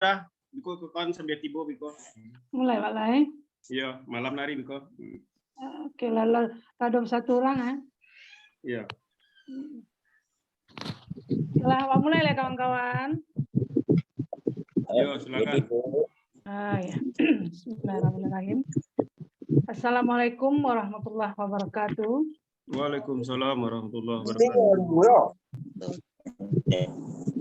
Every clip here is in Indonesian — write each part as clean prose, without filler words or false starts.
dah biko kon sambil tibo biko. Mulai Pak Lai. Iya, malam nari biko. Oke, lalu ada satu orang ya. Iya. Setelah mulai ya kawan-kawan. Yo, silakan. Ya. Bismillahirrahmanirrahim. Assalamualaikum warahmatullahi wabarakatuh. Waalaikumsalam warahmatullahi wabarakatuh.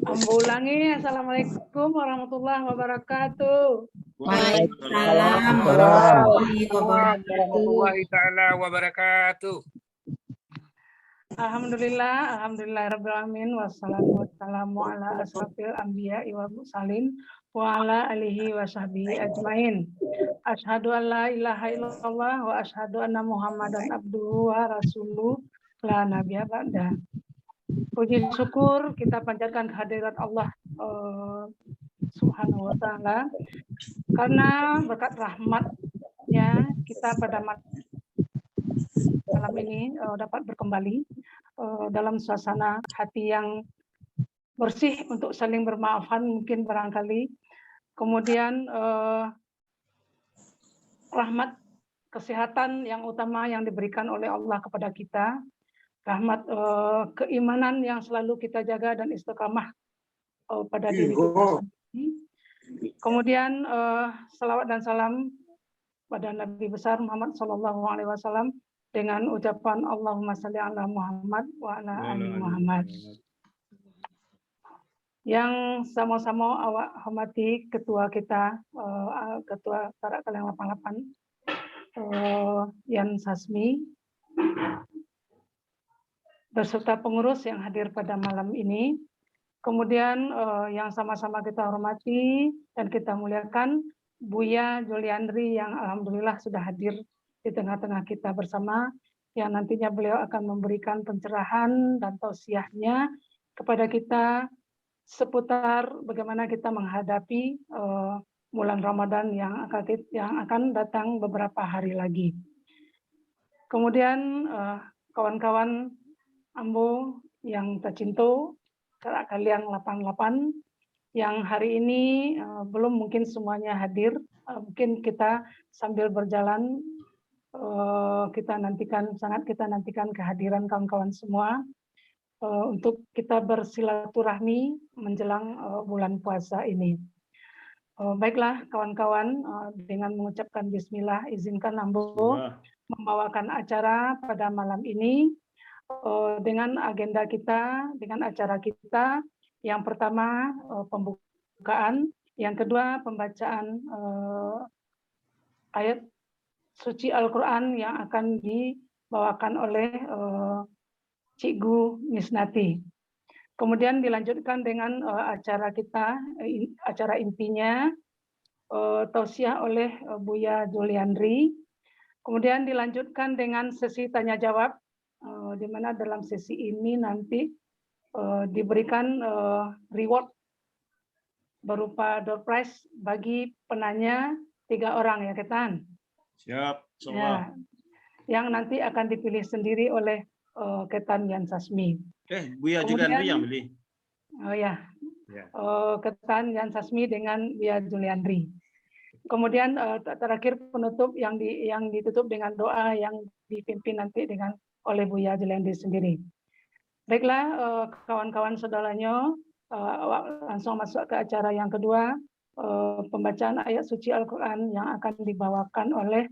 Ambo ulangi, assalamualaikum warahmatullahi wabarakatuh. Waalaikumsalam warahmatullahi wabarakatuh. Alhamdulillahirabbil alamin wassalamu ala asrofil anbiya wal mursalin wa ala alihi wa sahbihi ajmain. Asyhadu an la ilaha illallah wa asyhadu anna Muhammadan abduhu wa rasuluh la nabiyya ba'da. Puji syukur kita panjatkan kehadirat Allah Subhanahu wa taala karena berkat rahmatnya kita pada malam ini dapat berkembali dalam suasana hati yang bersih untuk saling bermaafan mungkin barangkali. Kemudian rahmat kesehatan yang utama yang diberikan oleh Allah kepada kita, rahmat keimanan yang selalu kita jaga dan istiqamah pada diri kita sendiri. Kemudian salawat dan salam pada Nabi besar Muhammad SAW dengan ucapan Allahumma shalli ala Muhammad wa ala ali Muhammad. Yang sama-sama awak hormati ketua kita, ketua Tarak Kaliang 88, Yan Sasmi, beserta pengurus yang hadir pada malam ini. Kemudian yang sama-sama kita hormati dan kita muliakan Buya Juliandri yang alhamdulillah sudah hadir di tengah-tengah kita bersama, yang nantinya beliau akan memberikan pencerahan dan tausiahnya kepada kita seputar bagaimana kita menghadapi bulan Ramadan yang akan datang beberapa hari lagi. Kemudian kawan-kawan Ambo yang tercinta, Tarak Kaliang 88, yang hari ini belum mungkin semuanya hadir, mungkin kita sambil berjalan sangat kita nantikan kehadiran kawan-kawan semua untuk kita bersilaturahmi menjelang bulan puasa ini. Baiklah kawan-kawan, dengan mengucapkan bismillah, izinkan Ambo membawakan acara pada malam ini dengan agenda kita, dengan acara kita. Yang pertama pembukaan, yang kedua pembacaan ayat suci Al-Quran yang akan dibawakan oleh Cikgu Misnati. Kemudian dilanjutkan dengan acara kita, acara intinya, tausiah oleh Buya Juliandri. Kemudian dilanjutkan dengan sesi tanya jawab, di mana dalam sesi ini nanti diberikan reward berupa door prize bagi penanya 3 orang ya Ketan. Siap, ya, yang nanti akan dipilih sendiri oleh Ketan Yan Sasmi. Buya Juliandri yang pilih. Oh ya, Ketan Yan Sasmi dengan Buya Juliandri. Kemudian terakhir penutup yang ditutup dengan doa yang dipimpin nanti oleh Buya Juliandri sendiri. Baiklah kawan-kawan saudaranya, langsung masuk ke acara yang kedua, pembacaan ayat suci Al-Quran yang akan dibawakan oleh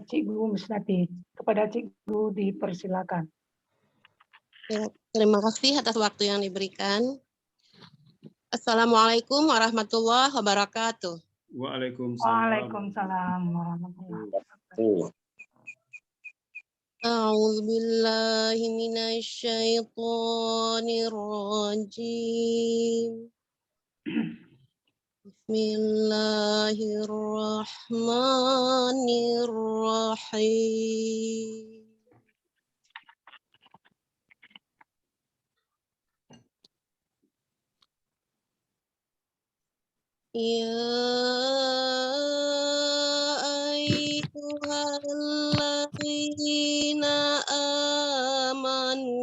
Cikgu Misnati. Kepada Cikgu dipersilakan. Ya, terima kasih atas waktu yang diberikan. Assalamualaikum warahmatullahi wabarakatuh. Waalaikumsalam warahmatullahi wabarakatuh. A'udzu billahi minasyaitonir rajim. Bismillahirrahmanirrahim. Ya ayyuhalladzina amanu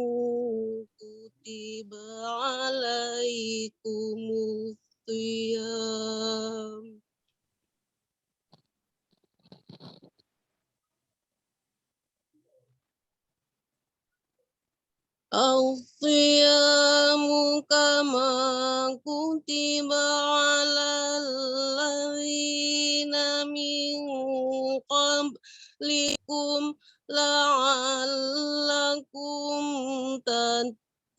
kutiba alaikumus أو صيام كما كتب على الذين من قبلكم لعلكم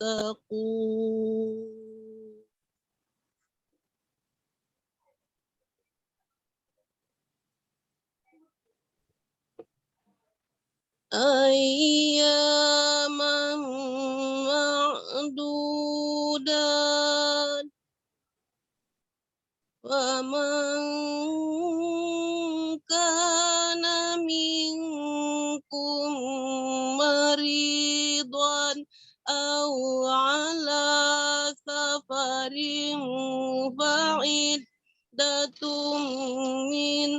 تتقون. أياما معدودات ومن كان منكم مريضا أو على سفر فعدة من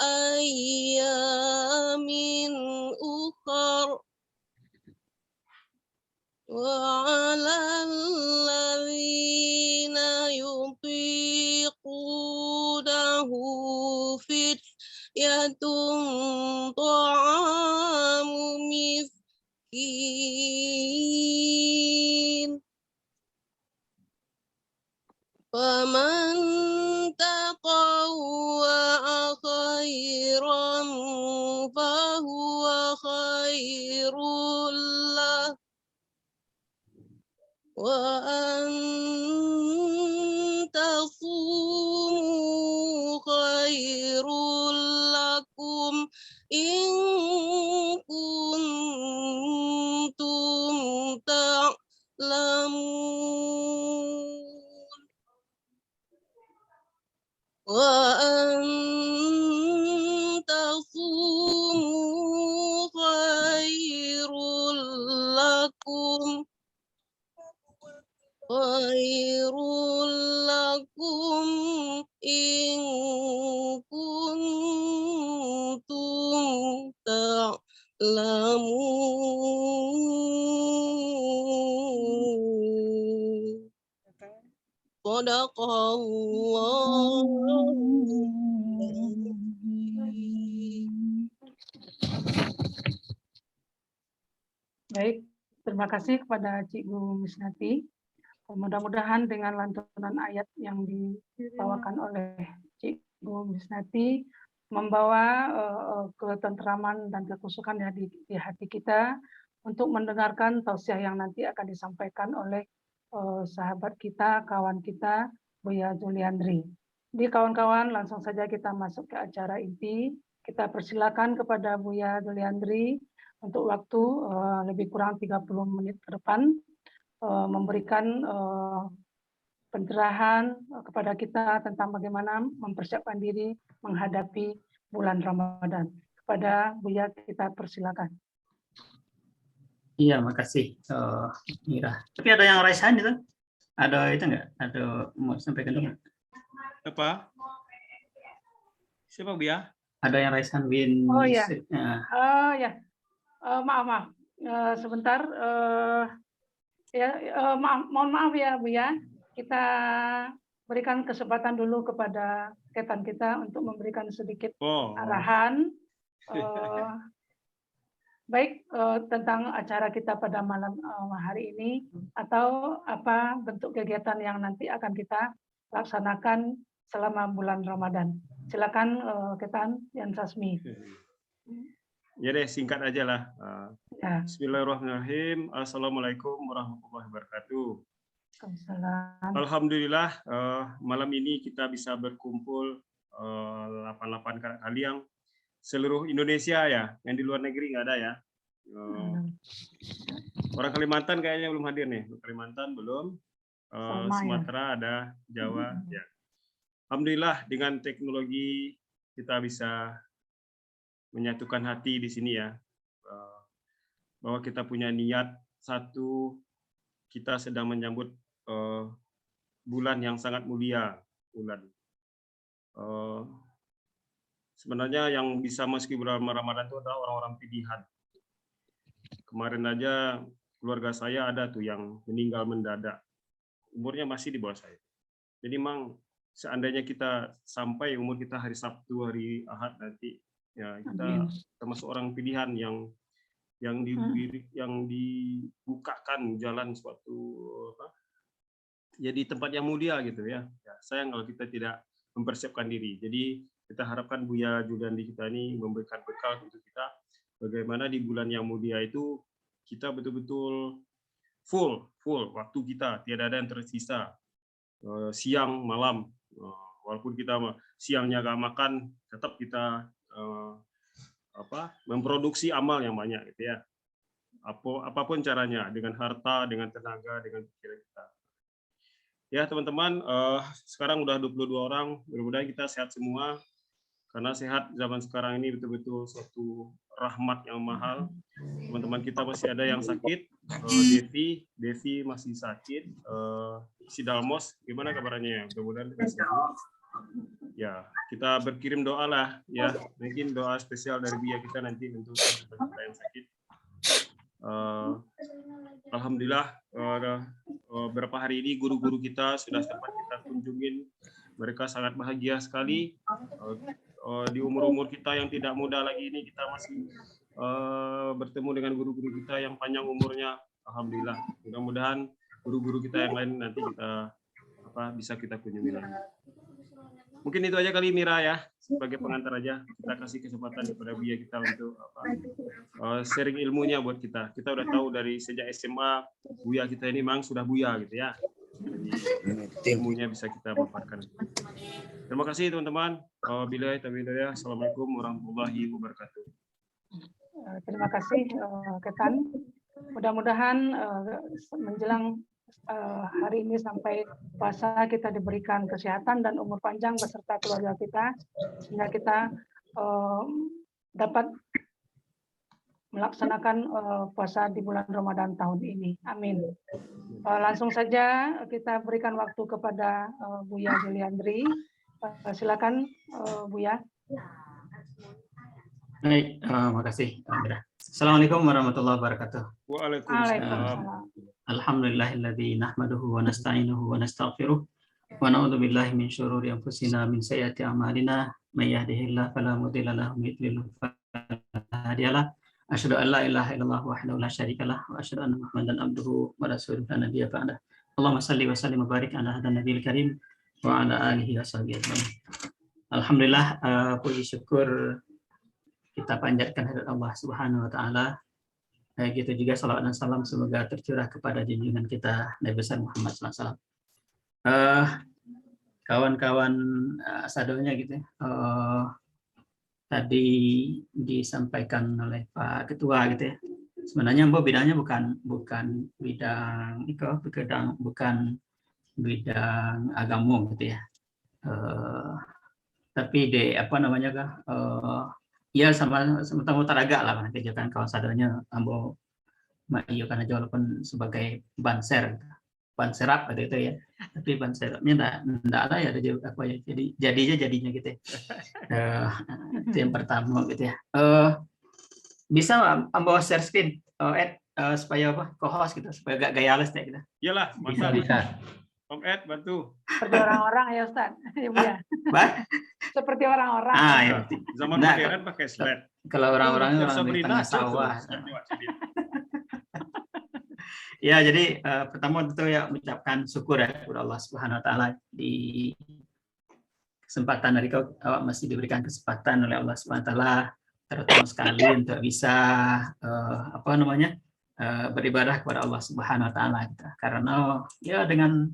أيام أخر وعلى الذين يطيقونه فدية طعام مسكين فمن تطوع خيرا فهو خير له وأن تصوموا خير لكم إن كنتم تعلمون وأن تصوموا خير لكم إن كنتم تعلمون. صدق الله Baik, terima kasih kepada Cikgu Misnati. Mudah-mudahan dengan lantunan ayat yang dibawakan oleh Cikgu Misnati membawa ketentraman dan kekusukan di hati kita untuk mendengarkan tausiah yang nanti akan disampaikan oleh sahabat kita, kawan kita, Buya Juliandri. Jadi kawan-kawan, langsung saja kita masuk ke acara inti. Kita persilakan kepada Buya Juliandri untuk waktu lebih kurang 30 menit ke depan memberikan pencerahan kepada kita tentang bagaimana mempersiapkan diri menghadapi bulan Ramadan. Kepada Buya kita persilakan. Iya, makasih Mira. Tapi ada yang raise hand itu? Ada itu enggak? Ada mau sampaikan dulu? Apa? Siapa Buya? Ada yang raise hand, Win. Oh ya. Ya. Maaf. Sebentar. Mohon maaf ya Buya. Kita berikan kesempatan dulu kepada rekan kita untuk memberikan sedikit arahan. Baik tentang acara kita pada malam hari ini atau apa bentuk kegiatan yang nanti akan kita laksanakan selama bulan Ramadan. Silakan Ketan Yan Sasmi. Ya deh, singkat aja lah. Ya. Bismillahirrahmanirrahim. Assalamualaikum warahmatullahi wabarakatuh. Waalaikumsalam. Alhamdulillah malam ini kita bisa berkumpul 88 kali yang seluruh Indonesia ya, yang di luar negeri nggak ada ya. Orang Kalimantan kayaknya belum hadir nih, Kalimantan belum, Sumatera ada, Jawa ya. Alhamdulillah dengan teknologi kita bisa menyatukan hati di sini ya, bahwa kita punya niat satu, kita sedang menyambut bulan yang sangat mulia, bulan. Sebenarnya yang bisa masuki bulan Ramadan itu adalah orang-orang pilihan. Kemarin aja keluarga saya ada tuh yang meninggal mendadak, umurnya masih di bawah saya. Jadi memang seandainya kita sampai umur kita hari Sabtu, hari Ahad nanti, ya kita termasuk orang pilihan yang yang dibukakan jalan suatu jadi tempat yang mulia gitu ya. Sayang kalau kita tidak mempersiapkan diri. Jadi kita harapkan Buya Juliandri kita ini memberikan bekal untuk kita bagaimana di bulan yang mulia itu kita betul-betul full waktu kita, tidak ada yang tersisa. Siang malam, walaupun kita siangnya gak makan, tetap kita memproduksi amal yang banyak gitu ya. Apapun caranya, dengan harta, dengan tenaga, dengan pikiran kita. Ya teman-teman, sekarang udah 22 orang, mudah-mudahan kita sehat semua, karena sehat zaman sekarang ini betul-betul suatu rahmat yang mahal. Teman-teman kita masih ada yang sakit, Devi masih sakit, si Dalmos, gimana kabarnya? Mudah-mudahan kita sehat. Ya, kita berkirim doa lah, ya, mungkin doa spesial dari Buya kita nanti untuk kita yang sakit. Alhamdulillah, beberapa hari ini guru-guru kita sudah sempat kita kunjungin, mereka sangat bahagia sekali. Di umur-umur kita yang tidak muda lagi ini kita masih bertemu dengan guru-guru kita yang panjang umurnya. Alhamdulillah, mudah-mudahan guru-guru kita yang lain nanti kita bisa kita kunjungi lagi. Mungkin itu aja kali Mira ya, sebagai pengantar aja kita kasih kesempatan kepada Buya kita untuk sharing ilmunya buat kita. Kita udah tahu dari sejak SMA Buya kita ini memang sudah Buya gitu ya. Jadi ilmunya bisa kita paparkan. Terima kasih teman-teman. Billahi taufiq hidayah. Assalamualaikum warahmatullahi wabarakatuh. Terima kasih Ketan. Mudah-mudahan menjelang hari ini sampai puasa kita diberikan kesehatan dan umur panjang beserta keluarga kita, sehingga kita dapat melaksanakan puasa di bulan Ramadan tahun ini. Amin. Langsung saja kita berikan waktu kepada Buya Juliandri. Silakan Buya. Baik, makasih. Assalamualaikum warahmatullahi wabarakatuh. Waalaikumsalam. Alhamdulillahilladzi nahmaduhu wa nasta'inuhu wa nastaghfiruh wa na'udzu billahi min syururi anfusina min sayyiati a'malina may yahdihillahu fala mudilla lahu wa may yudlil fala hadiya lahu. Asyhadu an la ilaha illallah wahdahu la syarikalah wa asyhadu anna Muhammadan abduhu wa rasuluhu la nabiyya ba'dah. Allahumma shalli wa sallim wa barik ala hadan nabiyil karim wa ala alihi washabihi ajmain. Alhamdulillah, puji syukur kita panjatkan hadirat Allah Subhanahu wa taala. Gitu juga salawat dan salam semoga tercurah kepada junjungan kita Nabi besar Muhammad SAW. Kawan-kawan sadonya gitu ya. Tadi disampaikan oleh Pak Ketua gitu ya. Sebenarnya bidangnya bukan bidang bidang agama gitu ya. Tapi ya sama-sama taraga lah kerjakan kawan sadonya ambo Maio karena walaupun sebagai ban serap gitu ya, tapi ban serapnya enggak ada ya, ada apa ya, jadinya gitu ya. Itu yang pertama gitu ya. Bisa ambo share screen supaya co-host gitu, supaya gak gayales ya gitu. Iyalah, bisa. Om Ed bantu. Seperti orang-orang ya Ustaz. Ya. Seperti orang-orang. Ya. Zaman modern pakai slide. Kalau orang-orang di tengah sawah. Ya, jadi pertama tentu ya mengucapkan syukur ya kepada Allah Subhanahu wa taala di kesempatan dari kau masih diberikan kesempatan oleh Allah Subhanahu wa taala terutama sekali untuk bisa beribadah kepada Allah Subhanahu wa taala gitu. Karena ya dengan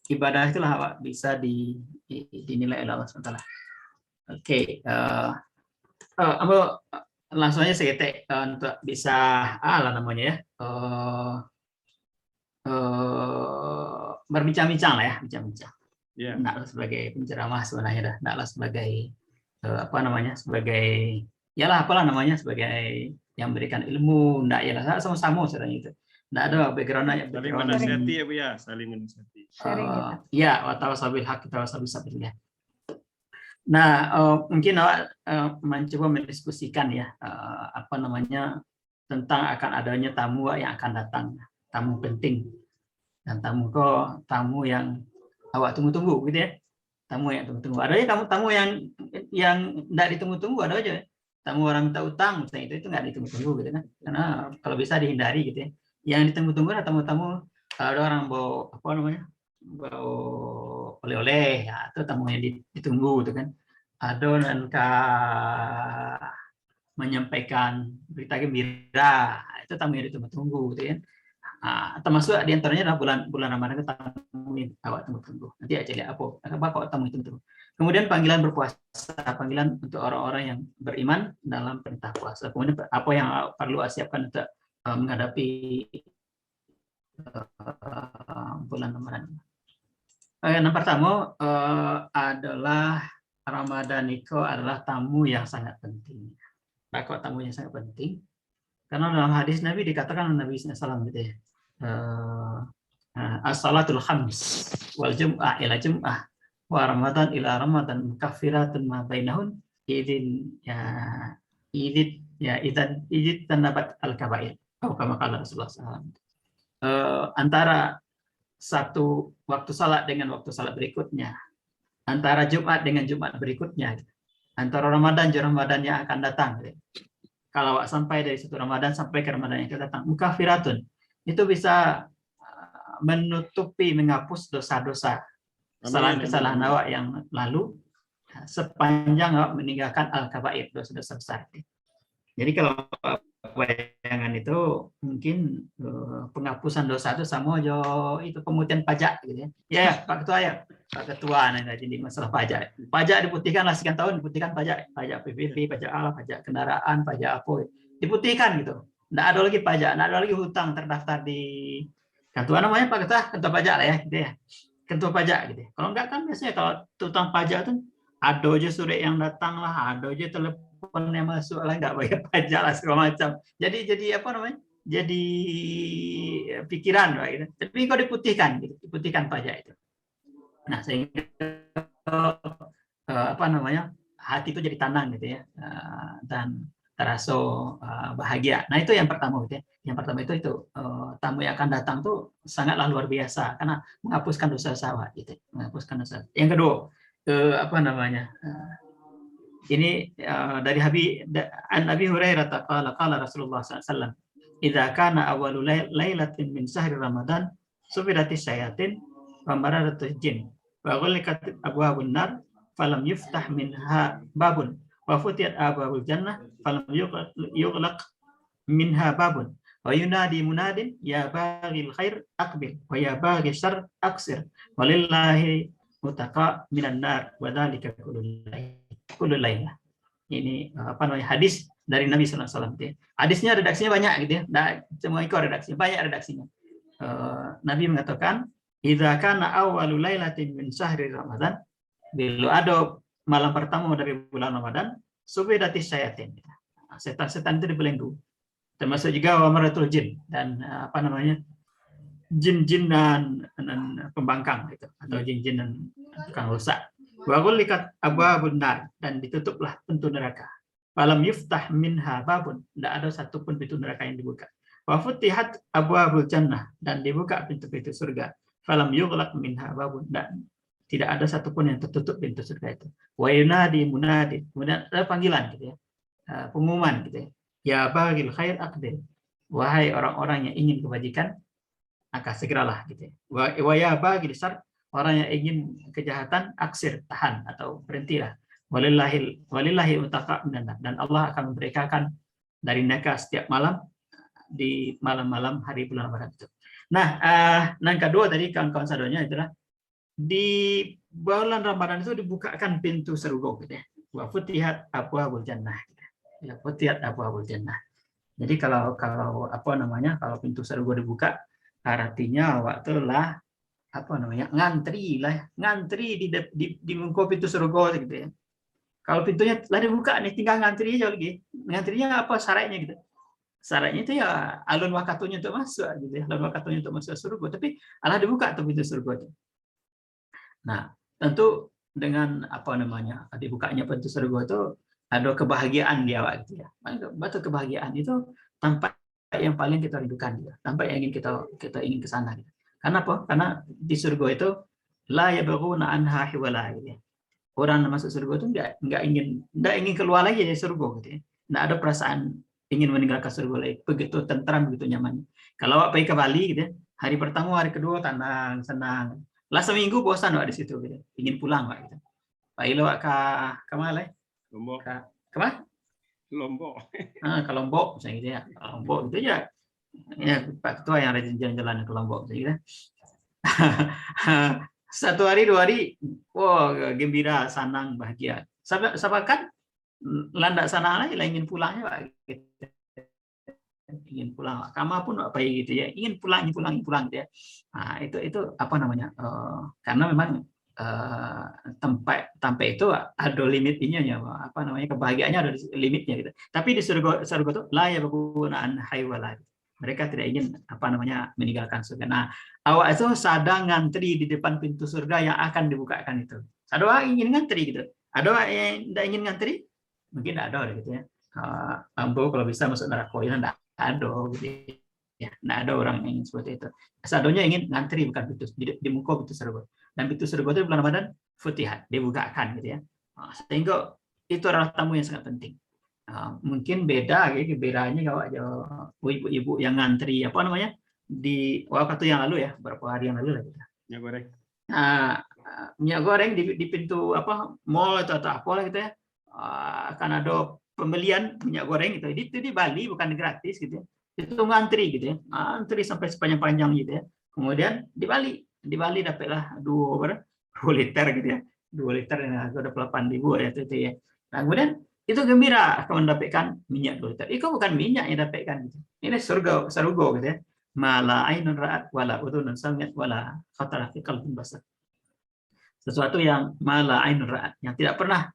ibadah itulah awak bisa dinilai oleh Allah SWT. Oke, langsung aja saya ketik untuk bisa berbincang-bincang lah ya, bincang-bincang. Yeah. Nggak sebagai penceramah sebenarnya, nggak sebagai sebagai sebagai yang memberikan ilmu, nggak ya sama-sama sebenarnya itu. Nggak ada background aja. Saling menasihati ya Bu ya, saling menasihati. Ya, watawasabil haq, watawasabil sabr ya. Nah, mungkin mencoba mendiskusikan ya tentang akan adanya tamu yang akan datang, tamu penting dan tamu yang awak tunggu-tunggu gitu ya. Tamu yang tunggu-tunggu. Ada aja tamu yang enggak ditunggu-tunggu, ada aja. tamu orang minta utang, misalnya itu nggak ditunggu-tunggu gitu kan, karena kalau bisa dihindari gitu ya. Yang ditunggu-tunggu adalah tamu-tamu, kalau ada orang bawa apa namanya, bawa oleh-oleh, ya itu tamu yang ditunggu gitu kan. Ada dan menyampaikan berita gembira, itu tamu yang ditunggu-tunggu gitu ya. Termasuk di antaranya adalah bulan Ramadan, tamu yang awak tunggu-tunggu. Nanti aja lihat apa kok tamu itu tunggu. Kemudian panggilan berpuasa, panggilan untuk orang-orang yang beriman dalam perintah puasa. Kemudian apa yang perlu siapkan untuk menghadapi bulan Ramadan. Yang pertama adalah Ramadan itu adalah tamu yang sangat penting. Nah, kok tamu yang sangat penting? Karena dalam hadis Nabi dikatakan Nabi SAW gitu ya. As-salatul khams wal jum'ah ila jum'ah wa ramadan ila ramadan mukaffiratun ma bainahun idin tanabat al-kabair. Atau kama qala Rasulullah SAW. Antara satu waktu salat dengan waktu salat berikutnya, antara Jumat dengan Jumat berikutnya, antara Ramadan dan Ramadan yang akan datang. Kalau sampai dari satu Ramadan sampai ke Ramadan yang akan datang, mukaffiratun, itu bisa menutupi, menghapus dosa-dosa, kesalahan-kesalahan awak yang lalu, sepanjang awak meninggalkan al-kabair, dosa-dosa besar. Jadi kalau bayangan itu mungkin penghapusan dosa itu sama aja itu pemutihan pajak gitu ya. Ya, Pak Ketua ya. Pak Ketua nanti jadi masalah pajak. Pajak diputihkan lah sekian tahun, diputihkan pajak PBB, pajak A, pajak kendaraan, pajak apa. Diputihkan gitu. Enggak ada lagi pajak, enggak ada lagi hutang terdaftar di Ketua namanya Pak Ketua, Ketua pajak lah ya gitu ya. Ketua pajak gitu. Kalau enggak kan biasanya kalau hutang pajak itu ada aja surat yang datang lah, ada aja telepon yang masuk lah, nggak bayar pajak lah segala macam. Jadi apa namanya? Jadi pikiran lah gitu. Tapi kalau diputihkan, gitu, diputihkan pajak itu. Nah sehingga apa namanya? Hati itu jadi tenang gitu ya, dan terasa bahagia. Nah itu yang pertama gitu ya. Yang pertama itu tamu yang akan datang tuh sangatlah luar biasa karena menghapuskan dosa sawah gitu, menghapuskan dosa. Yang kedua apa namanya? Ini dari Nabi Hurairah qala Rasulullah SAW, "Idza kana awwalu lailatin min syahri Ramadan, sufidatis syayatin wa maradatul jin, wa ghulqat abwabun nar, falam yuftah minha babun, wa futiyat abwabul jannah, falam yughlaq minha babun, wa yunadi munadin ya baghil khair aqbil, wa ya baghil syarr aqsir, walillahi mutaqa minan nar wa dzalika kullu lailah." Ini apa namanya, hadis dari Nabi SAW. Hadisnya redaksinya banyak gitu ya, nah, semua ikut redaksinya, banyak redaksinya. Nabi mengatakan, "Idza kana awwalu lailatin min syahri Ramadan," bila ada malam pertama dari bulan Ramadan, sufidatis syayatin. Setan-setan itu dibelenggu. Termasuk juga wamaratul jin dan apa namanya? Jin-jin dan pembangkang gitu, atau jin-jin dan tukang rusak. Wa ghulqat abwabun nar, dan ditutuplah pintu neraka. Falam yuftah minha babun, tidak ada satupun pintu neraka yang dibuka. Wa futihat abwabul jannah, dan dibuka pintu-pintu surga. Falam yughlaq minha babun, dan tidak ada satupun yang tertutup pintu surga itu. Wa yunadi munadi, kemudian ada panggilan gitu ya, pengumuman gitu ya. Ya baghil khair aqbil, wahai orang-orang yang ingin kebajikan, maka segeralah gitu ya. Wa ya baghil syarr, orang yang ingin kejahatan, aksir, tahan atau berhentilah. Walillahi utaqa minan nar, dan Allah akan memberikan dari neraka setiap malam di malam-malam hari bulan Ramadan itu. Nah, yang kedua tadi kawan-kawan sadonya adalah di bulan Ramadan itu dibukakan pintu surga gitu ya. Wa futihat abwabul jannah. Ya, futihat abwabul jannah. Jadi kalau apa namanya? Kalau pintu surga dibuka, artinya waktu lah apa namanya, ngantri di muka pintu surga gitu ya. Kalau pintunya telah dibuka nih, tinggal ngantri aja lagi. Ngantrinya apa syaratnya gitu? Syaratnya itu ya alun wakatunya untuk masuk gitu ya, alun wakatunya untuk masuk surga. Tapi Allah dibuka tuh pintu surga itu. Nah, tentu dengan apa namanya, dibukanya pintu surga itu ada kebahagiaan di awal gitu ya. Betul, kebahagiaan itu tampak yang paling kita rindukan gitu. Tampak yang ingin kita ingin ke sana gitu. Karena apa? Karena di surga itu la yabghuna anha hiwala gitu ya. Orang masuk surga itu enggak ingin keluar lagi dari surga gitu ya. nggak ada perasaan ingin meninggalkan surga lagi. Begitu tentram, begitu nyaman. Kalau awak pergi ke Bali gitu ya, hari pertama, hari kedua tenang, senang. Lah seminggu bosan awak di situ gitu. Ingin pulang Pak gitu. Pak Ilo ke mana? Lombok. Ke mana? Lombok. Ke Lombok misalnya gitu ya. Ke Lombok gitu ya. Ya Pak Ketua yang rajin jalan-jalan ke Lombok gitu. Satu hari, 2 hari, wow, gembira, senang, bahagia. Sampai kan landak sana lagi, ingin pulangnya Pak. Gitu. Ingin pulang, kama pun apa gitu ya, ingin pulang gitu ya. Nah, itu apa namanya? Karena memang tempat itu ada limitnya ya, apa namanya, kebahagiaannya ada limitnya gitu. Tapi di surga itu la yabghuna an haywala. Mereka tidak ingin apa namanya meninggalkan surga. Nah, awak itu sadang ngantri di depan pintu surga yang akan dibukakan itu. Ada orang ingin ngantri gitu. Ada orang yang tidak ingin ngantri? Mungkin tidak ada gitu ya. Ambo kalau bisa masuk neraka ya tidak ada gitu ya. Tidak ada orang yang ingin seperti itu. Sadonya ingin ngantri bukan pintu di muka pintu surga. Dan pintu surga itu bulan Ramadan futihat, dibukakan gitu ya. Sehingga itu adalah tamu yang sangat penting. Mungkin beda gitu, bedanya kalau ada ibu-ibu yang ngantri apa namanya di waktu yang lalu ya, beberapa hari yang lalu lah gitu. Minyak goreng. Minyak goreng di pintu apa mall atau apa lah gitu ya. Akan ada pembelian minyak goreng gitu. Itu di Bali bukan gratis gitu ya. Itu ngantri gitu ya. Antri sampai sepanjang-panjang gitu ya. Kemudian di Bali dapatlah 2 liter gitu ya. 2 liter yang ada 8.000 ya itu ya. Nah, kemudian itu gembira akan mendapatkan minyak 2 liter. Itu bukan minyak yang dapatkan gitu. Ini surga gitu ya. Mala ainun ra'at wala udhunun sami'at wala khatara fi qalbin basar. Sesuatu yang mala ainun ra'at, yang tidak pernah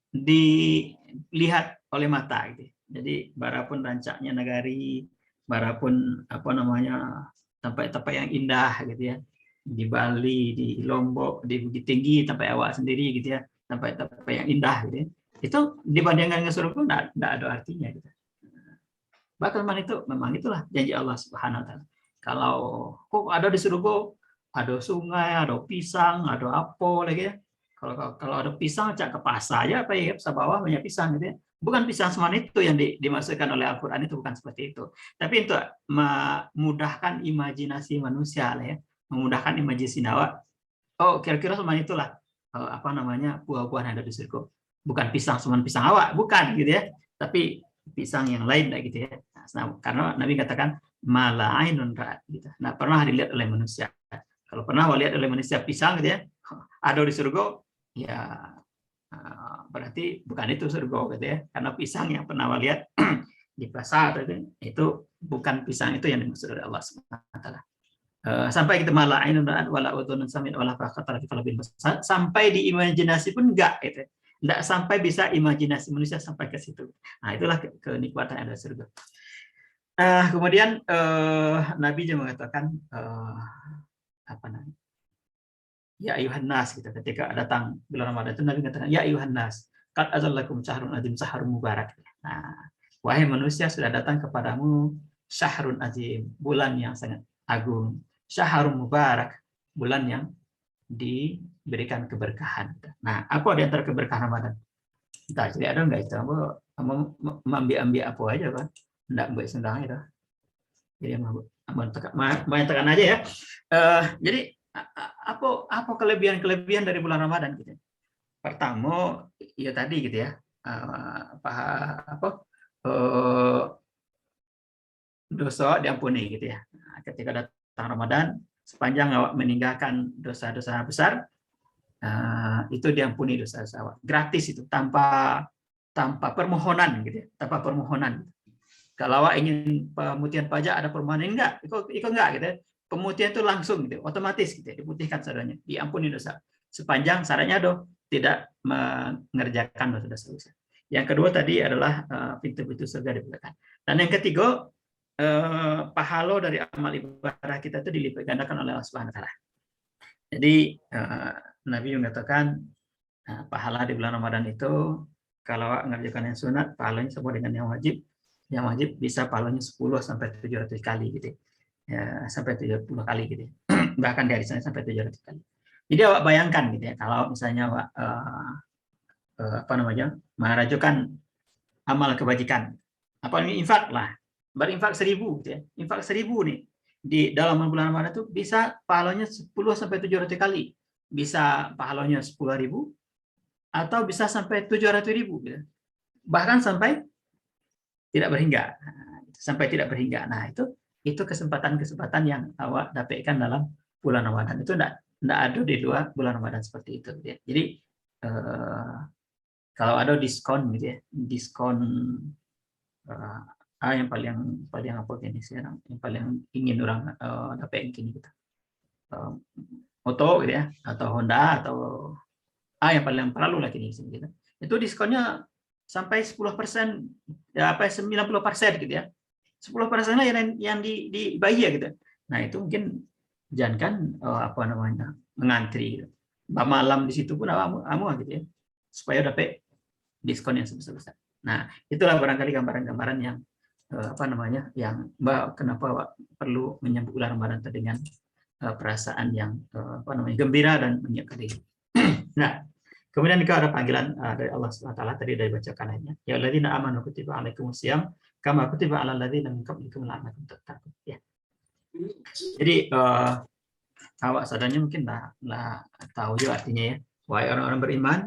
dilihat oleh mata gitu. Jadi barapun rancaknya nagari, barapun apa namanya tempat-tempat yang indah gitu ya. Di Bali, di Lombok, di Bukit Tinggi, tempat awak sendiri gitu ya. Tempat-tempat yang indah gitu ya. Itu dibandingkan dengan surga pun tidak ada artinya gitu. Bahkan memang itulah janji Allah Subhanahu wa taala. Kalau kok ada di surga, ada sungai, ada pisang, ada apa lagi ya. Kalau ada pisang cak ke pasar aja apa ya, bisa bawa banyak pisang gitu ya. Bukan pisang semanis itu yang dimaksudkan oleh Al-Qur'an, itu bukan seperti itu. Tapi untuk memudahkan imajinasi manusia lah ya, memudahkan imajinasi awak. Oh, kira-kira semanis itulah apa namanya buah-buahan yang ada di surga. Bukan pisang cuman pisang awak, bukan gitu ya, tapi pisang yang lain gitu ya. Nah, karena Nabi katakan mala ainun ra'at gitu. Nah, pernah dilihat oleh manusia. Kalau pernah lihat oleh manusia pisang gitu ya, ada di surga, ya berarti bukan itu surga gitu ya. Karena pisang yang pernah lihat di pasar itu bukan pisang itu yang dimaksud oleh Allah Subhanahu wa taala. Sampai kita mala ainun ra'at wala udhunun sami'at wala khatara fi qalbin basar. Sampai di imajinasi pun enggak gitu. Tidak sampai bisa imajinasi manusia sampai ke situ. Nah, itulah kenikmatan ada surga. Kemudian Nabi juga mengatakan apa namanya? Ya ayuhan nas gitu. Ketika datang bulan Ramadan itu Nabi mengatakan ya ayuhan nas, qad azallakum syahrun azim, syahrun mubarak. Nah, wahai manusia, sudah datang kepadamu syahrun azim, bulan yang sangat agung, syahrun mubarak, bulan yang diberikan keberkahan. Nah, apa di antara keberkahan Ramadan? Entah jadi ada enggak itu? Ambil apa aja kan? Enggak buat sendang itu. Jadi mengatakan aja ya. Jadi apa kelebihan dari bulan Ramadan gitu. Pertama, ya tadi gitu ya. Dosa diampuni gitu ya. Nah, ketika datang Ramadan, sepanjang awak meninggalkan dosa-dosa besar, itu diampuni dosa-dosa awak. Gratis itu, tanpa permohonan gitu ya, tanpa permohonan. Kalau awak ingin pemutihan pajak ada permohonan, enggak, itu enggak gitu ya. Pemutihan itu langsung gitu, otomatis gitu ya, diputihkan saudaranya, diampuni dosa. Sepanjang syaratnya tidak mengerjakan dosa-dosa besar. Yang kedua tadi adalah pintu-pintu surga dibukakan. Dan yang ketiga, pahala dari amal ibadah kita itu dilipat gandakan oleh Allah Subhanahu wa taala. Jadi Nabi mengatakan pahala di bulan Ramadan itu kalau mengerjakan yang sunat pahalanya sama dengan yang wajib. Yang wajib bisa pahalanya 10 sampai 700 kali gitu. Ya, sampai 70 kali gitu. Bahkan dari sana sampai 700 kali. Jadi awak bayangkan gitu ya, kalau misalnya awak apa namanya? Merajukan amal kebajikan. Apa ini infak lah, berinfak 1.000 gitu ya. Infak 1.000 nih di dalam bulan Ramadan itu bisa pahalanya 10 sampai 700 kali. Bisa pahalanya 10.000 atau bisa sampai 700.000 gitu. Bahkan sampai tidak berhingga. Sampai tidak berhingga. Nah, itu kesempatan-kesempatan yang awak dapatkan dalam bulan Ramadan. Itu enggak ada di luar bulan Ramadan seperti itu gitu ya. Jadi kalau ada diskon gitu ya, diskon yang paling apa ini sekarang, yang paling ingin orang dapat ini gitu. Moto gitu ya, atau Honda atau yang paling perlu lagi ini gitu. Itu diskonnya sampai 10%, ya apa 90% gitu ya. 10% yang dibagi ya gitu. Nah, itu mungkin jangankan apa namanya mengantri gitu. Malam di situ pun amu gitu ya. Supaya dapat diskon yang sebesar-besar. Nah, itulah barangkali gambaran-gambaran yang apa namanya yang kenapa perlu menyambut bulan Ramadan dengan perasaan yang apa namanya gembira dan menyiapkan diri. Nah, kemudian juga ada panggilan dari Allah SWT tadi dari bacakan ayatnya. Ya alladzina amanu kutiba alaikumusiyam kama kutiba alal ladzina min qablikum la'allakum tattaqun. Ya. Jadi awak sadarnya mungkin lah tahu juga artinya ya. Wahai orang-orang beriman,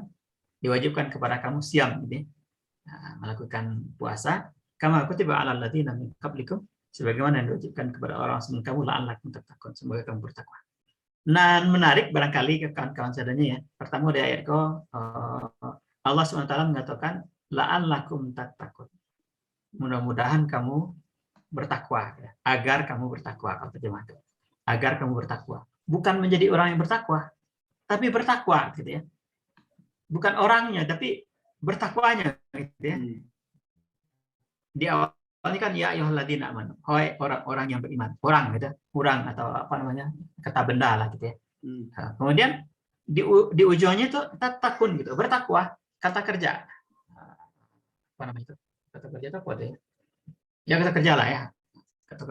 diwajibkan kepada kamu siam gitu ya. Melakukan puasa kama kutiba alal ladzina min qablikum sebagaimana yang diwajibkan kepada orang sebelum kamu la'allakum tattaqun, semoga kamu bertakwa. Nah, menarik barangkali ke kawan-kawan sadarnya ya. Pertama di ayat Allah SWT mengatakan la'allakum tattaqun. Mudah-mudahan kamu bertakwa ya. Agar kamu bertakwa kalau terjemah itu. Agar kamu bertakwa. Bukan menjadi orang yang bertakwa, tapi bertakwa gitu ya. Bukan orangnya tapi bertakwanya gitu ya. Di awal ini kan ya ayyuhalladzina amanu, hai orang-orang yang beriman, orang gitu, orang atau apa namanya kata benda lah gitu ya. Nah, kemudian di ujungnya itu tatakun gitu, bertakwa, kata kerja. Apa namanya itu? Kata kerja itu apa ya? Ya kata kerja lah ya, kata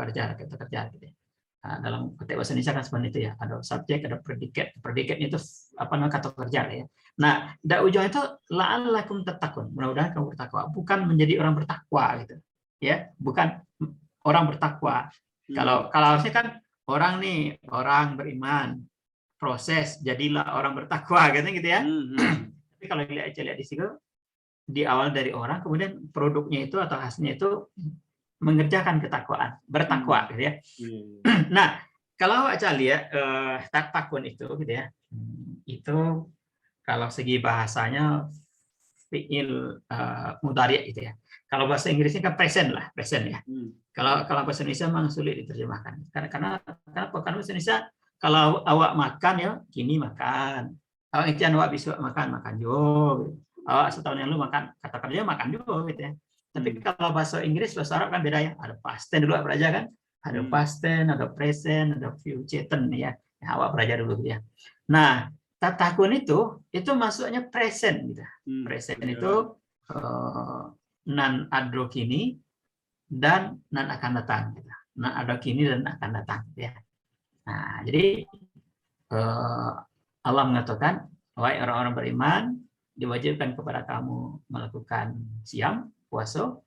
kerja gitu ya. Nah, dalam konteks bahasa Indonesia kan seperti itu ya, ada subjek, ada predikat, predikatnya itu apa namanya kata kerja ya. Nah, di ujungnya itu la'allakum tattaqun, mudah-mudahan kamu bertakwa, bukan menjadi orang bertakwa gitu. Ya, bukan orang bertakwa. Kalau harusnya kan orang nih, orang beriman, proses jadilah orang bertakwa gitu ya. Tapi kalau lihat di situ di awal dari orang, kemudian produknya itu atau hasilnya itu mengerjakan ketakwaan, bertakwa gitu ya. Nah, kalau aja lihat takun itu gitu ya. Itu kalau segi bahasanya fi'il mudhari' gitu ya. Kalau bahasa Inggrisnya kan present ya. Kalau bahasa Indonesia memang sulit diterjemahkan. Karena bahasa Indonesia kalau awak makan ya, kini makan. Awak ikan awak besok makan juga. Awak setahun yang lalu makan, kata kerja makan juga gitu ya. Tapi kalau bahasa Inggris, bahasa Arab kan beda ya. Ada past tense dulu belajar kan. Ada past tense, ada present, ada future tense ya. Awak belajar dulu gitu ya. Nah, tatakun itu masuknya present gitu. Present itu nan adro kini dan nan akan datang gitu. Nan adro kini dan akan datang gitu ya. Nah, jadi Allah mengatakan, wahai orang-orang beriman, diwajibkan kepada kamu melakukan siam, puasa,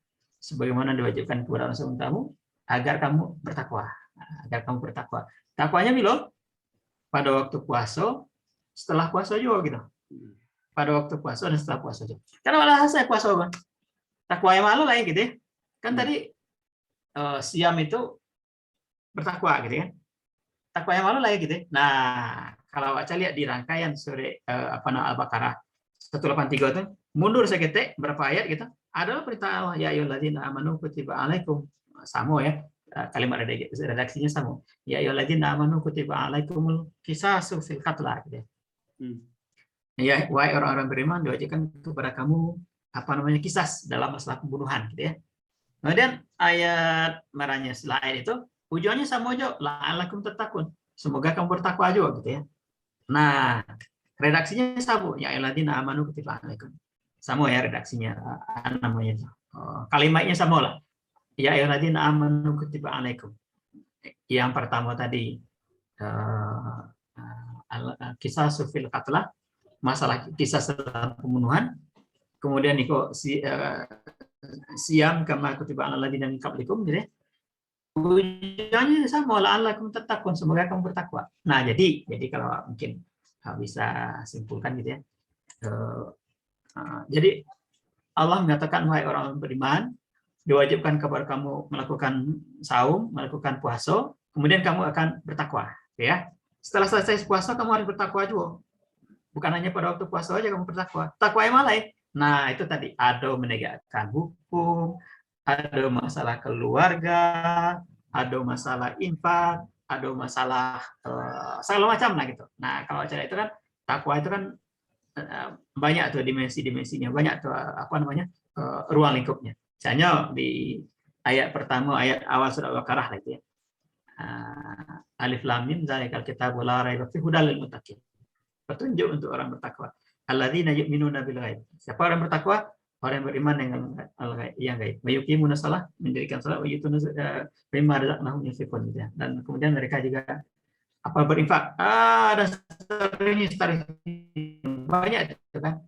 sebagaimana diwajibkan kepada orang sebelum kamu, agar kamu bertakwa. Takwanya bila pada waktu puasa, setelah puasa juga gitu. Pada waktu puasa dan setelah puasa juga. Karena malah saya puasa kan. Takwa yang malu lah gitu ya. Kan tadi siam itu bertakwa gitu kan. Takwa yang malu lah gitu ya. Nah, kalau baca lihat di rangkaian sore Al-Baqarah 183 itu mundur seketik berapa ayat gitu. Adalah perintah Allah ya ayyuhalladzina amanu kutiba alaikum. Sama ya. Kalimat redaksinya sama. Ya ayyuhalladzina amanu kutiba alaikumul qisasu fil qatl gitu ya. Ya, wahai orang-orang beriman diwajibkan kepada kamu kisas dalam masalah pembunuhan gitu ya. Kemudian ayat marahnya setelah ayat itu ujungnya sama aja la'allakum tattaqun. Semoga kamu bertakwa juga gitu ya. Nah, redaksinya sama ya ayyuhalladzina amanu kutiba alaikum. Sama ya redaksinya namanya. Kalimatnya sama lah. Ya ayyuhalladzina amanu kutiba alaikum. Yang pertama tadi kisah sufil qatlah, masalah kisah dalam pembunuhan. Kemudian siam kama kutiba 'alal ladzina min qablikum gitu ya. Tujuannya sama, la'allakum tattaqun, semoga kamu bertakwa. Nah, jadi kalau mungkin bisa simpulkan gitu ya. Jadi Allah mengatakan, wahai orang beriman, diwajibkan kepada kamu melakukan saum, melakukan puasa, kemudian kamu akan bertakwa, ya. Setelah selesai puasa kamu harus bertakwa juga. Bukan hanya pada waktu puasa aja kamu bertakwa. Takwa yang mana? Nah, itu tadi ada menegakkan hukum, ada masalah keluarga, ada masalah infak, ada masalah segala macam lah gitu. Nah, kalau cara itu kan takwa itu kan banyak tuh dimensi-dimensinya, banyak tuh ruang lingkupnya. Misalnya di ayat pertama, ayat awal surah Al-Baqarah lah itu ya. Alif lam mim zalikal kitabul la raiba fihi hudal lil muttaqin. Petunjuk untuk orang bertakwa. Alladzina yu'minuna bil ghaib. Siapa orang bertakwa? Orang yang beriman dengan yang gaib. Yuqimuna shalah, mendirikan salat, wa yutuna mimma razaqnahum yunfiqun. Dan kemudian mereka juga berinfak. Ada banyak itu kan.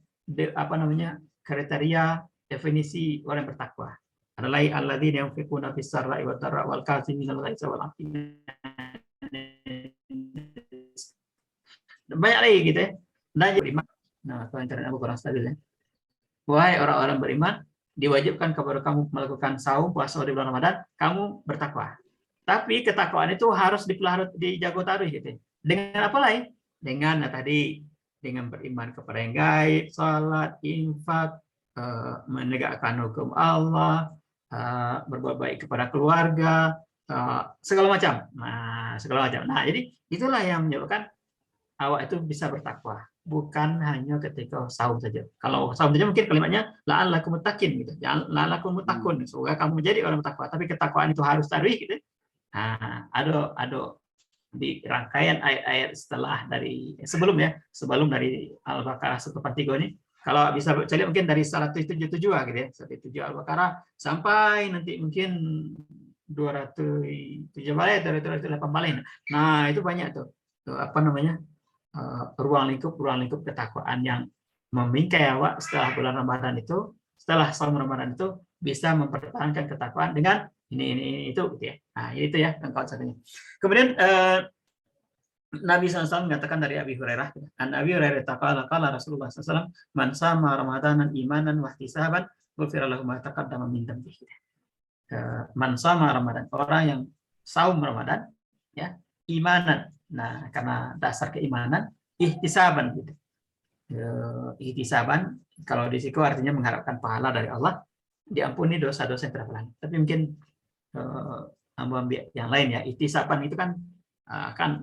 Kriteria definisi orang bertakwa. Adalah alladzina yunfiquna fis sarra'i wad dharra'i wal kaazimina al-ghaidha wal 'afina. Banyak lagi gitu ya. Nah, internet aku kurang stabil ya. Wahai orang-orang beriman, diwajibkan kepada kamu melakukan saum, puasa di bulan Ramadan, kamu bertakwa. Tapi ketakwaan itu harus dipelihara, dijaga terus gitu. Dengan apa lain? Dengan dengan beriman kepada yang gaib, salat, infak, menegakkan hukum Allah, berbuat baik kepada keluarga, segala macam. Nah, jadi itulah yang menyebabkan awak itu bisa bertakwa, bukan hanya ketika saum saja. Kalau saum saja mungkin kalimatnya la'allakum muttaqin gitu. La'allakum muttaqun, semoga kamu menjadi orang bertakwa. Tapi ketakwaan itu harus taruh gitu. Nah, ada di rangkaian ayat-ayat setelah sebelum dari Al-Baqarah 143 ini. Kalau bisa cari mungkin dari 177 gitu ya, 177 Al-Baqarah sampai nanti mungkin 207 balik, 208 balik. Nah, itu banyak tuh. Ruang lingkup ketakwaan yang memingkai awak setelah bulan Ramadan itu, setelah saum Ramadan itu bisa mempertahankan ketakwaan dengan ini itu gitu ya. Nah, itu ya kawan satunya. Kemudian Nabi SAW mengatakan dari Abi Hurairah, Abi Hurairah qala Rasulullah SAW, man sama Ramadanan imanan wa ihtisaban ghufira lahu ma taqaddama min dhanbihi. Man sama Ramadan, orang yang saum Ramadan ya, imanan. Nah, karena dasar keimanan, ihtisaban gitu. Ihtisaban kalau di situ artinya mengharapkan pahala dari Allah, diampuni dosa-dosa yang terlalu. Tapi mungkin ambil yang lain ya. Ihtisaban itu kan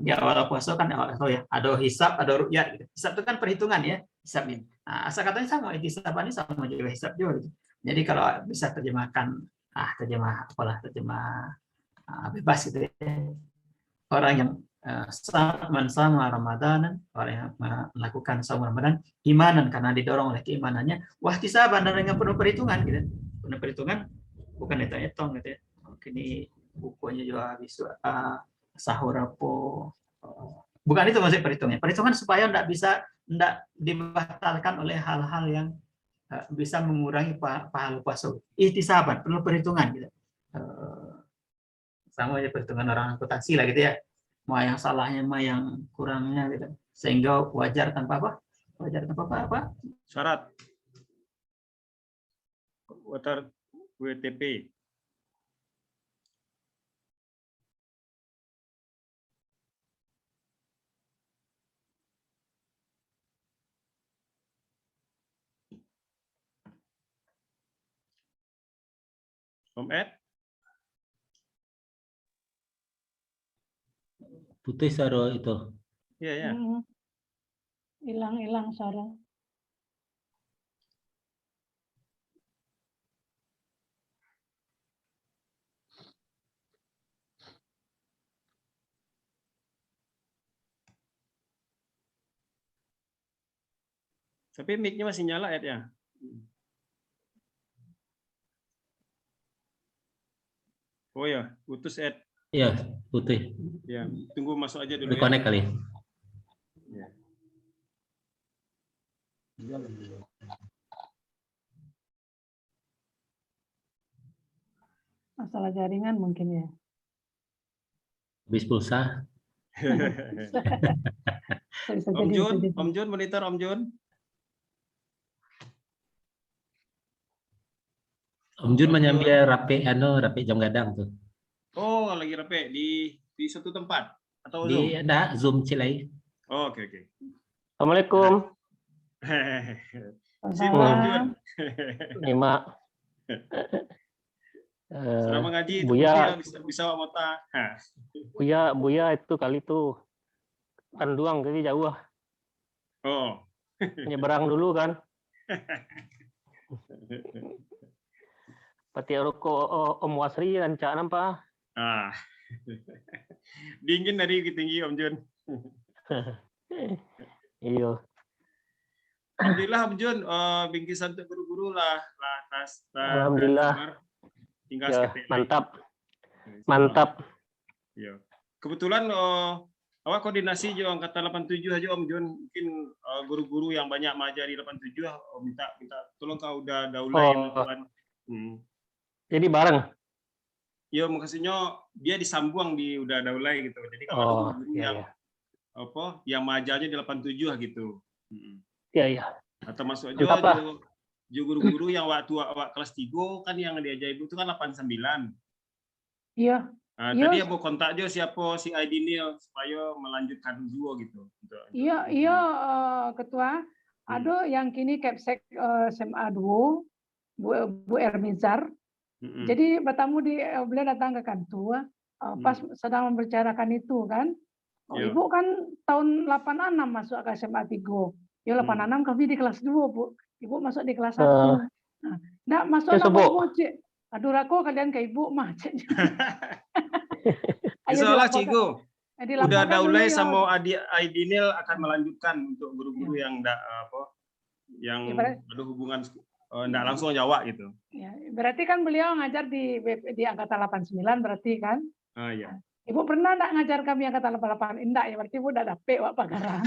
di awal puasa kan ya, ada hisab, ada ru'yat gitu. Hisab itu kan perhitungan ya, hisab ini. Nah, asal katanya sama, ihtisaban ini sama juga hisab juga gitu. Jadi kalau bisa terjemah bebas gitu ya. Orang yang sama Ramadan, orang yang melakukan saum Ramadan imanan karena didorong oleh keimanannya, wahtisaban dan dengan penuh perhitungan gitu. Penuh perhitungan bukan hitung gitu ya. Ini bukunya juga bisa sahur apa. Bukan itu maksud perhitungan. Perhitungan supaya tidak dibatalkan oleh hal-hal yang bisa mengurangi pahala puasa. Ihtisaban, penuh perhitungan gitu. Sama aja perhitungan orang akuntansi lah gitu ya. Ma yang salahnya, ma yang kurangnya gitu. Sehingga wajar tanpa apa? Wajar tanpa apa? Syarat. Water WTP. Om Ed? Putih Saro itu. Iya, ya. Hilang Saro. Tapi mic-nya masih nyala, Ed ya? Oh ya, putus Ed. Iya, putih. Ya, tunggu masuk aja dulu ya. Connect kali. Ya. Masalah jaringan mungkin ya. Habis pulsa. Bisa Om jadi, Jun, bisa jadi. Om Jun, monitor Om Jun. Om Jun menyambil rapi rapi jam gadang tuh. Oh, lagi rapi di satu tempat atau Zoom? Di ada Zoom Cilai. Oh, oke. Assalamualaikum. Sip, Om Jun. Nyimak. Selama ngaji itu Buya, bisa mota. Buya itu kali itu kan doang jadi jauh. Oh. Nyeberang dulu kan. Pati rokok Om Wasri dan Cak nampak. Ah. Dingin dari Bukit Tinggi Om Jun. Iya. Alhamdulillah Om Jun, bingkisan untuk guru-guru lah Alhamdulillah. Tinggal Ya, seketik mantap. lagi. Mantap. Ya. Kebetulan awak koordinasi jo angkatan 87 aja Om Jun. Mungkin guru-guru yang banyak mengajari 87 minta tolong kau udah daulai Tuan. Jadi bareng. Ya makasihnya dia disambung di udah daulai gitu. Jadi kalau ada guru-guru yang yang mengajarnya di 87 gitu. Iya. Atau masuk aja guru-guru yang waktu awak kelas 3 kan yang diajar ibu itu kan 89. Iya. Nah, tadi aku kontak aja siapa si Aidinil supaya melanjutkan dua gitu. Iya, Ketua. Ada yang kini Kepsek SMA 2, Bu Ermizar. Jadi bertamu beliau datang ke kantor pas sedang membicarakan itu kan. Ibu kan tahun 86 masuk ke SMA 3. Ya 86 kami di kelas 2, Bu. Ibu masuk di kelas 1. Nah, masuk nama Ibu, Cik. Aduh, rako kalian ke Ibu mah, Cik. Insyaallah Cikgu. Udah daulai sama Aidinil akan melanjutkan untuk guru-guru yang yang ada hubungan enggak langsung Jawa gitu. Ya, berarti kan beliau ngajar di angkatan 89 berarti kan? Ah iya. Ibu pernah enggak ngajar kami angkatan 88? Enggak ya, berarti Ibu udah dapet wak pagarang.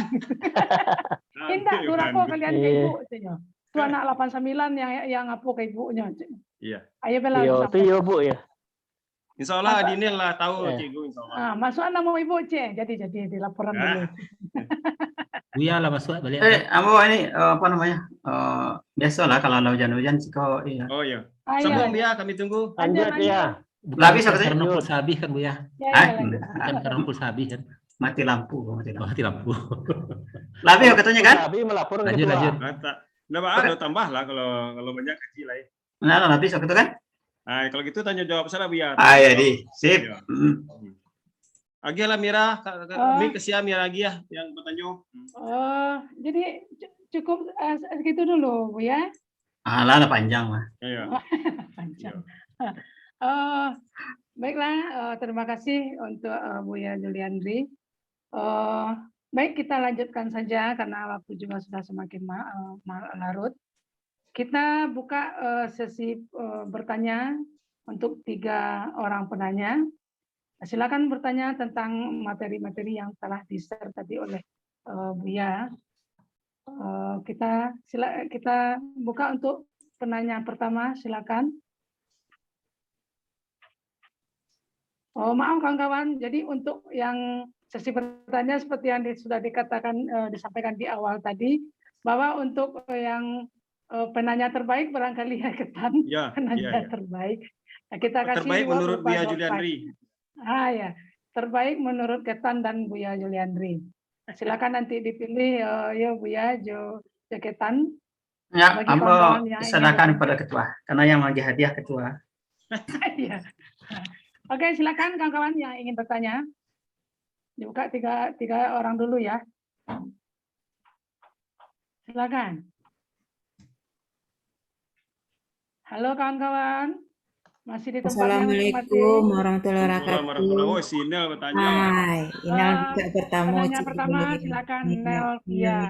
Enggak, durako kalian ke Ibu, Cik. Itu anak 89 yang apa ke ibunya, Cik. Iya. Ayo bela. Itu ya, Bu ya. Insyaallah Adinil lah tahu Cikgu insyaallah. Masuk nama Ibu, Cik. Jadi di laporan dulu. Buya lah masuk balik. Ambo ini apa namanya? Biasalah kalau ada hujan-hujan siko iya. Oh iya. Sambung Buya, kami tunggu. Lanjut ya. Bukan karena pulsa habis kan Buya. Bukan karena pulsa habis kan. Mati lampu. Mati lampu. Lebih katanya kan? Lebih melapor ke Lanjut. Nggak ada tambah lah kalau banyak kecil lah ya. Nah, habis waktu itu kan? Nah, kalau gitu tanya jawab sana Buya. Ya di. Sip. Agi lah Mira, kami kesia Mira lagi ya yang bertanya. Jadi cukup segitu dulu, Bu ya. Lah panjang mah. Iya. Panjang. Baiklah, terima kasih untuk Buya Juliandri. Baik, kita lanjutkan saja karena waktu juga sudah semakin larut. Kita buka sesi bertanya untuk 3 orang penanya. Silakan bertanya tentang materi-materi yang telah di-share tadi oleh Buya. Kita buka untuk penanya pertama, silakan. Maaf kawan-kawan, jadi untuk yang sesi pertanyaan seperti yang sudah disampaikan di awal tadi, bahwa untuk yang penanya terbaik barangkali Ketan, penanya terbaik. Nah, kita kasih terbaik menurut Buya Juliandri. Ya, terbaik menurut Ketan dan Buya Juliandri. Silakan nanti dipilih ya Buya Ketan. Ya, Ambo serahkan kepada ketua, karena yang lagi hadiah ketua. Iya. Oke, silakan kawan-kawan yang ingin bertanya. Dibuka tiga orang dulu ya. Silakan. Halo kawan-kawan. Masih di tempatnya. Assalamualaikum warahmatullahi wabarakatuh. Oh, si Nel bertanya. Hai, Inal juga bertamu. Pertanyaan pertama silakan Nel. Ya.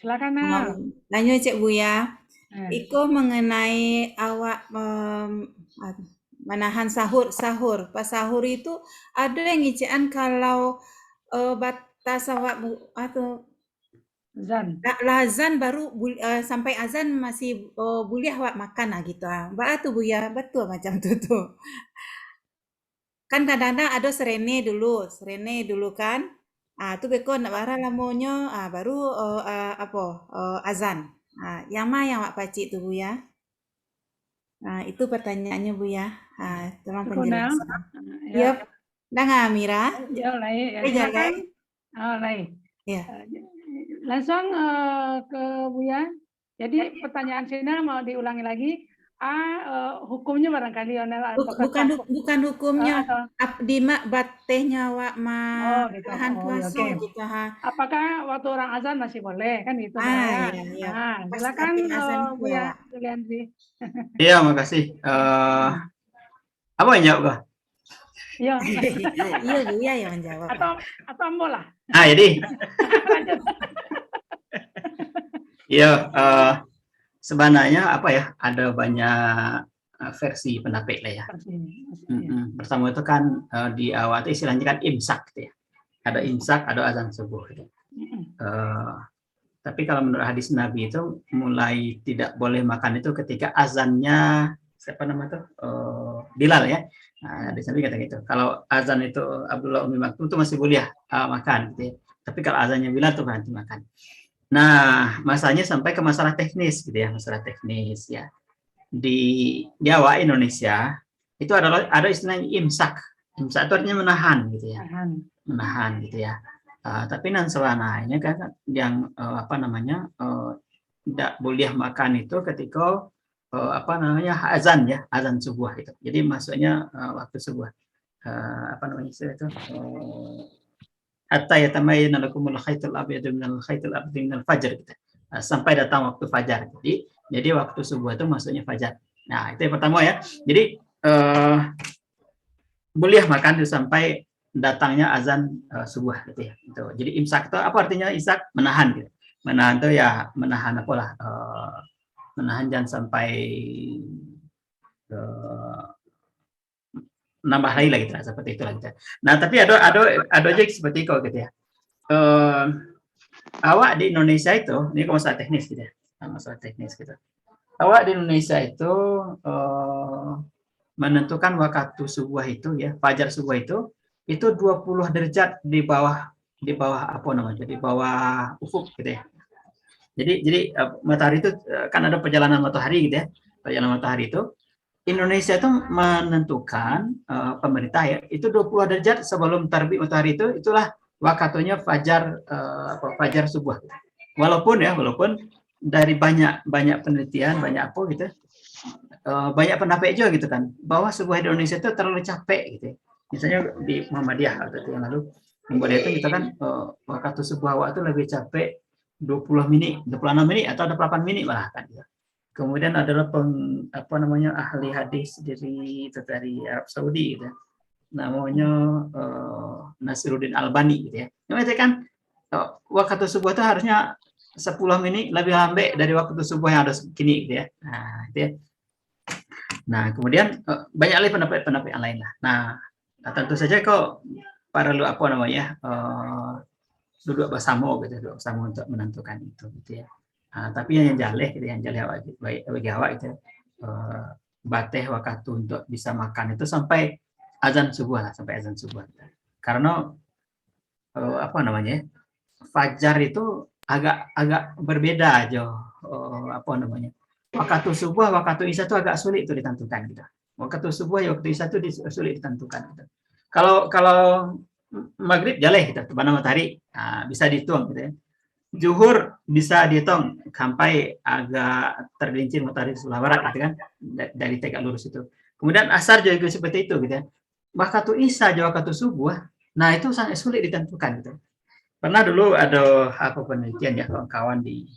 Silakan Nel. Lanjut Cik Buya. Iko mengenai awak menahan sahur. Pas sahur itu ada yang ngician kalau batas awak atau Azan. Azan baru sampai azan masih boleh awak makan gitu. Mbak tuh Buya, betul macam tuh. Kan kadang-kadang ada serene dulu kan. Tuh beko nak barang lamonyo, baru azan. Yang mana yang awak pacik tuh Buya? Itu pertanyaannya Buya. Tolong penjelasan. Ya. Yep. Dah Mira? Ya, Lai. Silakan. Lai. Ya. Langsung ke Buya. Jadi pertanyaan sini mau diulangi lagi. Hukumnya barangkali bukan hukumnya. Di mak batehnya awak gitu. tahan puasa gitu. Apakah waktu orang azan masih boleh kan gitu? Iya. Silakan Buya Juliandri. Iya, makasih. Apa yang jawab? Iya. Iya Buya yang menjawab. Atau Ambo lah. Jadi. Lanjut. Iya, sebenarnya apa ya? Ada banyak versi pendapat lah ya. Pertama itu kan di awal itu istilahnya kan imsak gitu ya. Ada imsak, ada azan subuh gitu. Tapi kalau menurut hadis Nabi itu mulai tidak boleh makan itu ketika azannya siapa nama tuh Bilal ya. Hadis Nabi kata gitu. Kalau azan itu Abdullah Umi Maktum itu masih boleh makan gitu ya. Tapi kalau azannya Bilal tuh berhenti makan. Nah, masalahnya sampai ke masalah teknis gitu ya, masalah teknis ya. Di Jawa Indonesia itu ada istilahnya imsak. Imsak itu artinya menahan gitu ya. Menahan gitu ya. Tapi nan selana ini kan yang tidak boleh makan itu ketika azan ya, azan subuh itu. Jadi maksudnya waktu subuh itu hatta yatabayyana lakumul khaitul abyadu minal khaitil aswadi minal fajr gitu. Sampai datang waktu fajar. Jadi waktu subuh itu maksudnya fajar. Nah, itu yang pertama ya. Jadi boleh makan itu sampai datangnya azan subuh gitu ya. Gitu. Jadi imsak itu apa artinya imsak? Menahan gitu. Menahan itu ya menahan apalah menahan jangan sampai nambah lagi lah gitu seperti itu lah gitu. Nah, tapi ada aja seperti itu gitu ya. Awak di Indonesia itu, ini masalah teknis gitu ya. Masalah teknis gitu. Awak di Indonesia itu menentukan waktu subuh itu ya, fajar subuh itu 20 derajat di bawah apa namanya? Di bawah ufuk gitu ya. Jadi matahari itu kan ada perjalanan matahari gitu ya. Perjalanan matahari itu Indonesia itu menentukan pemerintah ya itu 20 derajat sebelum terbit matahari itulah waktunya fajar fajar subuh. Walaupun dari banyak penelitian banyak apa gitu banyak pendapat juga gitu kan bahwa subuh Indonesia itu terlalu capek gitu. Misalnya di Muhammadiyah waktu itu yang lalu Muhammadiyah itu misalkan waktu subuh awak itu lebih capek 20 menit, 26 menit atau 28 menit malah kan gitu. Kemudian adalah ahli hadis dari Arab Saudi gitu. Namanya Nasiruddin Albani gitu ya. Yang kan waktu subuh itu harusnya 10 menit lebih lambat dari waktu subuh yang ada kini gitu ya. Nah, itu ya. Nah, kemudian banyak lagi pendapat yang lain lah. Nah, tentu saja kok para lu duduk bersama untuk menentukan itu gitu ya. Tapi yang jaleh bagi awak itu bateh waktu untuk bisa makan itu sampai azan subuh lah, sampai azan subuh. Karena fajar itu agak berbeda aja waktu subuh, waktu isya itu agak sulit itu ditentukan gitu. Waktu subuh ya waktu isya itu sulit ditentukan gitu. Kalau maghrib jaleh gitu, terbang matahari bisa dihitung gitu ya. Zuhur bisa dihitung sampai agak tergelincir matahari sebelah barat gitu kan dari tegak lurus itu. Kemudian asar juga seperti itu gitu ya. Waktu isya juga waktu subuh, nah itu sangat sulit ditentukan gitu. Pernah dulu ada penelitian ya kawan-kawan di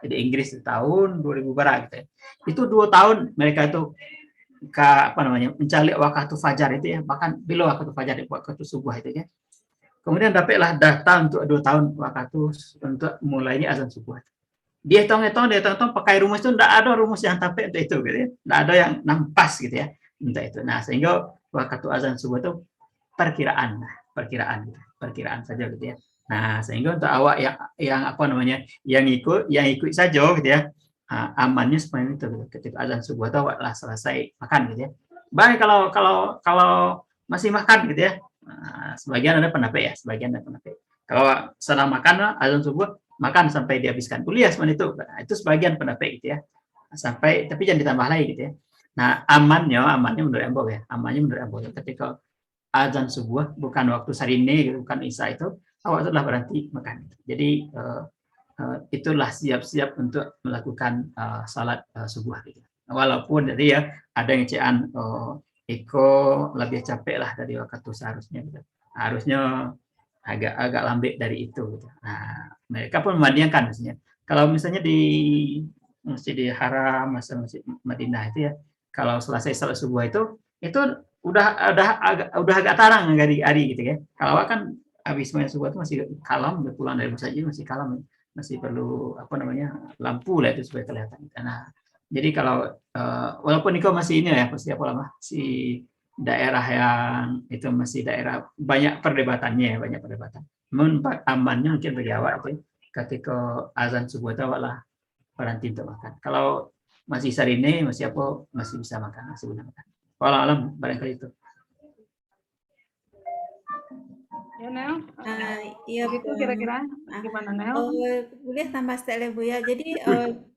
Inggris tahun 2000 barat gitu ya. Itu 2 tahun mereka itu mencari waktu fajar itu ya, bahkan belum waktu fajar waktu subuh itu ya. Kemudian dapatlah data untuk 2 tahun waktu untuk mulainya azan subuh. Dia hitung pakai rumus itu tidak ada rumus yang tepat untuk itu gitu ya. Tidak ada yang nampas gitu ya untuk itu. Nah, sehingga waktu azan subuh itu perkiraan saja gitu ya. Nah, sehingga untuk awak yang apa namanya, yang ikut saja gitu ya. Amannya seperti itu gitu. Ketika azan subuh itu awak lah selesai makan gitu ya. Baik kalau masih makan gitu ya. Sebagian ada pendapat ya, sebagian ada pendapat. Kalau sedang makan azan subuh makan sampai dihabiskan kuliah seperti itu. Nah, itu sebagian pendapat gitu ya. Sampai tapi jangan ditambah lagi gitu ya. Nah, amannya menurut Embok ya. Amannya menurut Embok ketika azan subuh bukan waktu sarine gitu, bukan isya itu awak telah berhenti makan. Jadi itulah siap-siap untuk melakukan salat subuh gitu. Walaupun jadi ya ada yang cian Eko lebih capek lah dari waktu seharusnya gitu. Harusnya agak lambat dari itu gitu. Nah, mereka pun membandingkan misalnya. Kalau misalnya di Masjidil Haram, Masjid Madinah itu ya, kalau selesai salat subuh itu udah agak tarang hari gitu ya. Kalau kan habis main subuh itu masih kalam, udah pulang dari masjid masih kalam, masih perlu apa namanya lampu lah itu supaya kelihatan. Nah, jadi kalau walaupun Niko masih ini ya, masih apa lama, si daerah yang itu masih daerah banyak perdebatannya, banyak perdebatan. Amannya mungkin bagi awak itu ketika azan subuh itu awak lah berhenti untuk makan. Kalau masih sarine, masih apa, masih bisa makan, masih bisa makan. Walau alam barangkali itu. Ya Nel, Iya itu kira-kira gimana Nel? Boleh tambah sekali Bu ya. Jadi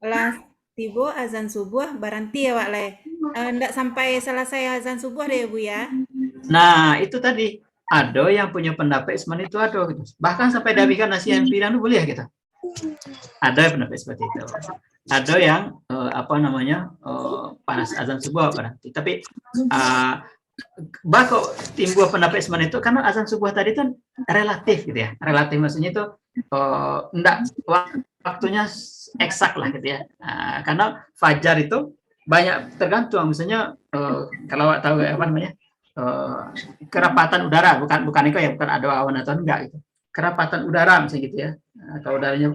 lah tiba azan subuh berhenti ya Wak Le. Nggak sampai selesai azan subuh deh Bu ya. Nah itu tadi ada yang punya pendapat seperti itu ada gitu. Bahkan sampai dihabiskan nasi yang pilihan itu boleh gitu. Ada pendapat seperti itu. Ada yang apa namanya panas azan subuh berhenti. Tapi bakal timbul pendapat seperti itu karena azan subuh tadi itu relatif gitu ya. Relatif maksudnya itu enggak waktunya eksak lah gitu ya. Karena fajar itu banyak tergantung misalnya kalau tahu apa namanya kerapatan udara bukan itu ya, bukan ada awan atau enggak gitu. Kerapatan udara misalnya gitu ya. Kalau udaranya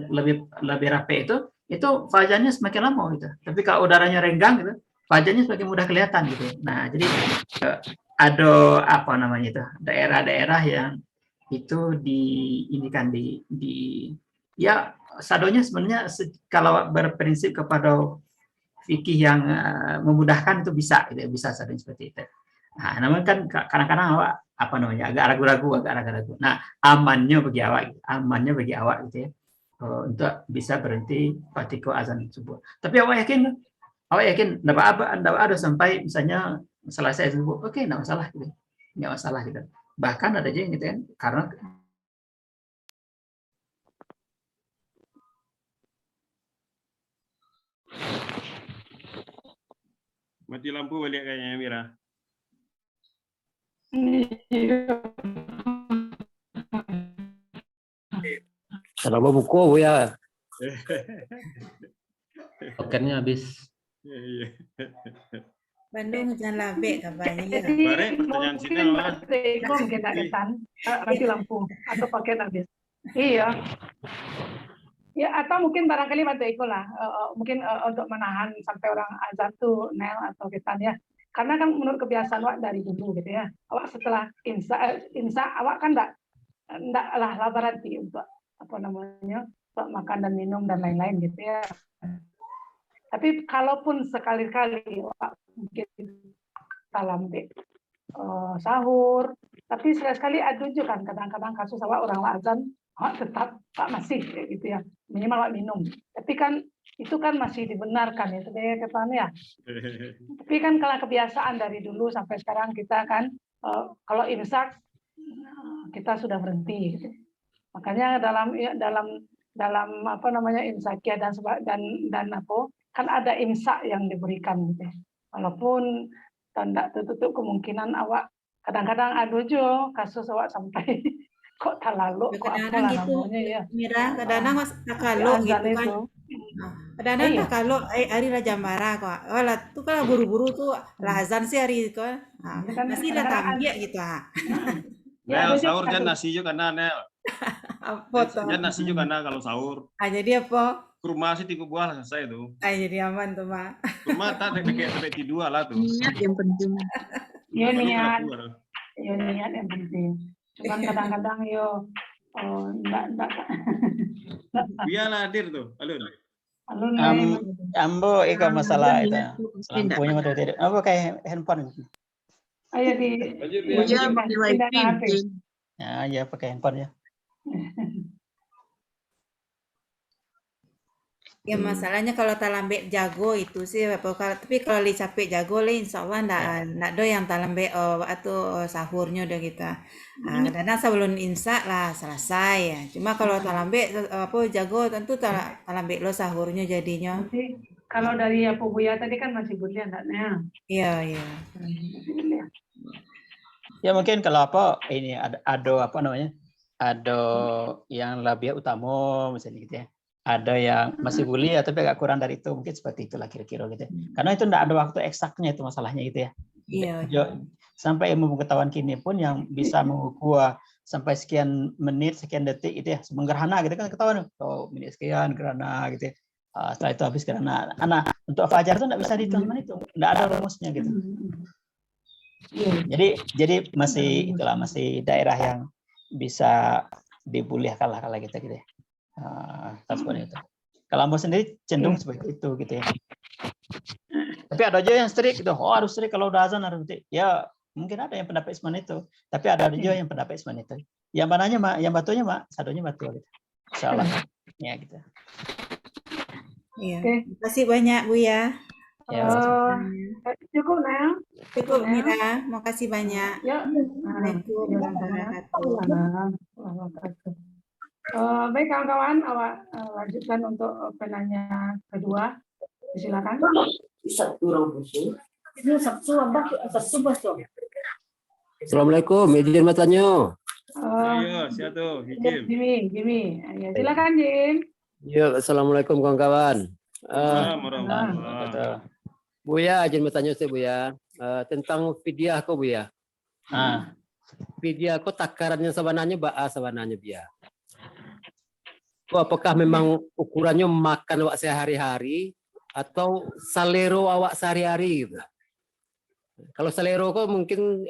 lebih rapi itu fajarnya semakin lama gitu. Tapi kalau udaranya renggang gitu, fajarnya semakin mudah kelihatan gitu. Nah, jadi ada apa namanya itu daerah-daerah yang itu ya sadonya sebenarnya kalau berprinsip kepada fikih yang memudahkan itu bisa gitu, bisa sadonya seperti itu. Nah, namun kan kadang-kadang awak apa namanya agak ragu-ragu. Nah, amannya bagi awak gitu ya. Untuk bisa berhenti ketika azan subuh. Tapi awak yakin enggak ada sampai misalnya selesai subuh. Oke, enggak masalah gitu. Enggak masalah gitu. Bahkan ada aja yang gitu kan karena mati lampu balik kayaknya Mira. Kenapa buku Bu ya? Tokennya habis. Iya. Bandung hujan labe kabarnya ya. Bare pertanyaan sini apa? Eko mungkin tak ketan, mati lampu atau paket habis. Iya. Ya atau mungkin barangkali Bante Eko lah, mungkin untuk menahan sampai orang azan tuh Nel atau ketan ya. Karena kan menurut kebiasaan awak dari dulu gitu ya. Awak setelah insya awak kan enggak lah berhenti untuk apa namanya untuk makan dan minum dan lain-lain gitu ya. Tapi kalaupun sekali-kali mungkin salam sahur, tapi sekali-sekali ada juga kan kadang-kadang kasus awak orang azan tetap masih gitu ya, minimal awak minum. Tapi kan itu kan masih dibenarkan ya, sebenarnya katanya ya. Tapi kan kalau kebiasaan dari dulu sampai sekarang kita kan kalau imsak kita sudah berhenti. Gitu. Makanya dalam apa namanya imsakia dan apa kan ada imsak yang diberikan gitu. Walaupun tidak tertutup kemungkinan awak kadang-kadang ada juga kasus awak sampai kok terlalu kok apa gitu, namanya ya. Mira kadang-kadang tak kalau gitu kan. Kadang-kadang tak kalau hari Raja Marah kok. Walah tuh kalau buru-buru tuh lah azan sih hari itu kan. Masih lah tambah gitu Nel sahur jangan nasi juga karena Nel. Apa tuh? Jangan nasi juga karena kalau sahur. Jadi apa? Kurma sih 3 buah lah selesai tuh. Jadi aman tuh, Mak. Kurma tak kayak 2 lah tuh. Niat yang penting. Iya niat yang penting. Cuman kadang-kadang Oh, enggak. Buya lah hadir tuh, Alun. Alun Ambo iko masalah itu lampunya mati tidak. Apa kayak handphone? Ayo di Buya pakai wifi. Ya pakai handphone ya. Ya masalahnya kalau talambe jago itu sih, tapi kalau li capek jago lah insya Allah ndak do yang talambe atau sahurnya udah kita. Karena sebelum insya lah selesai ya. Cuma kalau talambe jago tentu talambe lo sahurnya jadinya. Nanti kalau dari Apu Buya tadi kan masih Buya enggaknya. Iya. Ya mungkin kalau apa ini ada apa namanya? Ada yang lebih utama misalnya gitu ya. Ada yang masih kuliah tapi agak kurang dari itu, mungkin seperti itulah kira-kira gitu. Karena itu enggak ada waktu eksaknya itu masalahnya gitu ya. Iya. Sampai ilmu pengetahuan kini pun yang bisa mengukur sampai sekian menit, sekian detik itu ya, gerhana gitu kan ketahuan. Oh, menit sekian gerhana gitu ya. Setelah itu habis gerhana. Untuk fajar itu enggak bisa dihitung itu. Enggak ada rumusnya gitu. Jadi masih daerah yang bisa dibolehkan lah kalau kita gitu ya. Seperti itu. Kalau Ambo sendiri cenderung seperti itu gitu ya. Tapi ada aja yang strict gitu. Oh harus strict kalau udah azan harus strict. Ya mungkin ada yang pendapat Isman itu. Tapi ada juga yang pendapat Isman itu. Yang mananya mak, yang batunya mak, sadonya batu gitu. Insyaallah. Ya gitu. Iya. Terima kasih banyak Buya. Ya. Cukup Nel. Cukup Mira. Makasih banyak. Ya. Assalamualaikum warahmatullahi wabarakatuh. Baik kawan-kawan, awak lanjutkan untuk penanya kedua. Silakan. Assalamualaikum, izin bertanya. Ayo, siapa tuh? Jimmy. Ya, silakan Jim. Ya, assalamualaikum kawan-kawan. Warahmatullahi. Buya, izin bertanya saya Buya tentang fidyah kok Buya. Fidyah kok takarannya sebenarnya Buya. Apakah memang ukurannya makan awak sehari-hari atau salero awak sehari-hari gitu? Kalau salero kok mungkin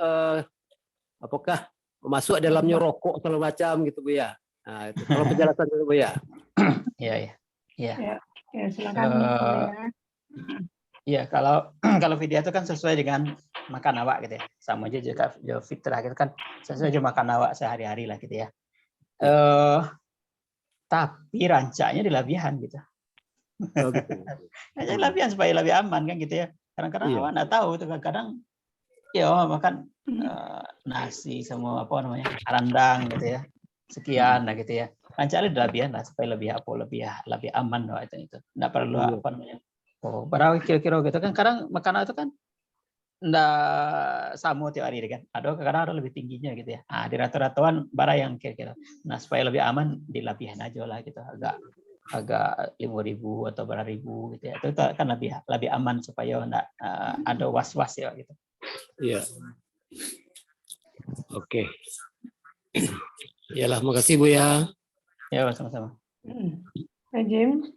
apakah masuk dalamnya rokok segala macam gitu Bu ya? Nah, itu kalau penjelasan dulu Bu ya. Iya. Ya, silakan. Iya, kalau fidyah itu kan sesuai dengan makan awak gitu ya. Sama aja juga fitrah gitu kan sesuai dengan makan awak sehari-hari lah gitu ya. Tapi rancaknya dilabihan gitu. Rancaknya dilabihan supaya lebih aman kan gitu ya. Kadang-kadang awak nggak tahu itu kadang ya makan nasi semua apa namanya rendang gitu ya. Sekian lah gitu ya. Rancaknya dilabihan lah supaya lebih aman lah itu. Nggak perlu apa namanya. Oh, berapa kira-kira gitu kan kadang makanan itu kan nggak sama tiap hari kan. Kadang ada lebih tingginya gitu ya. Di rata-rataan barang yang kira-kira. Nah, supaya lebih aman dilabihan aja lah gitu. Agak 5.000 atau berapa ribu gitu ya. Itu kan lebih aman supaya nggak ada was-was ya gitu. Iya. Oke. Iyalah, makasih Bu ya. Ya, sama-sama. Jim.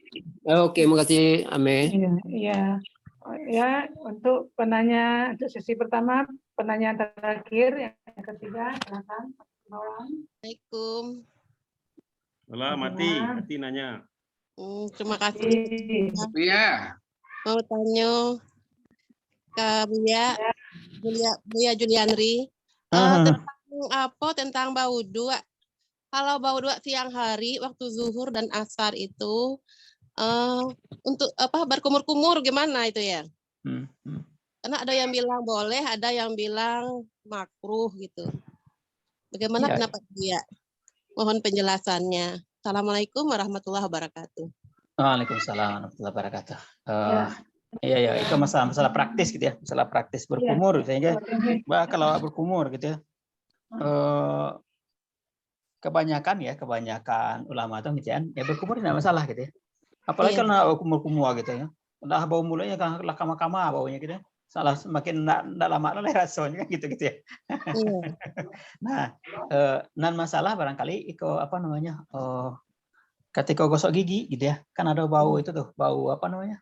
Oke, makasih Ame. Iya. Ya, untuk untuk sesi pertama, penanya terakhir, yang ketiga, silakan. Assalamualaikum. Hola, Mati nanya. Terima kasih. Iya. Mau tanya ke Buya Julianri tentang baudu. Kalau baudu siang hari waktu zuhur dan asar itu untuk berkumur-kumur gimana itu ya? Karena ada yang bilang boleh, ada yang bilang makruh gitu. Bagaimana pendapat dia? Mohon penjelasannya. Assalamualaikum warahmatullahi wabarakatuh. Waalaikumsalam warahmatullahi wabarakatuh. Iya, itu masalah praktis gitu ya, masalah praktis berkumur sehingga kalau berkumur gitu ya. Kebanyakan ulama atau misalnya ya berkumur tidak masalah gitu ya. Apalagi kalau kumur-kumur gitu ya. Udah bau mulutnya kan kama-kama baunya gitu ya. Salah semakin enggak lama rasanya kan gitu ya. Nah, nan masalah barangkali ketika gosok gigi gitu ya. Kan ada bau itu tuh, bau apa namanya?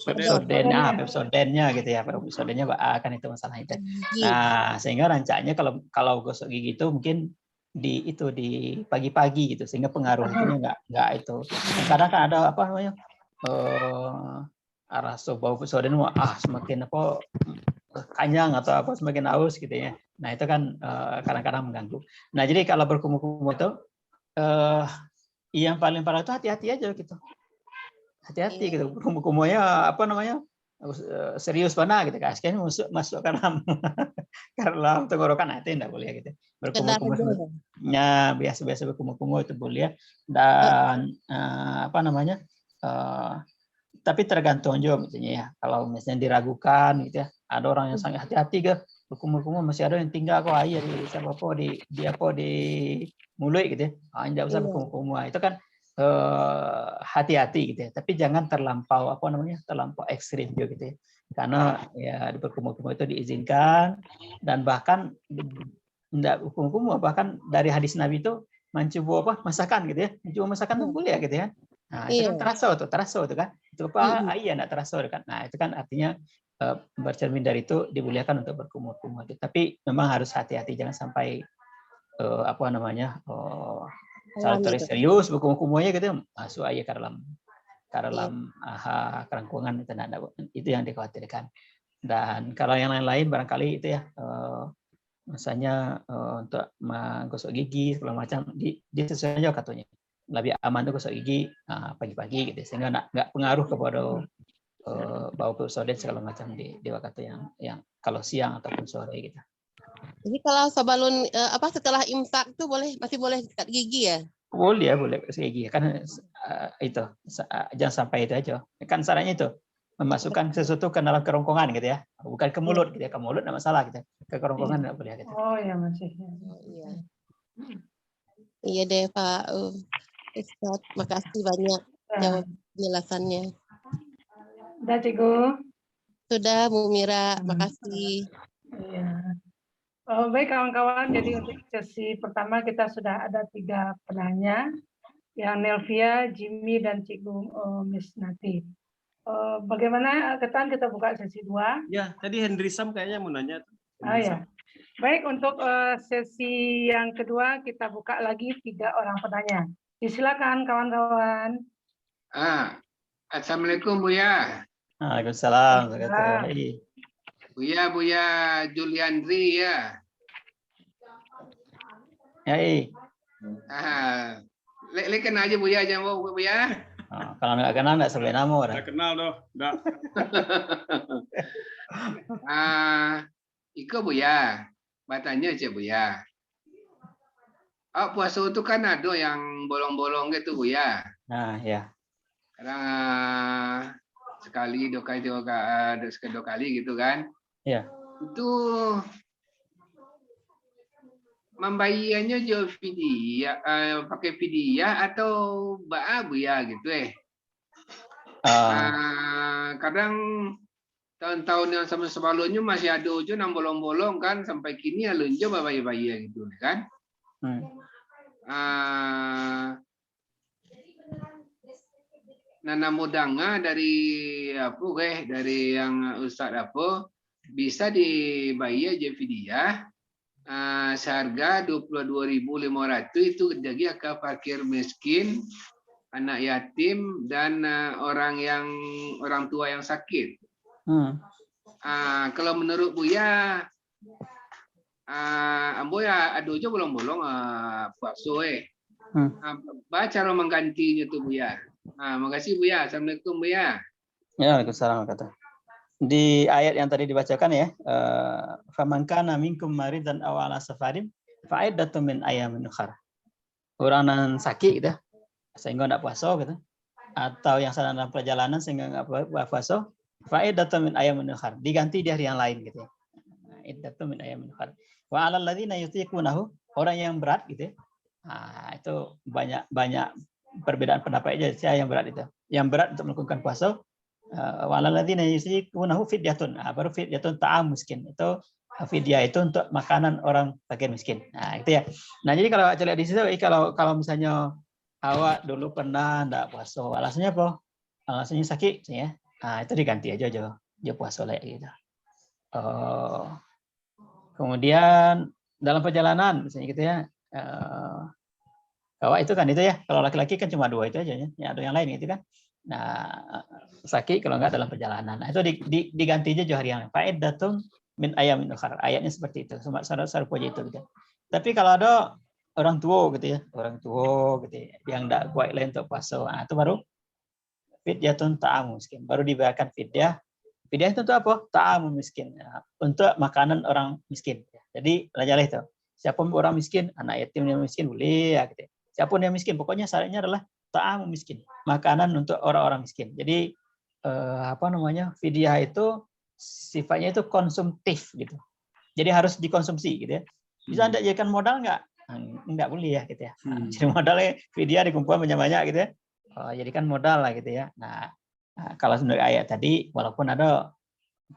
Pepsodennya gitu ya. Pepsodennya akan itu masalah itu. Nah, sehingga rancaknya kalau gosok gigi itu mungkin di pagi-pagi gitu, sehingga pengaruh itunya nggak itu. Kadang kan ada apa namanya rasa bau pesodin semakin apa kanyang atau apa semakin haus gitu ya. Nah itu kan kadang-kadang mengganggu. Nah jadi kalau berkumur-kumur itu yang paling parah itu hati-hati aja gitu. Hati-hati gitu. Kumur-kumurnya apa namanya serius mana gitu kan. Sekarang masuk ke dalam tenggorokan, nah itu tidak boleh gitu. Berkumur-kumurnya biasa-biasa berkumur-kumur itu boleh. Dan apa namanya tapi tergantung juga misalnya ya. Kalau misalnya diragukan gitu ya, ada orang yang sangat hati-hati ke berkumur-kumur, masih ada yang tinggal kok air di mulut gitu ya. Tidak usah berkumur-kumur. Itu kan hati-hati gitu ya. Tapi jangan terlampau terlampau ekstrim juga gitu ya. Karena ya di berkumur-kumur itu diizinkan, dan bahkan tidak berkumur-kumur, bahkan dari hadis Nabi itu mencoba masakan gitu ya. Mencoba masakan itu boleh gitu ya. Nah, itu kan terasa tuh kan. Itu apa? Iya, enggak terasa kan. Nah, itu kan artinya bercermin dari itu dibolehkan untuk berkumur-kumur. Tapi memang harus hati-hati, jangan sampai serius berkumur-kumurnya gitu masuk aja ke dalam kerangkungan itu yang dikhawatirkan. Dan kalau yang lain-lain barangkali itu ya misalnya untuk menggosok gigi segala macam disesuaikan aja katanya. Lebih aman tuh gosok gigi pagi-pagi gitu, sehingga nggak pengaruh kepada bau pesodin segala macam di waktu yang kalau siang ataupun sore gitu. Jadi kalau sebelum setelah imsak tuh masih boleh sikat gigi ya? Boleh gosok gigi kan itu jangan sampai itu aja. Kan sarannya itu memasukkan sesuatu ke dalam kerongkongan gitu ya, bukan ke mulut gitu ya. Ke mulut nggak masalah gitu, ke kerongkongan nggak boleh gitu. Oh ya masih. Iya deh Pak Ustadz, makasih banyak jawab penjelasannya. Sudah Cikgu? Sudah Bu Mira, makasih. Iya. Baik kawan-kawan, jadi untuk sesi pertama kita sudah ada 3 penanya, yang Nelvia, Jimmy, dan Cikgu Miss Nati. Bagaimana Ketan, kita buka sesi 2? Ya, tadi Henry Sam kayaknya mau nanya. Ya. Baik, untuk sesi yang kedua kita buka lagi 3 orang penanya. Silakan kawan-kawan. Assalamualaikum Buya. Waalaikumsalam. Buya Juliandri ya. Hai. Lek kenal aja Buya jangan mau Buya. Kalau nggak kenal nggak sebenarnya nama orang. Nggak kenal doh, nggak. Iko Buya, batanya aja Buya. Puasa itu kan ada yang bolong-bolong gitu Buya. Nah ya. Karena sekali 2 kali gitu kan. Iya. Itu membayarnya jual vidya, pakai vidya atau ba'abu ya gitu kadang tahun-tahun yang sama sebelumnya masih ada ujo yang bolong-bolong kan, sampai kini alunjo bayar gitu kan. Nana mudanga dari dari yang Ustadz bisa dibayar je vidya seharga 22.500 itu jadi ke fakir miskin, anak yatim, dan orang tua yang sakit. Kalau menurut Buya, Amboya aduhnya bolong-bolong bakso baca cara menggantinya tuh Buya. Makasih Buya. Assalamualaikum Buya. Ya, Waalaikumsalam kata. Di ayat yang tadi dibacakan ya, faman kana minkum maridan aw ala safarin fa iddatun min ayyamin ukhra. Orang yang sakit gitu, sehingga enggak puasa gitu, atau yang sedang dalam perjalanan sehingga enggak puasa, fa iddatun min ayyamin ukhra, diganti di hari yang lain gitu ya. Iddatun min ayyamin ukhra. Wa 'alal ladzina yutiqunahu, orang yang berat gitu ya. Itu banyak perbedaan pendapat aja siapa yang berat itu. Yang berat untuk melakukan puasa, walalladzina yusikunahu fidyatun. Baru fidyatun ta'am miskin. Itu fidyah itu untuk makanan orang fakir miskin. Itu ya. Nah, jadi kalau lihat di situ kalau misalnya awak dulu pernah enggak puasa, alasannya apa? Alasannya sakit ya. Itu diganti aja dia puasa lagi gitu. Kemudian dalam perjalanan misalnya gitu ya. Bahwa itu kan itu ya, kalau laki-laki kan cuma 2 itu aja ya, ada yang lain gitu kan. Nah, saki kalau enggak dalam perjalanan. Nah, itu diganti aja hari yang fa'iddatun min ayamin ukhar. Ayatnya seperti itu. Syarat aja itu gitu. Tapi kalau ada orang tua gitu ya, yang enggak kuat lain untuk puasa, nah, itu baru fidyatun ta'amu miskin. Baru dibayarkan fidyah. Fidyah itu untuk apa? Ta'amu miskin. Ya, untuk makanan orang miskin. Jadi belajar itu. Siapapun orang miskin, anak yatim yang miskin boleh ya gitu. Siapapun yang miskin, pokoknya syaratnya adalah ta'amu miskin, makanan untuk orang-orang miskin. Jadi fidyah itu sifatnya itu konsumtif gitu. Jadi harus dikonsumsi gitu ya. Bisa Anda jadikan modal enggak? Enggak boleh ya gitu ya. Jadi modalnya fidyah dikumpulkan banyak-banyak gitu ya. Jadikan modal lah gitu ya. Nah, kalau menurut ayat tadi, walaupun ada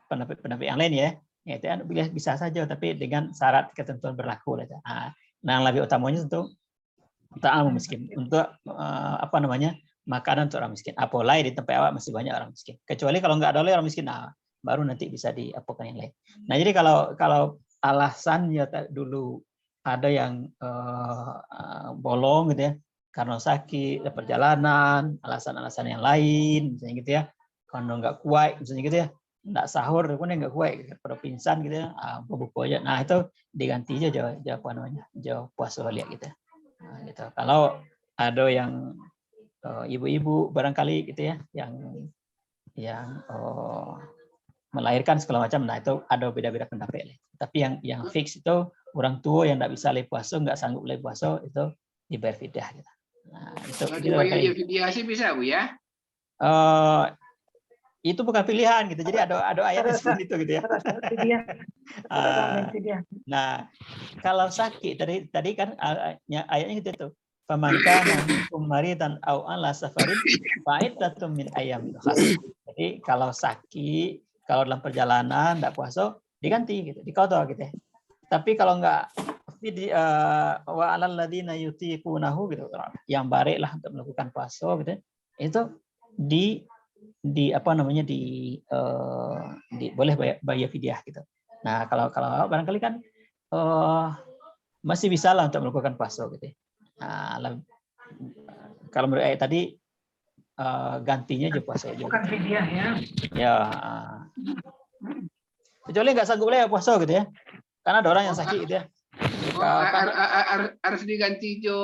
pendapat yang lain ya, itu kan bisa saja, tapi dengan syarat ketentuan berlaku. Nah, yang lebih utamanya tentu ta'amu miskin, untuk makanan untuk orang miskin. Apalagi di tempat awak masih banyak orang miskin. Kecuali kalau nggak ada orang miskin, nah, baru nanti bisa diapakan yang lain. Nah, jadi kalau alasannya dulu ada yang bolong gitu ya, karena sakit, perjalanan, alasan-alasan yang lain, misalnya gitu ya, karena nggak kuat, misalnya gitu ya, nggak sahur, pun nggak kuat, pada pingsan gitu ya, buku aja. Nah, itu diganti aja jawab puasa lihat gitu. Nah, gitu. Kalau ada yang ibu-ibu barangkali gitu ya, yang melahirkan segala macam, nah itu ada beda-beda pendapat. Tapi yang fix itu orang tua yang nggak bisa lagi puasa, nggak sanggup lagi puasa, itu dibayar fidyah gitu. Nah, itu dibayar fidyah sih bisa Bu ya? Itu bukan pilihan gitu. Jadi ada ayat seperti itu gitu ya. Nah, kalau sakit tadi kan ayatnya gitu. Faman kana minkum maridan aw ala safarin fa'iddatun min ayyamin ukhar. Jadi kalau sakit, kalau dalam perjalanan enggak puasa, diganti gitu, diqadha gitu ya. Tapi kalau enggak wa alal ladzina yutiqunahu gitu, yang barik lah untuk melakukan puasa gitu. Itu boleh bayar fidyah gitu. Nah, kalau barangkali kan masih bisa lah untuk melakukan puasa gitu. Nah, kalau menurut ayat tadi gantinya aja puasa aja. Bukan fidyah ya. Ya. Kecuali nggak sanggup lah puasa gitu ya. Karena ada orang yang sakit gitu ya. Harus diganti jo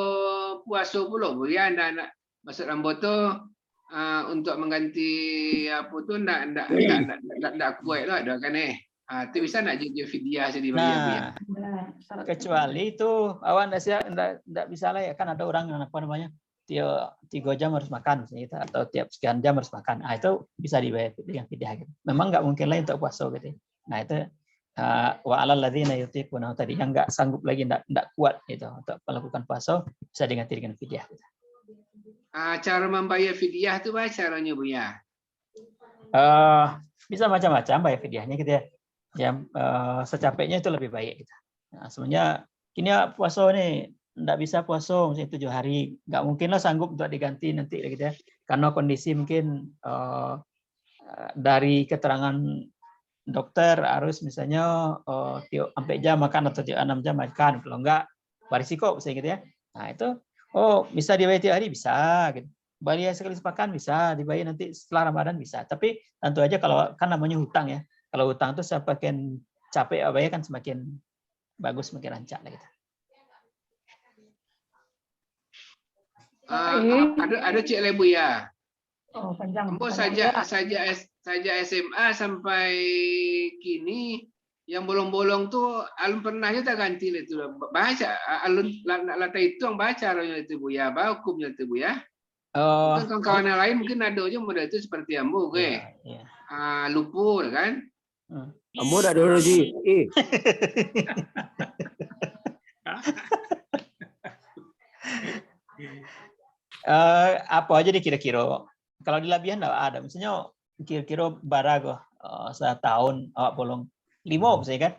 puasa pula Bu ya, anak maksud Ramboto untuk mengganti apa tuh ndak kuat lah ada kan itu bisa nak jadi fidyah jadi bayar Bu ya. Kecuali itu awak ndak bisa lah ya, kan ada orang yang tiap 3 jam harus makan gitu, atau tiap sekian jam harus makan. Nah, itu bisa dibayar dengan fidyah gitu. Memang nggak mungkin lah untuk puasa gitu. Nah, itu wa alal ladzina yutiquna tadi yang nggak sanggup lagi, ndak kuat gitu untuk melakukan puasa, bisa diganti dengan fidyah gitu. Cara membayar fidyah itu apa caranya Bu ya? Bisa macam-macam bayar fidyahnya gitu ya. Yang secapeknya itu lebih baik gitu. Nah, sebenarnya kini puasa nih nggak bisa puasa misalnya 7 hari, nggak mungkin lah sanggup untuk diganti nanti gitu ya. Karena kondisi mungkin dari keterangan dokter harus misalnya tiap 4 jam makan atau tiap 6 jam makan, kalau enggak berisiko misalnya gitu ya. Nah, itu bisa dibayar tiap hari bisa gitu. Bayar sekali sepekan bisa, dibayar nanti setelah Ramadan bisa. Tapi tentu aja kalau kan namanya hutang ya. Kalau hutang itu semakin capek bayar kan semakin bagus, semakin lancar gitu. Ada Cik Lebu ya. Panjang. Ambo saja SMA sampai kini yang bolong-bolong tuh alun pernahnya tak ganti itu baca alun latai itu yang baca alunnya itu Bu ya, hukumnya itu Bu ya. Mungkin kawan yang lain mungkin ada aja model itu seperti Ambo lupur kan. Ambo dah dulu Ji. Apa aja kira-kira. Kalau di Labian enggak ada. Misalnya kira-kira barago setahun awak bolong 5 misalnya kan.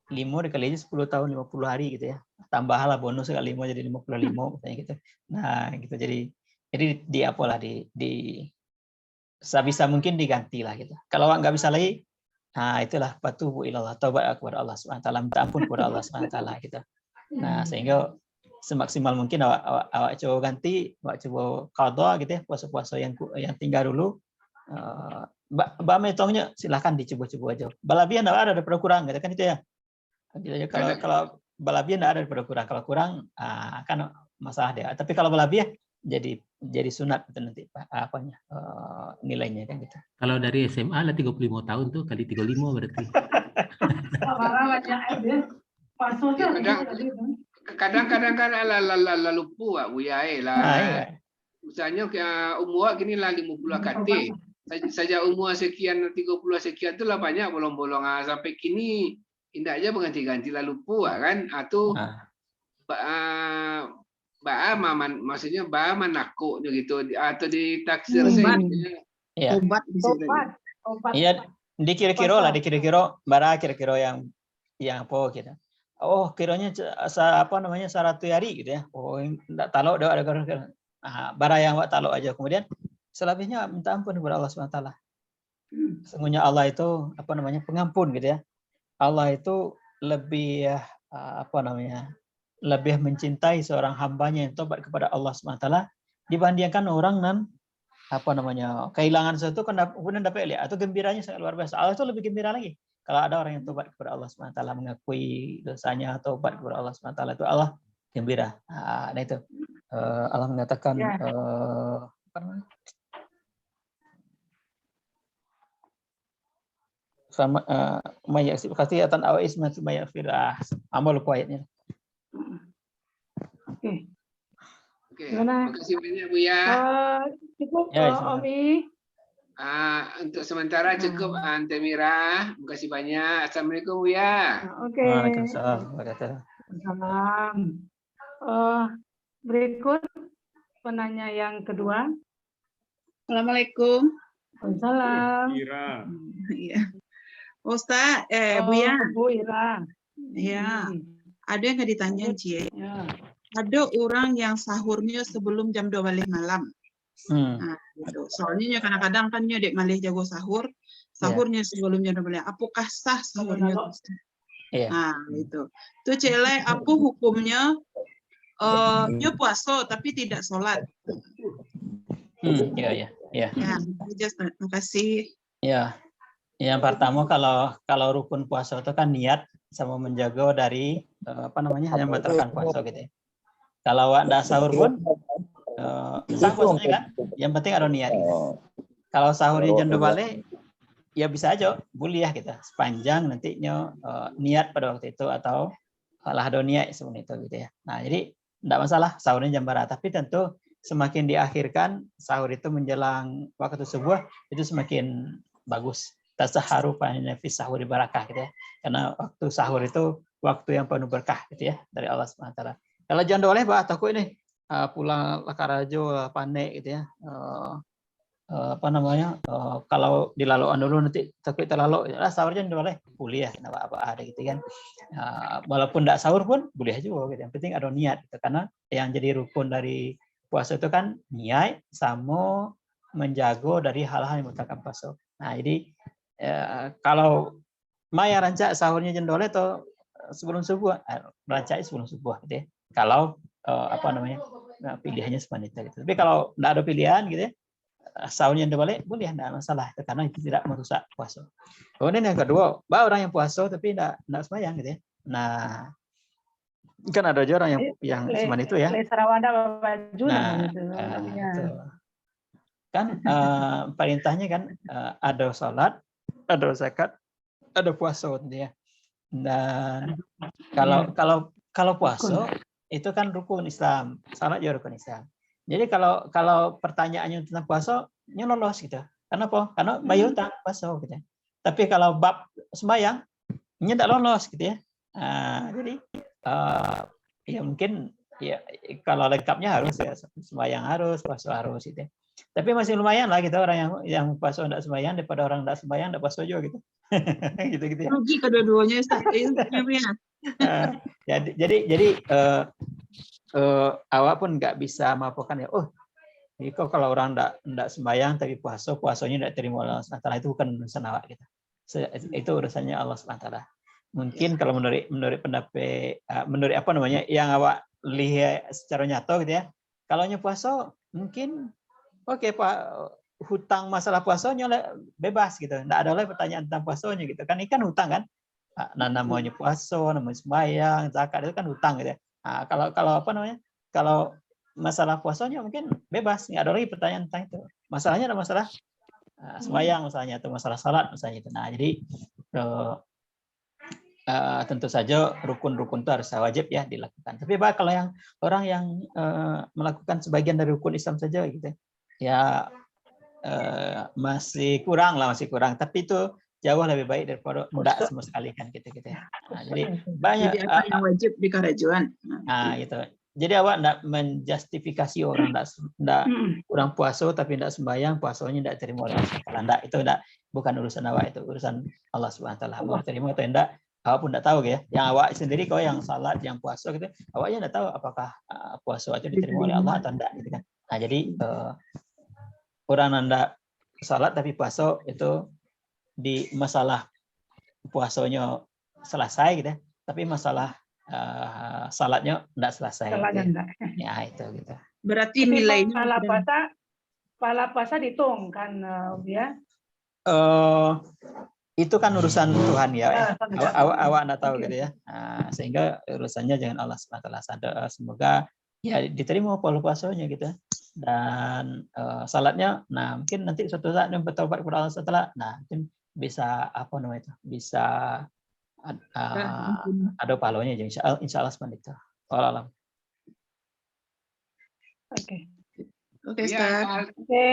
5 dikali aja 10 tahun 50 hari gitu ya. Tambahlah bonus kali 5 jadi 55 misalnya gitu. Nah, gitu jadi sebisa mungkin diganti lah gitu. Kalau nggak bisa lagi, nah itulah patubu ilallah, taubat kepada Allah Subhanahu wa taala, minta ampun kepada Allah Subhanahu wa taala gitu. Nah, sehingga semaksimal mungkin awak coba ganti, awak coba qadha gitu ya, puasa-puasa yang tinggal dulu. Mbak metongnya silahkan dicoba-coba aja. Balabian ada daripada kurang gitu kan itu ya. Gitu aja. Kalau balabian ada daripada kurang. Kalau kurang kan masalah dia. Tapi kalau balabian jadi sunat itu nanti apanya nilainya kan gitu. Kalau dari SMA lah 35 tahun tuh kali 35 berarti. Kadang-kadang kan ala lupa Buya lah. Misalnya umur gini lah 50 KT. Saja umur sekian 30 sekian tu lah banyak bolong-bolong sampai kini tidak aja berganti-ganti lah lupa kan atau maksudnya menakutnya gitu atau ditaksir obat iya dikira-kira bara kira-kira yang apa gitu. Oh kiranya syarat hari gitu ya. Oh enggak talok dah ada bara yang awak talok aja. Kemudian selebihnya minta ampun kepada Allah SWT. Sesungguhnya Allah itu pengampun gitu ya. Allah itu lebih lebih mencintai seorang hambanya yang tobat kepada Allah SWT dibandingkan orang kehilangan sesuatu kemudian dapat lihat atau gembiranya sangat luar biasa. Allah itu lebih gembira lagi kalau ada orang yang tobat kepada Allah SWT, mengakui dosanya, tobat kepada Allah SWT, itu Allah gembira. Nah itu Allah mengatakan sama mayaksib khati'atan aw isman mayaghfir. Amal lupa ayatnya. Oke. Terima kasih banyak Buya. Cukup Omi. Untuk sementara cukup Ante Mira. Terima kasih banyak. Assalamualaikum Buya. Oke. Waalaikumsalam. Salam. Berikut penanya yang kedua. Assalamualaikum. Waalaikumsalam. Iya. Ustaz, Buya. Bu Ira. Ya. Ada yang nggak ditanya, Cie? Ya. Ada orang yang sahurnya sebelum jam 12 malam. Nah, gitu. Soalnya kadang-kadang kan dek malih jago sahurnya sebelum jam 12. Apakah sah sahurnya? Nah, itu. Itu cele apa hukumnya? Dia puasa tapi tidak sholat. Ya. Terima kasih. Ya. Yang pertama kalau rukun puasa itu kan niat sama menjaga dari yang membatalkan puasa gitu ya. Kalau enggak sahur pun sah puasanya kan, yang penting ada niat gitu. Kalau sahurnya jam 12 ya bisa aja boleh ya kita sepanjang nantinya niat pada waktu itu atau lah ada niat seperti itu gitu ya. Nah, jadi enggak masalah sahurnya jam berapa, tapi tentu semakin diakhirkan sahur itu menjelang waktu subuh itu semakin bagus. Tasaharu fa inna fi sahuri barakah gitu ya. Karena waktu sahur itu waktu yang penuh berkah gitu ya dari Allah SWT. Kalau jam 12 takut ini pulang lakarajo panik gitu ya. Kalau dilaluan dulu nanti takut terlalu sahur jam 12 boleh ya, kenapa apa ada gitu kan. Walaupun enggak sahur pun boleh juga gitu. Yang penting ada niat gitu. Karena yang jadi rukun dari puasa itu kan niat sama menjaga dari hal-hal yang membatalkan puasa. Nah, jadi kalau Maya rancak sahurnya jam 12 atau sebelum subuh, rancak sebelum subuh gitu ya. Kalau pilihannya seperti itu gitu. Tapi kalau tidak ada pilihan gitu ya, sahurnya jam 12 boleh, tidak masalah karena itu tidak merusak puasa. Kemudian yang kedua, orang yang puasa tapi tidak sembahyang gitu ya. Nah, kan ada aja orang yang seperti itu ya. Kan perintahnya kan ada sholat, ada zakat, ada puasa ya. Dan kalau puasa itu kan rukun Islam, salat juga rukun Islam. Jadi kalau pertanyaannya tentang puasa, lolos gitu. Kenapa? Karena mayoritas puasa gitu. Tapi kalau bab sembahyang, tidak lolos gitu ya. Jadi ya mungkin ya kalau lengkapnya harus ya sembahyang harus, puasa harus gitu ya. Tapi masih lumayan lah gitu orang yang puasa enggak sembahyang daripada orang enggak sembahyang enggak puasa juga gitu. gitu ya. Rugi kedua-duanya Ustaz. Jadi awak pun nggak bisa melaporkan ya. Oh, ini kok kalau orang enggak sembahyang tapi puasanya enggak terima Allah SWT, itu bukan urusan awak gitu. Itu urusannya Allah SWT. Mungkin kalau menurut pendapat menurut yang awak lihat secara nyata gitu ya. Kalau puasa mungkin oke Pak, hutang masalah puasanya bebas gitu. Enggak ada lagi pertanyaan tentang puasanya gitu. Kan ikan hutang kan. Nah, namanya puasa, namanya sembahyang, zakat itu kan hutang gitu ya. Nah, kalau apa namanya? Kalau masalah puasanya mungkin bebas, nggak ada lagi pertanyaan tentang itu. Masalahnya ada masalah sembahyang misalnya atau masalah salat misalnya itu. Nah, jadi tentu saja rukun-rukun itu harus wajib ya dilakukan. Tapi Pak, kalau yang orang yang melakukan sebagian dari rukun Islam saja gitu ya, masih kurang. Tapi itu jauh lebih baik daripada enggak sama sekali kan gitu ya. Nah, jadi banyak Jadi apa yang wajib di kerajuan. Nah, gitu. Jadi awak enggak menjustifikasi orang enggak kurang puasa tapi enggak sembahyang, puasanya enggak terima oleh Allah. Enggak, itu enggak, bukan urusan awak, itu urusan Allah Subhanahu wa taala. Mau terima atau enggak, awak pun enggak tahu ya. Yang awak sendiri kalau yang salat, yang puasa gitu, awaknya enggak tahu apakah puasa itu diterima oleh Allah atau enggak gitu kan. Nah, jadi orang enggak salat tapi puasa itu di masalah puasanya selesai gitu ya. Tapi masalah salatnya enggak selesai. Salatnya gitu. enggak. Ya itu gitu. Berarti nilainya pahala puasa dihitung kan ya. Itu kan urusan Tuhan ya. Awak enggak tahu gitu ya. Nah, sehingga urusannya jangan Allah SWT. Semoga ya diterima pola puasanya gitu. Dan salatnya, nah mungkin nanti suatu saat yang bertobat kepada Allah setelah, nah mungkin bisa apa namanya itu, bisa ada pahalanya aja insya Allah seperti itu. Wallahualam. Oke, Ustaz. Oke.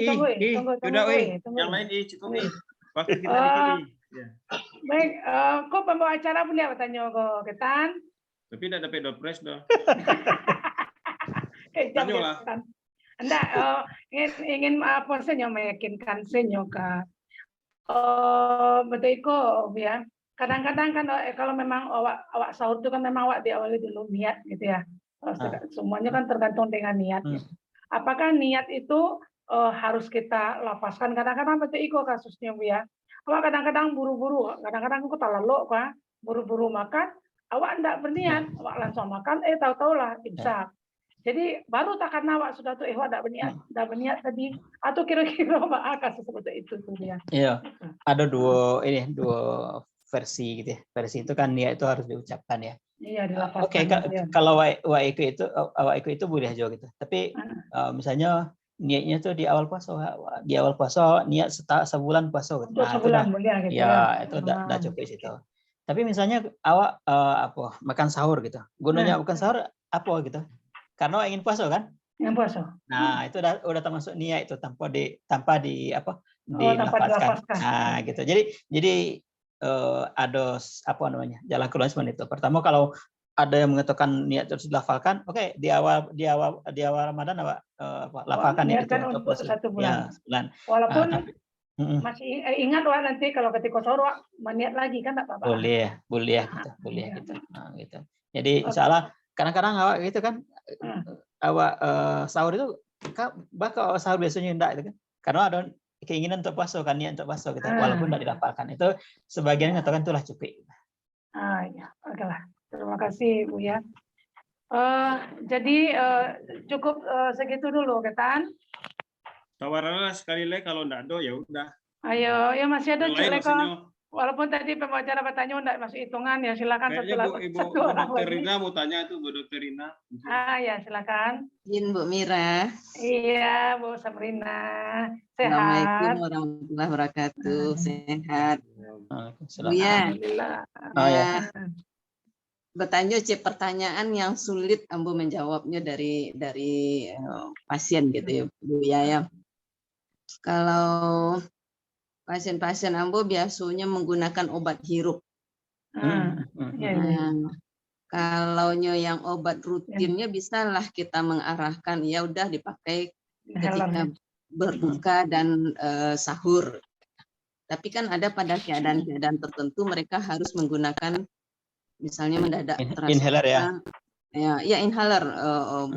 Tunggu. Yang lain cukup nih. Waktu kita dikit. Baik, kok pembawa acara boleh bertanya kok Ketan? Tapi tidak dapat dopres dah. Tanyalah. Anda ingin apa saja meyakinkan senyoka. Betul kok ya. Kadang-kadang kan kalau memang awak sahur itu kan memang awak diawali dulu niat gitu ya. Semuanya kan tergantung dengan niat. Apakah niat itu harus kita lapaskan? Kadang-kadang betul iko kasusnya Bu ya. Awak kadang-kadang buru-buru, kadang-kadang aku terlalu Pak, buru-buru makan, awak enggak berniat, awak langsung makan, tahu-tahu lah imsak. Jadi baru tak karena awak sudah tuh awak enggak berniat tadi, atau kira-kira kasus seperti itu tuh dia. Iya, ada dua versi gitu ya. Versi itu kan niat itu harus diucapkan ya. Iya, dilapaskan. Oke, kalau awak itu boleh juga gitu. Tapi misalnya niatnya tuh di awal puasa niat sebulan puasa gitu. Nah, sebulan gitu ya. Itu udah cukup situ. Tapi misalnya awak makan sahur gitu. Gunanya bukan sahur apa gitu. Karena awak ingin puasa kan? Ingin puasa. Nah, itu udah termasuk niat itu tanpa dilapaskan. Nah, gitu. Jadi ada apa namanya? Jalan keluar seperti itu. Pertama kalau ada yang mengatakan niat terus dilafalkan, oke, di awal Ramadan lapalkan niat itu untuk 1 bulan. Ya, sebulan. Walaupun masih ingat nanti kalau ketika sahur meniat lagi kan enggak apa-apa. Boleh gitu. Nah, gitu. Jadi insyaallah kadang-kadang awak gitu kan awak sahur itu bakal sahur biasanya enggak itu kan. Karena ada keinginan untuk puasa kan, niat untuk puasa gitu. Walaupun enggak dilapalkan. Itu sebagian mengatakan itulah cukup. Ya, okelah. Terima kasih Bu ya. Jadi cukup segitu dulu Ketan. Tawaranlah sekali lagi kalau enggak ada ya udah. Ayo, ya masih ada Leko. Walaupun tadi pembicara bertanya enggak masuk hitungan ya silakan Ibu Dokter Rina mau tanya tuh Bu Dokter Rina. Ya silakan. Izin Bu Mira. Iya Bu Sabrina. Sehat. Assalamualaikum warahmatullahi wabarakatuh. Sehat. Bu ya. Alhamdulillah. Bertanya pertanyaan yang sulit Ambo menjawabnya dari pasien gitu ya Bu ya. Kalau pasien-pasien Ambo biasanya menggunakan obat hirup. Kalau yang obat rutinnya bisalah kita mengarahkan ya udah dipakai ketika berbuka dan sahur. Tapi kan ada pada keadaan-keadaan tertentu mereka harus menggunakan misalnya mendadak inhaler ya inhaler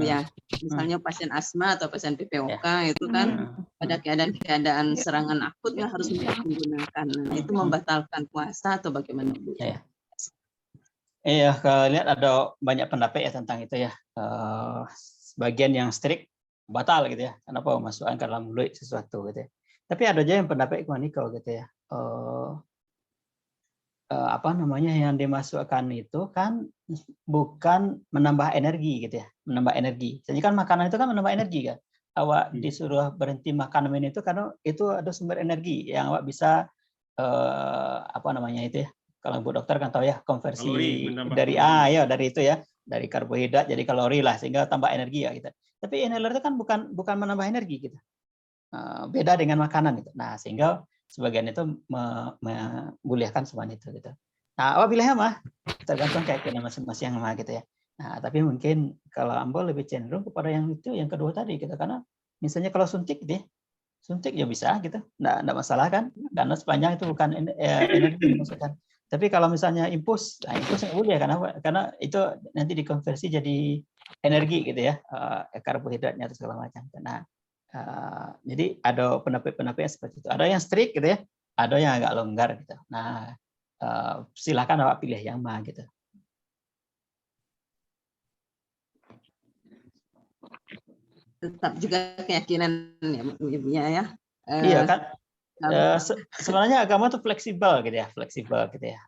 ya misalnya pasien asma atau pasien PPOK itu kan pada keadaan serangan akutnya harus menggunakan. Nah, itu membatalkan puasa atau bagaimana Bu? Iya, kalau lihat ada banyak pendapat ya tentang itu ya. Sebagian yang strict batal gitu ya. Kenapa masukkan ke dalam mulut sesuatu gitu ya. Tapi ada aja yang pendapat Ikuaniko gitu ya. Apa namanya yang dimasukkan itu kan bukan menambah energi gitu ya, menambah energi. Jadi kan makanan itu kan menambah energi kan. Awak disuruh berhenti makan minum itu karena itu ada sumber energi yang awak bisa apa namanya itu ya. Kalau Bu Dokter kan tahu ya konversi dari ya dari itu ya, dari karbohidrat jadi kalori lah sehingga tambah energi ya gitu. Tapi inhaler itu kan bukan menambah energi gitu. Beda dengan makanan gitu. Nah, sehingga sebagian itu membolehkan semuanya itu gitu. Nah, awak pilih mah tergantung keyakinan masing-masing mah gitu ya. Nah, tapi mungkin kalau Ambo lebih cenderung kepada yang itu yang kedua tadi gitu karena misalnya kalau suntik gitu ya. Suntik ya bisa gitu. Enggak masalah kan? Karena sepanjang itu bukan energi dimasukkan. Tapi kalau misalnya impuls, nah impuls nggak boleh karena itu nanti dikonversi jadi energi gitu ya, karbohidratnya atau segala macam. Nah, jadi ada pendapat-pendapat seperti itu. Ada yang strict gitu ya, ada yang agak longgar gitu. Nah, silakan awak pilih yang mana gitu. Tetap juga keyakinan ibunya ya. Iya kan. Sebenarnya agama itu fleksibel gitu ya, fleksibel gitu ya.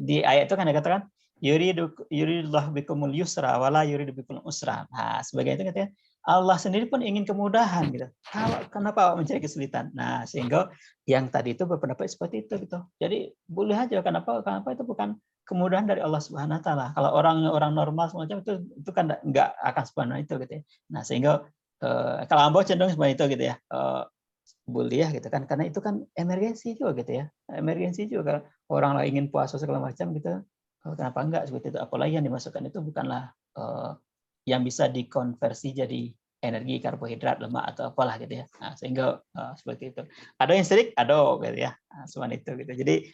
Di ayat itu kan dikatakan yuridullahu bikumul yusra wala yuridu bikumul usra. Nah, sebagai itu katanya Allah sendiri pun ingin kemudahan gitu. Kenapa awak mencari kesulitan? Nah, sehingga yang tadi itu berpendapat seperti itu gitu. Jadi boleh aja kenapa itu bukan kemudahan dari Allah Subhanahu wa taala. Kalau orang normal semacam itu kan enggak akan sebenarnya itu gitu ya. Nah, sehingga kalau Ambo cenderung seperti itu gitu ya. Boleh gitu kan karena itu kan emergensi juga gitu ya, emergensi juga orang lain ingin puasa segala macam gitu, kenapa enggak seperti itu, apalagi yang dimasukkan itu bukanlah yang bisa dikonversi jadi energi, karbohidrat, lemak atau apalah gitu ya. Nah, sehingga seperti itu ada yang strict, ada gitu ya, semua itu gitu. Jadi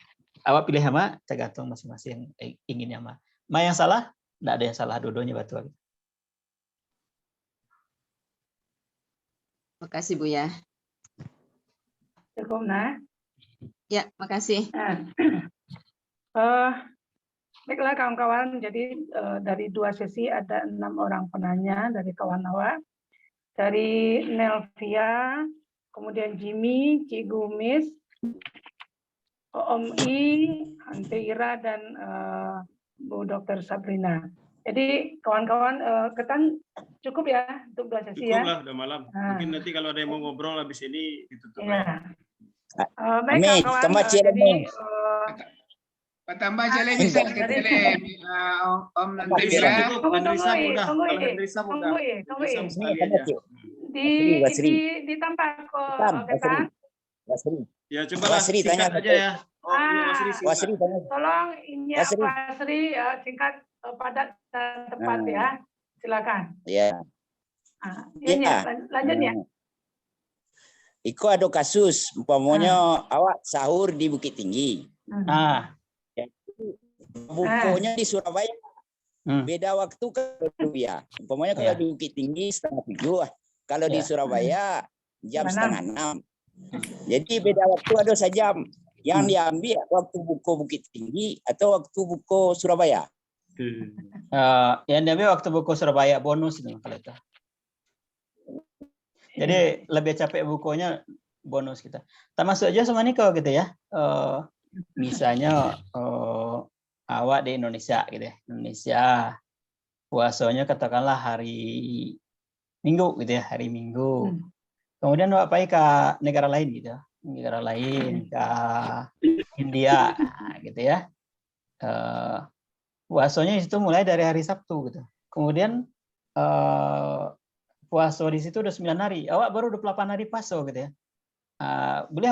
awak pilih sama tergantung masing-masing inginnya mah yang salah enggak ada yang salah, dua-duanya betul. Makasih Bu ya. Cukup, nah. Ya, makasih. Baiklah kawan-kawan, jadi dari 2 sesi ada 6 orang penanya dari kawan awak. Dari Nelvia, kemudian Jimmy, Cik Gumis, Om I, Ante Ira, dan Bu Dr. Sabrina. Jadi kawan-kawan, Ketan cukup ya untuk 2 sesi ya? Cukup lah, udah malam. Mungkin nanti kalau ada yang mau ngobrol habis ini ditutup. Ya. Baik kawan-kawan, jadi tambah jalan bisa Om Nandrisa. Ditambah kok Ketan. Ya coba lah singkat aja ya. Wasri tanya. Tolong ini Wasri singkat, padat dan tepat ya. Silakan. Ya. Lanjut ya. Iko ada kasus, umpamanya awak sahur di Bukit Tinggi. Bukunya di Surabaya. Beda waktu ke ya. Umpamanya kalau di Bukit Tinggi 6:30, kalau di Surabaya jam 5:30. Jadi beda waktu ada sejam. Yang diambil waktu buku Bukit Tinggi atau waktu buku Surabaya? Yang diambil waktu buku Surabaya bonus nih kalau itu. Jadi lebih capek bukunya bonus kita. Termasuk aja sama Niko gitu ya. Misalnya awak di Indonesia gitu ya. Indonesia puasanya katakanlah hari Minggu gitu ya, hari Minggu. Kemudian awak pergi ke negara lain gitu. Negara lain ke India gitu ya. Puasanya itu mulai dari hari Sabtu gitu. Kemudian puasa di situ udah 9 hari. Awak baru 28 hari puasa gitu ya. Boleh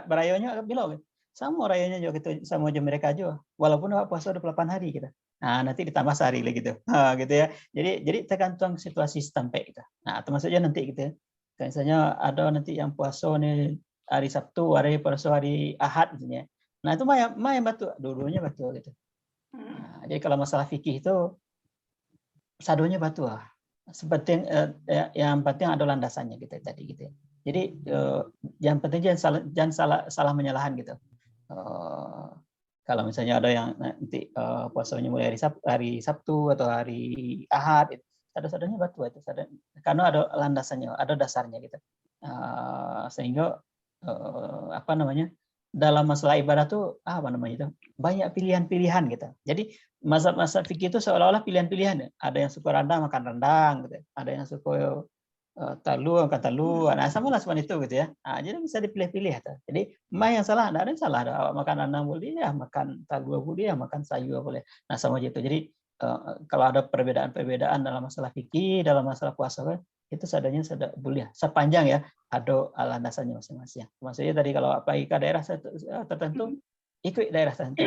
berayonya bilang sama rayanya juga gitu, sama aja mereka juga. Walaupun awak puasa 28 hari gitu. Nah, nanti ditambah sehari lagi gitu. Gitu ya. Jadi tergantung situasi setempat gitu. Nah, termasuk aja nanti gitu ya. Misalnya ada nanti yang puasa nih hari Sabtu, hari puasa hari Ahad misalnya. Nah, itu mah yang betul, dua-duanya betul gitu. Nah, jadi kalau masalah fikih itu sadonya betul. Seperti yang penting ada landasannya gitu tadi gitu. Jadi yang penting jangan salah menyalahan gitu. Kalau misalnya ada yang nanti puasanya mulai hari Sabtu atau hari Ahad, sadar-sadarnya batu itu karena ada landasannya, ada dasarnya gitu. Sehingga apa namanya, dalam masalah ibadah tuh apa namanya itu banyak pilihan-pilihan gitu. Jadi mazhab fikih itu seolah-olah pilihan-pilihan. Ada yang suka rendang makan rendang gitu. Ada yang suka talu makan talu. Nah, sama lah seperti itu gitu ya. Nah, jadi bisa dipilih-pilih gitu. Jadi yang salah, ada yang salah. Ada makan rendang boleh ya, makan talu boleh ya, makan sayur boleh. Nah, sama gitu. Jadi kalau ada perbedaan-perbedaan dalam masalah fikih, dalam masalah puasa, itu sadanya boleh sepanjang ya ada landasannya masing-masing. Maksudnya tadi kalau pergi ke daerah tertentu, ikut daerah tertentu.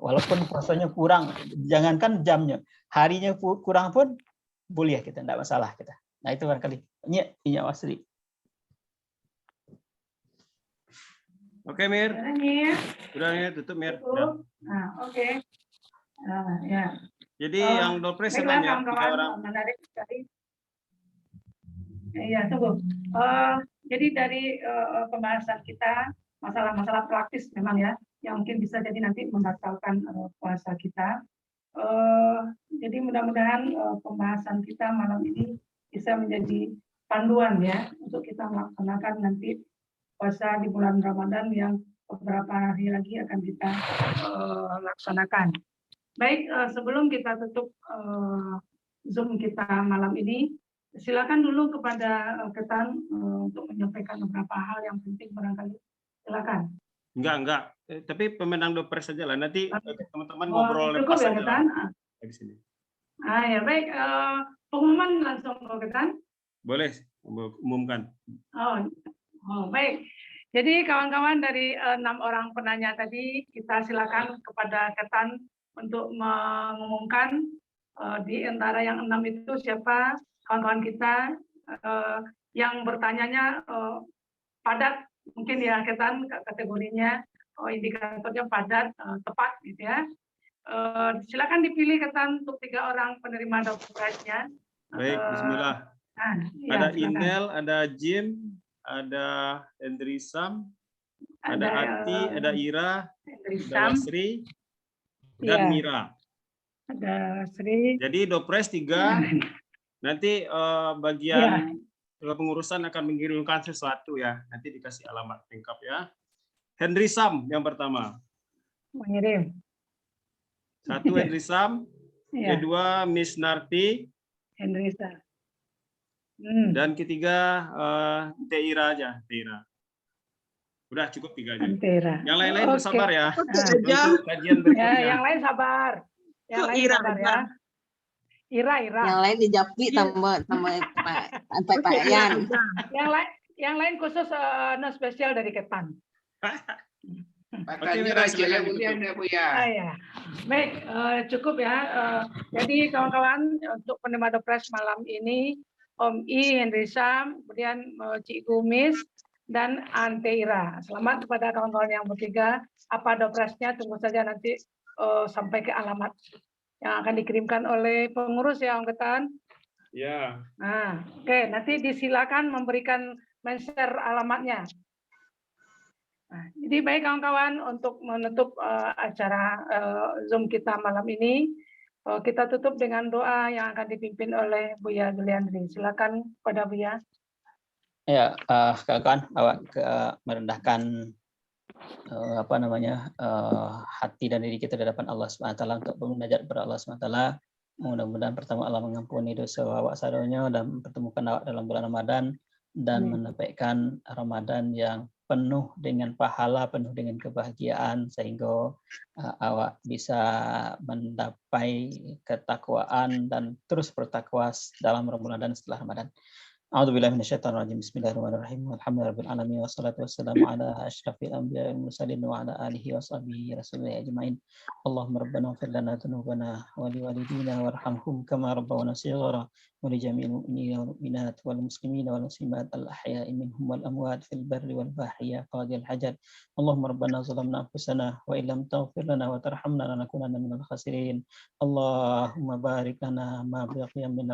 Walaupun puasanya kurang, jangankan jamnya, harinya kurang pun boleh kita, tidak masalah kita. Nah itu barangkali ini asli. Oke Mir, udah Mir, tutup Mir. Nah, oke. Ya. Jadi yang doorpress semuanya 3 orang. Menarik sekali. Iya, tunggu. Jadi dari pembahasan kita masalah-masalah praktis memang ya, yang mungkin bisa jadi nanti membatalkan puasa kita. Jadi mudah-mudahan pembahasan kita malam ini bisa menjadi panduan ya untuk kita melaksanakan nanti puasa di bulan Ramadan yang beberapa hari lagi akan kita laksanakan. Baik, sebelum kita tutup Zoom kita malam ini, silakan dulu kepada Ketan untuk menyampaikan beberapa hal yang penting barangkali. Silakan. Enggak. Tapi pemenang doorpress saja lah. Nanti teman-teman ngobrol lepas ya, saja Ketan? Di sini. Ya baik. Pengumuman langsung ke Ketan. Boleh umumkan. Oh baik. Jadi kawan-kawan dari 6 orang penanya tadi, kita silakan kepada Ketan untuk mengumumkan di antara yang 6 itu siapa kawan-kawan kita yang bertanyanya padat, mungkin ya Ketan kategorinya indikatornya padat, tepat gitu ya. Silakan dipilih Ketan untuk 3 orang penerima doorpress-nya. Baik, bismillah. Ada Inel, ada Jim, ada Endrisam, ada Ati, ada Ira, ada Sri, dan Mira. Ada Sri. Jadi doorpress 3. Nanti bagian pengurusan akan mengirimkan sesuatu ya. Nanti dikasih alamat lengkap ya. Henry Sam yang pertama. Mengirim. 1 Henry Sam. Kedua Miss Narti. Henry Sam. Dan ketiga Teira aja. Teira. Udah cukup 3 aja. Yang lain-lain bersabar ya. Untuk kajian berikutnya. Yang lain sabar. Yang lain sabar ya. Ira. Yang lain dijapri tambah Pak Yan. Yang lain khusus spesial dari Ketan. Pakainya raja kemudian ya Bu ya. Ya. Baik, cukup ya. Jadi kawan-kawan untuk penerima doorpress malam ini Om I, Henry Sam, kemudian Cikgu Miss dan Ante Ira. Selamat kepada kawan-kawan yang bertiga. Apa doorpress-nya tunggu saja nanti sampai ke alamat yang akan dikirimkan oleh pengurus ya Om Ketan. Ya. Nah, oke, nanti disilakan memberikan men-share alamatnya. Nah, jadi baik kawan-kawan, untuk menutup acara Zoom kita malam ini, kita tutup dengan doa yang akan dipimpin oleh Buya Juliandri. Silakan pada Buya. Ya, kawan-kawan, awak merendahkan hati dan diri kita di hadapan Allah SWT untuk bermunajat kepada Allah SWT. Mudah-mudahan pertama Allah mengampuni dosa awak sadanya dan mempertemukan awak dalam bulan Ramadan dan mendapatkan Ramadan yang penuh dengan pahala, penuh dengan kebahagiaan sehingga awak bisa mendapai ketakwaan dan terus bertakwa dalam Ramadan dan setelah Ramadan. A'udzubillahi minasyaitonirrajim. Bismillahirrahmanirrahim. Alhamdulillahirabbil alamin wassalatu wassalamu ala asyrafil anbiya'i wal mursalin wa ala alihi washabihi rasulillahi ajmain. Allahumma rabbana ighfir lana dzunubana wa liwalidina warhamhum kama rabbawna shighara wa li jami'il mu'minina wal mu'minat wal muslimina wal muslimat al ahya'i minhum wal amwat fil barri wal bahri ya qadil hajat. Allahumma rabbana zalamna anfusana wa illam taghfir lana wa tarhamna lanakunanna minal khasirin. Allahumma barik lana ma baqiya min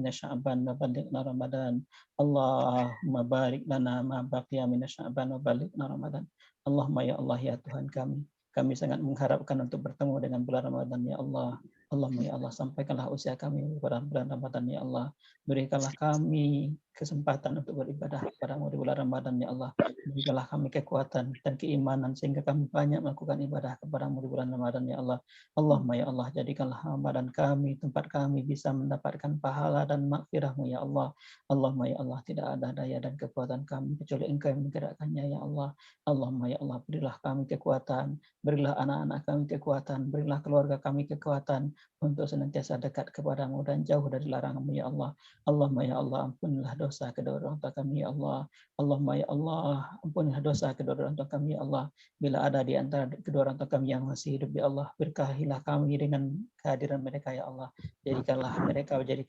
sya'ban wa ballighna Ramadan. Allahumma barik lana ma baqiya min sya'ban wa ballighna Ramadan. Allahumma ya Allah ya Tuhan kami, Kami sangat mengharapkan untuk bertemu dengan bulan Ramadan ya Allah. Allahumma ya Allah, sampaikanlah usia kami pada bulan Ramadan ya Allah. Berikanlah kami kesempatan untuk beribadah kepadamu di bulan Ramadan ya Allah. Berikanlah kami kekuatan dan keimanan sehingga kami banyak melakukan ibadah kepadamu di bulan Ramadan ya Allah. Allahumma ya Allah, jadikanlah Ramadan kami tempat kami bisa mendapatkan pahala dan maghfirah-Mu ya Allah. Allahumma ya Allah, tidak ada daya dan kekuatan kami kecuali Engkau yang menggerakkannya ya Allah. Allahumma ya Allah, berilah kami kekuatan, berilah anak-anak kami kekuatan, berilah keluarga kami kekuatan untuk senantiasa dekat kepadamu dan jauh dari larangan-Mu ya Allah. Allahumma ya Allah, ampunilah dosa kedua orang tua kami ya Allah. Allahumma ya Allah, ampunilah dosa kedua orang tua kami ya Allah. Bila ada di antara kedua orang tua kami yang masih hidup ya Allah, berkahilah kami dengan kehadiran mereka ya Allah. Jadikanlah mereka menjadi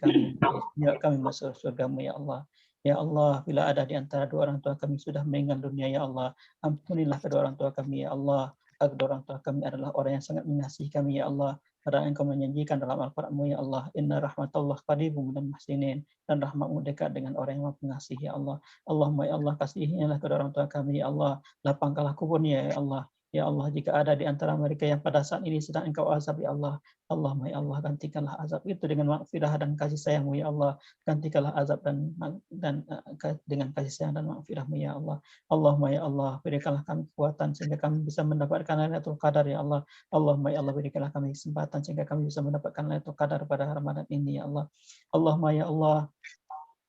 kami masuk surga-Mu ya Allah. Ya Allah, bila ada di antara dua orang tua kami sudah meninggal dunia ya Allah, ampunilah kedua orang tua kami ya Allah. Kedua orang tua kami adalah orang yang sangat mengasihi kami ya Allah. Karena Engkau menjanjikan dalam Al-Quran-Mu ya Allah, inna rahmatullah qaribun minal muhsinin, dan rahmat-Mu dekat dengan orang yang mengasihi ya Allah. Allahumma ya Allah, kasihilah kedua orang tua kami ya Allah, lapangkanlah kuburnya ya Allah. Ya Allah, jika ada di antara mereka yang pada saat ini sedang Engkau azab ya Allah, Allahumma ya Allah, gantikanlah azab itu dengan maghfirah dan kasih sayang-Mu ya Allah. Gantikanlah azab dan dengan kasih sayang dan maghfirah-Mu ya Allah. Allahumma ya Allah, berikanlah kami kekuatan sehingga kami bisa mendapatkan Lailatul Qadar ya Allah. Allahumma ya Allah, berikanlah kami kesempatan sehingga kami bisa mendapatkan Lailatul Qadar pada Ramadan ini ya Allah. Allahumma ya Allah,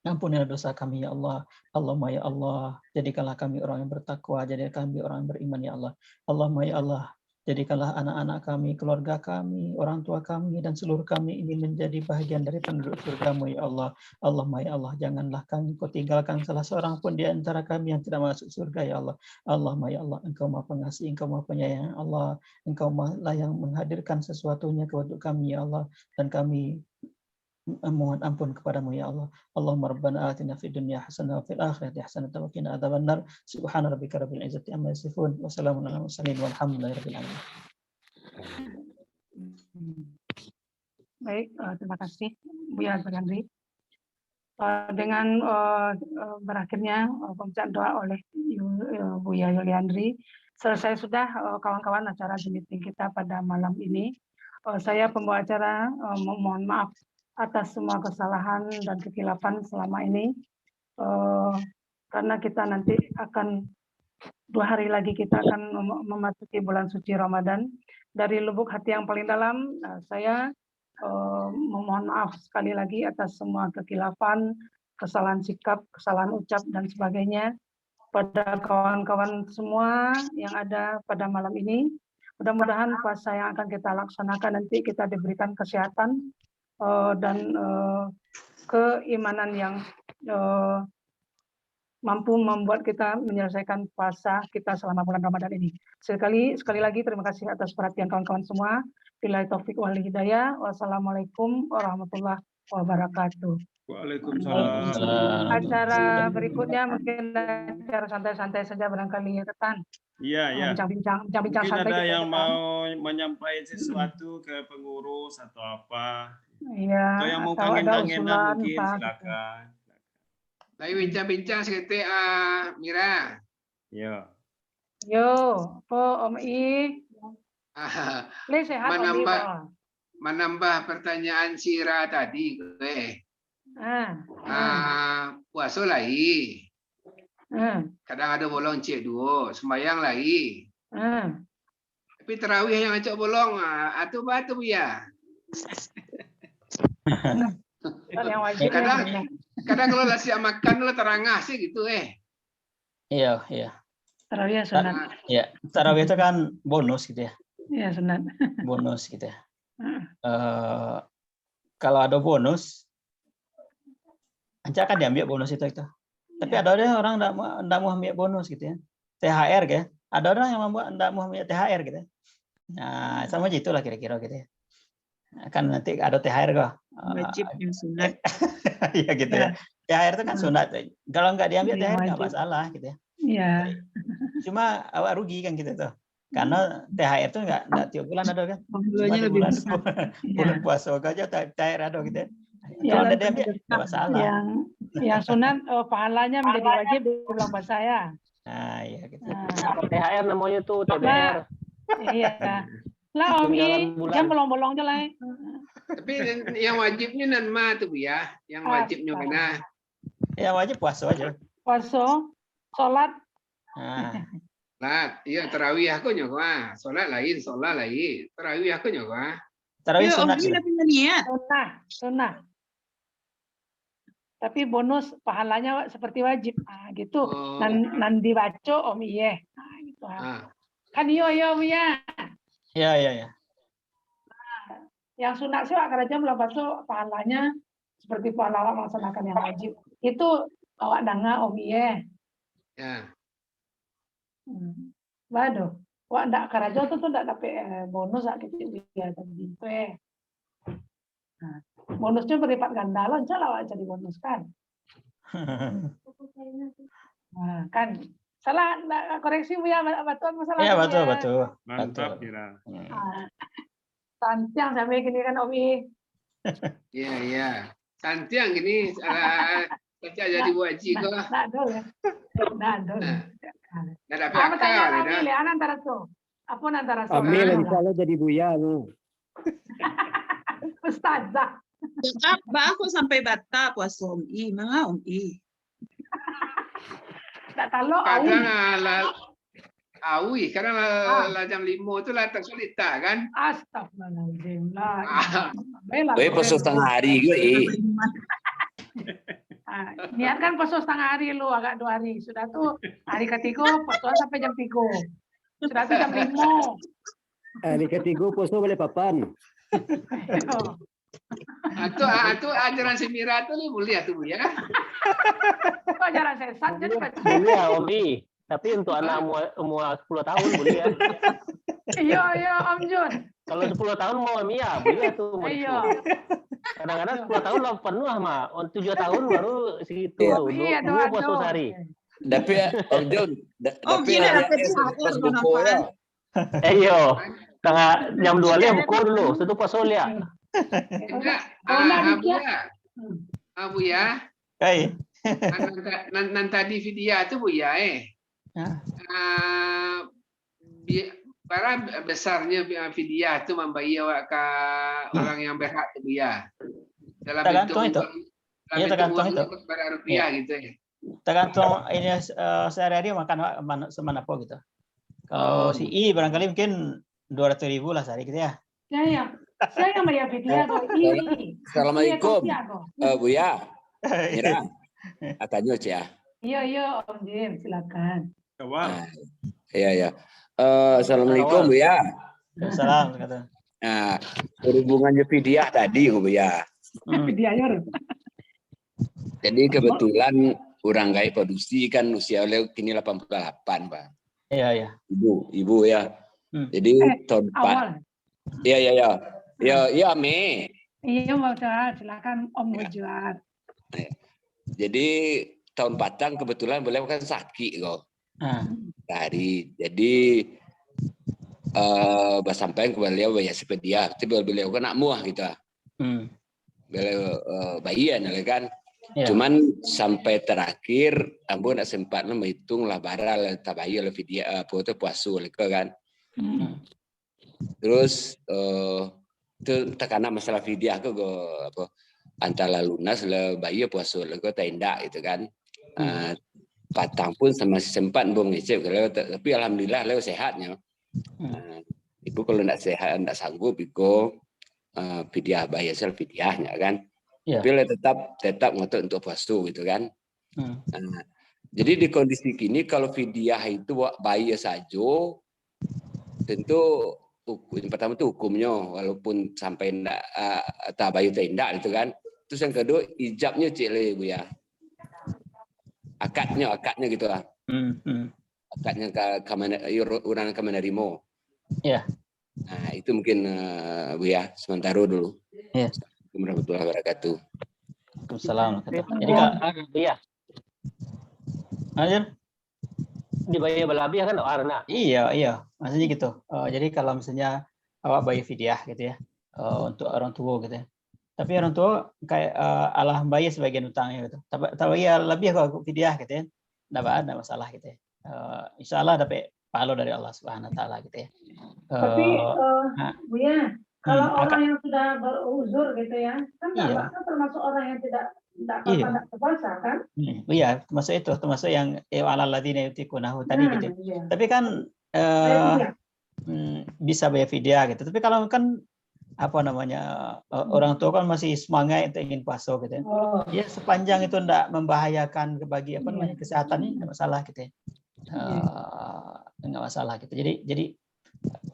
ampunilah dosa kami ya Allah. Allahumma ya Allah, jadikanlah kami orang yang bertakwa, jadikanlah kami orang yang beriman ya Allah. Allahumma ya Allah, jadikanlah anak-anak kami, keluarga kami, orang tua kami, dan seluruh kami ini menjadi bahagian dari penduduk surga-Mu ya Allah. Allahumma ya Allah, janganlah kami Kau tinggalkan salah seorang pun di antara kami yang tidak masuk surga ya Allah. Allahumma ya Allah, Engkau Maha Pengasih, Engkau Maha Penyayang Allah. Engkau lah yang menghadirkan sesuatunya kepada kami ya Allah, dan kami mohon ampun kepadamu ya Allah. Allahumma rabbana atina fid dunya hasanah wa fil akhirati hasanah wa qina adzabannar. Subhana rabbika rabbil izzati amma yasifun wa salamun alal mursalin walhamdulillahi rabbil alamin. Baik, terima kasih Buya Zuliandri. Dengan berakhirnya pembacaan doa oleh Buya Zuliandri, selesai sudah kawan-kawan acara Zoom meeting kita pada malam ini. Saya pembawa acara mohon maaf atas semua kesalahan dan kekilafan selama ini, karena kita nanti akan 2 hari lagi kita akan memasuki bulan suci Ramadan. Dari lubuk hati yang paling dalam, saya memohon maaf sekali lagi atas semua kekilafan, kesalahan sikap, kesalahan ucap, dan sebagainya pada kawan-kawan semua yang ada pada malam ini. Mudah-mudahan puasa yang akan kita laksanakan nanti kita diberikan kesehatan dan keimanan yang mampu membuat kita menyelesaikan puasa kita selama bulan Ramadan ini. Sekali lagi terima kasih atas perhatian kawan-kawan semua. Billahi taufik wal hidayah. Wassalamualaikum warahmatullahi wabarakatuh. Waalaikumsalam. Acara berikutnya mungkin acara santai-santai saja barangkali ya Ketan. Iya. Bincang-bincang Mungkin santai. ada yang mau menyampaikan sesuatu ke pengurus atau apa? Iya. Atau yang mau kangen-kangenan mungkin silakan. Lagi bincang-bincang seperti Mira. Yo. Om I. Sehat menambah pertanyaan Sira tadi, puasa lagi. Kadang ada bolong cek 2, sembahyang lagi. Tapi terawih yang acak bolong, atau batu ya. Kadang kalau lah siap makan lo terangah sih gitu Iya. Tarawih sunat. Iya, tarawih itu kan bonus gitu ya. Iya, sunat. Bonus gitu ya. Kalau ada bonus, akan diambil bonus itu. Tapi ada orang enggak mau ambil bonus gitu ya. THR gitu ya. Ada orang yang enggak mau ambil THR gitu ya. Nah, sama gitulah kira-kira gitu ya. Kan nanti ada THR kok. Wajib yang sunat. Iya gitu ya. THR itu kan sunat. Kalau enggak diambil THR enggak masalah gitu ya. Iya. Cuma awak rugi kan gitu tuh. Karena THR itu enggak tiap bulan ada kan. Bulannya lebih besar. Bulan puasa aja THR ada gitu ya. Kalau ada diambil enggak masalah. Yang sunat pahalanya menjadi wajib di bulan puasa ya. Nah, iya gitu. THR namanya tuh TBR. Iya. Lah Om I, jam bolong-bolong je lah. Tapi yang wajibnya nan ma tuh Bu ya, yang wajibnya mana? Yang wajib puasa aja. Puasa, sholat. Lah, iya tarawih aku nyoba. Sholat lain, tarawih aku nyoba. Tarawih sunat. Sunnah. Tapi bonus pahalanya seperti wajib. Gitu. Nan dibaca Om Iye. Gitu. Kan iya Om ya. Iya. Yang sunat sih karena jam lepas itu pahalanya seperti pahala melaksanakan yang wajib. Itu awak danga Om Iye. Ya. Waduh, wak ndak karajo tuh ndak dapat bonus kecil dia tadi itu bonusnya berlipat ganda loh, salah wak jadi bonus kan. Nah, kan salah ndak koreksi Bu ya, betul masalah. Iya betul. Mantap Kira. Santiang sampai gini kan Om I. Iya. Santiang gini baca jadi wajib kok. Ndak dulu. Ada apa tanya Amil ya antara tuh? Apa antara tuh? Amil insya jadi Buya lu. Ustazah. Tetap aku sampai bata puasa Om I, mana Om I? Tak tahu. Kadang awi, kadang lah jam 5 tu lah tersolita kan? Astagfirullahaladzim lah. Puasa setengah hari gue. Niatkan puasa setengah hari lu, agak 2 hari. Sudah tuh hari ketiga puasa sampai jam 3. Sudah tuh jam 5. Hari ketiga puasa boleh papan. Atau ajaran Semira tuh nih boleh tuh Bu ya. Itu ajaran sesat jadi boleh Om I. Tapi untuk anak umur 10 tahun boleh ya. Iya Om Jun. Kalau 10 tahun mau Mia, boleh tuh. Iya. Kadang-kadang 10 tahun lah penuh mah. 7 tahun baru segitu. Dua puasa sehari. Tapi Om Jun, tapi pas buku ya. Iya. Tengah jam 2 lia buku dulu. Itu puasa lia. Enggak. Abu ya. Nan tadi video tuh Bu ya para besarnya fidyah itu membayar awak ke orang yang berhak itu ya. Dalam bentuk itu. Iya tergantung itu. Rupiah gitu ya. Tergantung ini sehari-hari makan semana apa gitu. Kalau si I barangkali mungkin 200.000 lah sehari gitu ya. Ya. Saya yang bayar fidyah tuh. Assalamualaikum. Bu ya. Mira. Akanyo ya. Iya Om Jim, silakan. Iya. Assalamualaikum Bu ya. Salam kata. Nah, berhubungannya fidyah tadi Bu ya. Fidyahnya. Jadi kebetulan orang gaib produksi kan usia oleh kini 88 Pak. Iya. Ibu ya. Jadi tahun 4. Iya Me. Iya mau silakan Om Mujar. Jadi tahun Patang kebetulan beliau kan sakit kok. Jadi sampai ke beliau bayar sepedia. Tapi beliau kan nak muah gitu. Beliau bayian kan. Yeah. Cuman sampai terakhir ambo nak sempat menghitung lah baral tabayul lah video apa puasa kan. Terus itu tekanan masalah video aku apa antara lunas lah bayi puasa lah tenda gitu kan. Patang pun sama sempat bung ngecek tapi alhamdulillah leo sehatnya. Ibu kalau nak sehat nak sanggup iko video bayar sel videonya kan. Yeah. Tapi tetap ngotot untuk puasa gitu kan. Jadi di kondisi kini kalau fidyah itu bayar saja, tentu yang pertama itu hukumnya walaupun sampai tak bayar tidak gitu kan. Terus yang kedua ijabnya cik le Bu ya. Akadnya gitu lah. Akadnya orang ke menerima. Iya. Nah itu mungkin Bu ya sementara dulu. Iya. Warahmatullahi wabarakatuh. Waalaikumsalam. Jadi iya. Ajar. Dibayar berlebih kan warna. Iya. Maksudnya gitu. Jadi kalau misalnya awak bayar fidyah gitu ya untuk orang tua gitu ya. Tapi orang tua kayak Allah bayar sebagian utangnya gitu. Tapi ya lebih kalau fidyah gitu ya. Enggak masalah gitu ya. Insyaallah dapat pahala dari Allah Subhanahu wa taala gitu ya. Tapi Buya, kalau orang yang sudah beruzur gitu ya, kan iya. kan termasuk orang yang tidak Iya. apa-apa puasa kan? Iya, termasuk yang alal ladzina yutiqunahu tadi gitu. Iya. Tapi kan bisa bayar fidyah gitu. Tapi kalau kan apa namanya orang tua kan masih semangat untuk ingin puasa gitu ya. Ya sepanjang itu tidak membahayakan bagi apa namanya kesehatannya nggak masalah gitu ya. Nggak masalah gitu. Jadi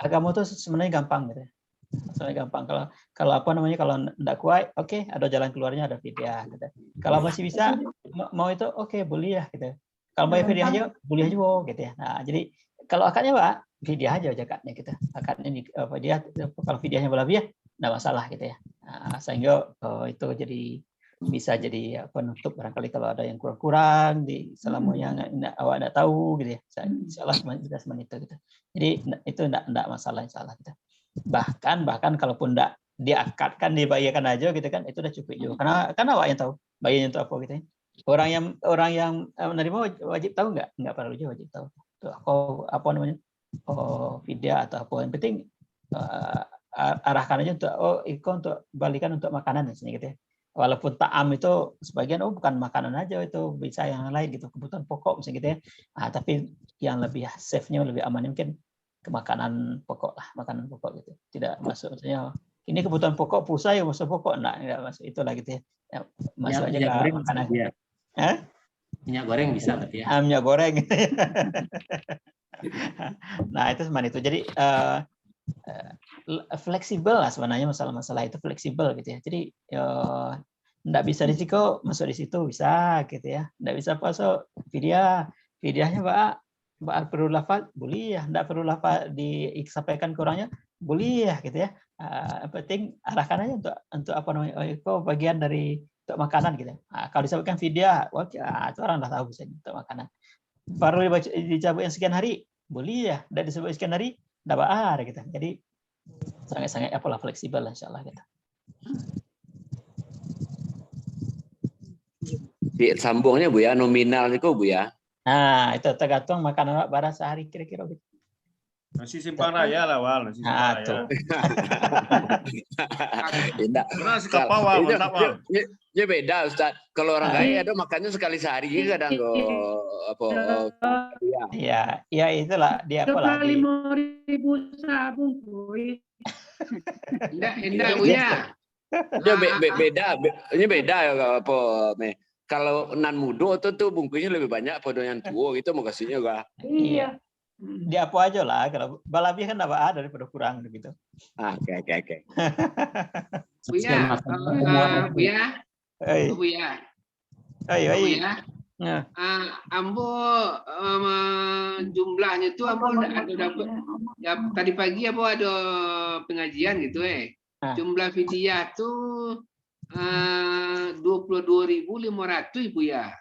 agama itu sebenarnya gampang gitu ya. Sebenarnya gampang kalau apa namanya kalau tidak kuat, oke, ada jalan keluarnya, ada fidyah gitu. Kalau masih bisa mau itu oke, boleh ya gitu. Kalau bayar fidyah aja boleh juga gitu ya. Nah, jadi kalau akadnya Pak, fidyah aja akadnya gitu. Akadnya dia kalau fidyahnya berlebih enggak masalah gitu ya. Nah, sehingga itu jadi bisa jadi penutup barangkali kalau ada yang kurang-kurang di selama yang awak enggak tahu gitu ya. Insyaallah bisa seperti itu gitu. Jadi itu enggak masalah insyaallah gitu. Bahkan kalaupun enggak diakadkan dibayarkan aja gitu kan itu udah cukup juga. Karena awak yang tahu bayarnya untuk apa gitu ya. Orang yang menerima wajib tahu enggak perlu juga wajib tahu. Tuh apa namanya? Fidyah atau apa yang penting arahkan aja untuk balikan untuk makanan misalnya gitu ya. Walaupun ta'am itu sebagian bukan makanan aja, itu bisa yang lain gitu, kebutuhan pokok misalnya gitu ya. Tapi yang lebih safe-nya lebih aman mungkin ke makanan pokok lah, makanan pokok gitu. Tidak masuk misalnya ini kebutuhan pokok pulsa ya masuk pokok enggak masuk itulah gitu ya. Masuk aja ke makanan. Minyak goreng bisa berarti ya. Minyak goreng. Nah, itu sebenarnya itu. Jadi fleksibel lah sebenarnya masalah-masalah itu fleksibel gitu ya. Jadi enggak bisa risiko masuk di situ bisa gitu ya. Enggak bisa masuk fidyahnya Pak perlu lafaz boleh ya, enggak perlu lafaz disampaikan ke orangnya boleh ya gitu ya. Penting arahkan aja untuk apa namanya itu bagian dari untuk makanan gitu. Kalau disampaikan fidyah, itu orang dah tahu bisa untuk makanan. Baru dicabut yang sekian hari, boleh ya. Dan disebut sekian hari, enggak baar gitu. Jadi sangat-sangat apalah fleksibel insyaallah gitu. Sambungnya Bu ya, nominal itu Bu ya. Nah, itu tergantung makanan barang sehari kira-kira gitu. Nasi simpang raya lah Wal, nasi simpang raya. Tidak. Nasi kapau Wal, mantap Wal. Ya beda Ustaz. Kalau orang kaya ada makannya sekali sehari kadang apa ya itulah dia apa lagi. 5.000 sabun boy. Enggak Bu ya. Ya beda. Ini beda ya apa kalau nan mudo tuh bungkusnya lebih banyak pada yang tua gitu mau kasihnya enggak. Iya. Dia apa aja lah kalau balabih kan apa daripada kurang gitu. Oke. Bu ya. Bu ya. Ambo jumlahnya itu ambo ada dapat ya tadi pagi ambo ada pengajian gitu jumlah fidyah tuh 22.500 Bu ya.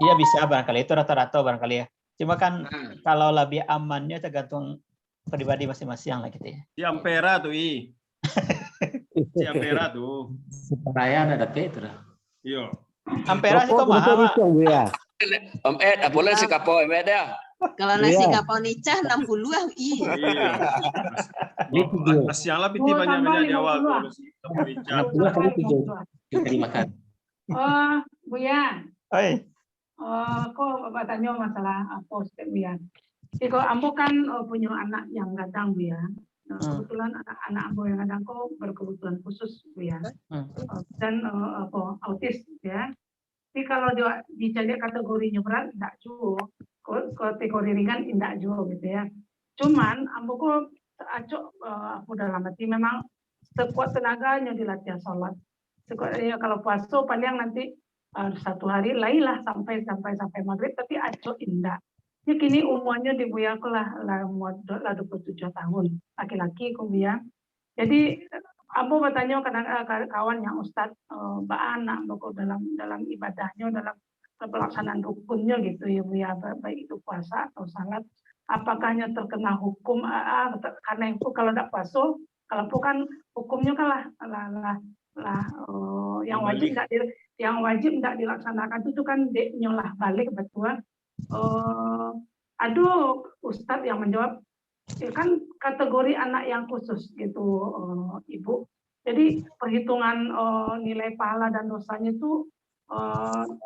Iya bisa barangkali itu rata-rata barangkali ya. Cuma kan kalau lebih amannya tergantung pribadi masing-masing lah gitu ya. Si Ampera tuh Si Ampera tuh. Supaya ada itu dah. Iya. Ampera sih kok mahal. Om Ed, boleh si kapau Om Ed ya. Kalau nasi kapau nicah 60 iya. Sianglah piti banyak-banyak di awal tuh nasi kapau nicah. 60 kita dimakan. Bu ya. Oi. Kok Bapak tanya masalah apa Bu ya? Kalau ambo kan punya anak yang gadang Bu ya. Kebetulan anak ambo yang gadang kok berkebutuhan khusus Bu ya. Dan autis ya. Tapi kalau dicari kategorinya berat enggak juga. Kategori ringan enggak juga gitu ya. Cuman ambo kok acok aku dalam hati memang sekuat tenaganya di latihan sholat. Sekuatnya kalau puasa paling nanti satu hari lain lah sampai maghrib tapi acok indah. Ya kini umurnya di Buya aku lah 27 tahun laki-laki aku Buya. Jadi ambo bertanya kawan yang Ustadz Mbak Anak dalam ibadahnya dalam pelaksanaan rukunnya gitu ya Buya baik itu puasa atau salat apakahnya terkena hukum karena itu kalau tidak puasa kalau bukan hukumnya kan yang wajib tidak dilaksanakan itu kan nyolah balik betul Aduh, Ustadz yang menjawab, ya kan kategori anak yang khusus gitu, Ibu. Jadi perhitungan nilai pahala dan dosanya itu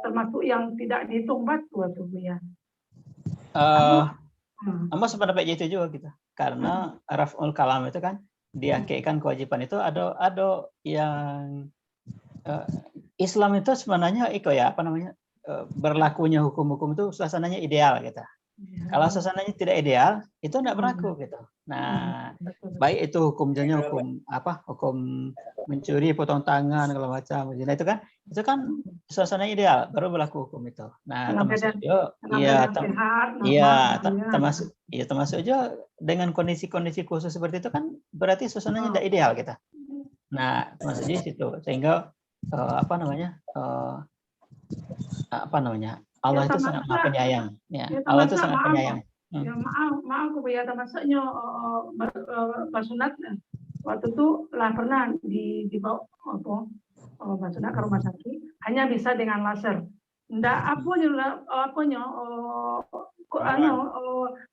termasuk yang tidak dihitung batu atau Bu ya. Sama sependapat itu juga kita. Karena raf'ul kalam itu kan diakaikan kewajiban itu ada yang Islam itu sebenarnya berlakunya hukum-hukum itu suasananya ideal gitu. Kalau suasananya tidak ideal, itu tidak berlaku gitu. Nah, baik itu hukumnya hukum mencuri, potong tangan, segala macam. Nah, itu kan suasana ideal baru berlaku hukum itu. Nah, termasuk juga dengan kondisi-kondisi khusus seperti itu kan berarti suasananya tidak ideal gitu. Nah, termasuk di situ sehingga Allah itu sangat maha penyayang. Ya, Allah itu sangat penyayang. Ya, maaf Bu ya, termasuknya Pak Sunat waktu itu lah pernah dibawa Pak Sunat ke rumah sakit hanya bisa dengan laser. Ndak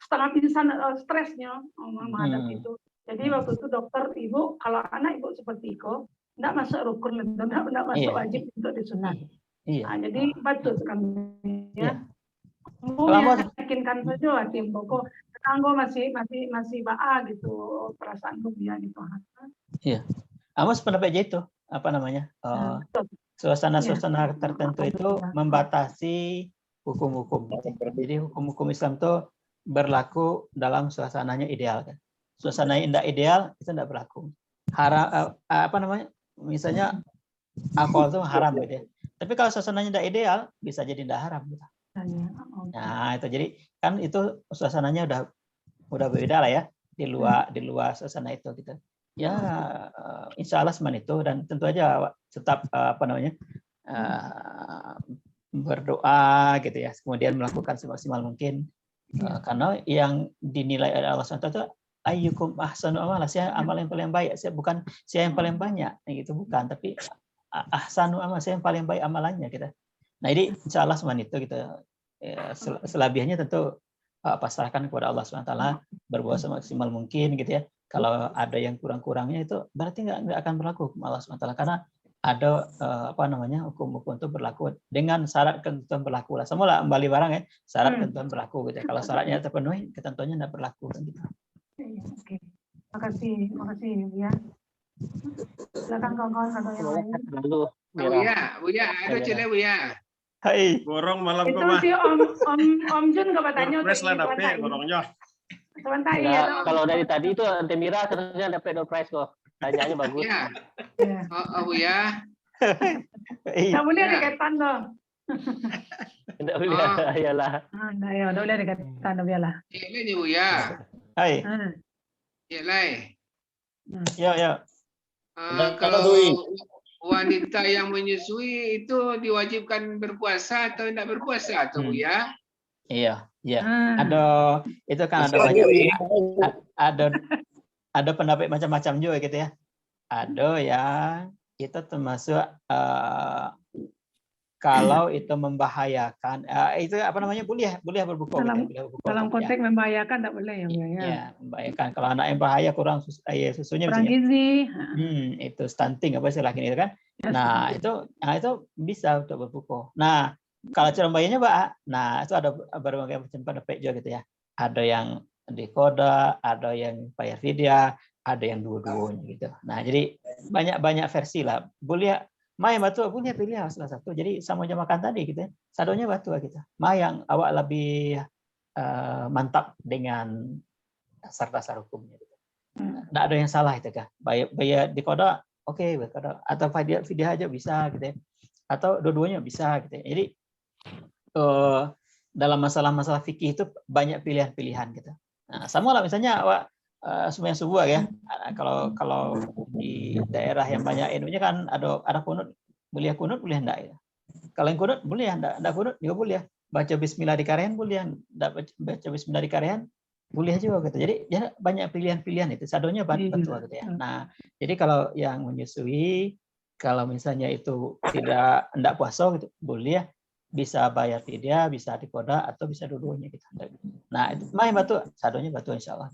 setengah pingsan stresnya menghadapi itu. Jadi waktu itu dokter Ibu, kalau anak Ibu seperti itu, ndak masuk rukun, ndak masuk wajib untuk disunat. Iya. Nah, jadi betul kami ya. Meyakinkan saja tim pokok tetangga masih baa gitu perasaan dia gitu. Iya. Amos pendapat itu suasana tertentu itu membatasi hukum-hukum. Jadi hukum-hukum Islam itu berlaku dalam suasananya ideal kan. Suasananya tidak ideal itu tidak berlaku. Misalnya alkohol itu haram gitu ya. Tapi kalau suasananya tidak ideal, bisa jadi tidak haram. Gitu. Nah, itu jadi kan itu suasananya udah berbeda lah ya di luar suasana itu gitu. Ya, insya Allah seman itu dan tentu aja tetap berdoa gitu ya. Kemudian melakukan semaksimal mungkin karena yang dinilai oleh Allah SWT itu ayyukum ahsanu amala, siapa amal yang paling baik, bukan siapa yang paling banyak, gitu bukan, tapi ahsanu amal, siapa yang paling baik amalannya kita. Nah ini insya Allah semuanya itu gitu. Ya, selebihnya tentu pasrahkan kepada Allah SWT, berbuat semaksimal mungkin gitu ya. Kalau ada yang kurang-kurangnya itu berarti nggak akan berlaku hukum Allah SWT karena ada hukum-hukum itu berlaku dengan syarat ketentuan berlaku lah. Semula kembali barang ya syarat ketentuan berlaku gitu. Kalau syaratnya terpenuhi, ketentuannya tidak berlaku kan gitu. Oke, makasih ya. Silakan kawan-kawan kalau yang lain. Buya, ada cile Buya. Hai. Borong malam itu si Om Jun nggak bertanya untuk ini. Borongnya. Sebentar ya. Kalau dari tadi itu Antemira ternyata dapat door prize kok. Tanyanya bagus. Iya. Buya. Nggak boleh dikaitan dong. Tidak boleh, iyalah. Nggak boleh dikaitan dong iyalah. Ini Buya. Hai. Iyalah. Ya. Kalau wanita yang menyusui itu diwajibkan berpuasa atau tidak berpuasa atau ya? Iya. Ada itu kan ada banyak ada pendapat macam-macam juga gitu ya. Ada yang itu termasuk kalau itu membahayakan itu boleh berbuka dalam konteks membahayakan tidak boleh ya. Ya, membahayakan kalau anak yang bahaya kurang susunya kurang gizi. Itu stunting laki itu kan. Nah, itu bisa untuk berbuka. Nah, kalau calon bayinya itu ada berbagai macam pendapat juga gitu ya. Ada yang dikoda, ada yang bayar fidyah, ada yang dua-duanya gitu. Nah, jadi banyak versi lah. Boleh batu boleh pilih salah satu. Jadi sama aja makan tadi gitu ya. Sadonya batu gitu. yang awak lebih mantap dengan dasar-dasar hukumnya gitu. Nggak ada yang salah itu kan. Bayar dikoda, oke, dikoda. Atau fidyah aja bisa gitu ya. Atau dua-duanya bisa gitu ya. Jadi dalam masalah-masalah fikih itu banyak pilihan-pilihan gitu. Nah, sama lah misalnya awak sembahyang subuh ya. Kalau di daerah yang banyak inunya kan ada kunut, boleh kunut boleh enggak ya. Kalau yang kunut boleh, enggak kunut juga boleh. Baca bismillah di karean boleh, enggak baca bismillah di karean boleh juga gitu. Jadi ya banyak pilihan-pilihan itu. Sadonya betul gitu ya. Nah, jadi kalau yang menyusui kalau misalnya itu enggak puasa gitu boleh ya. bisa bayar fidyah, bisa dikoda, atau bisa dua-duanya gitu. Nah, itu main batu, sadonya batu insya Allah.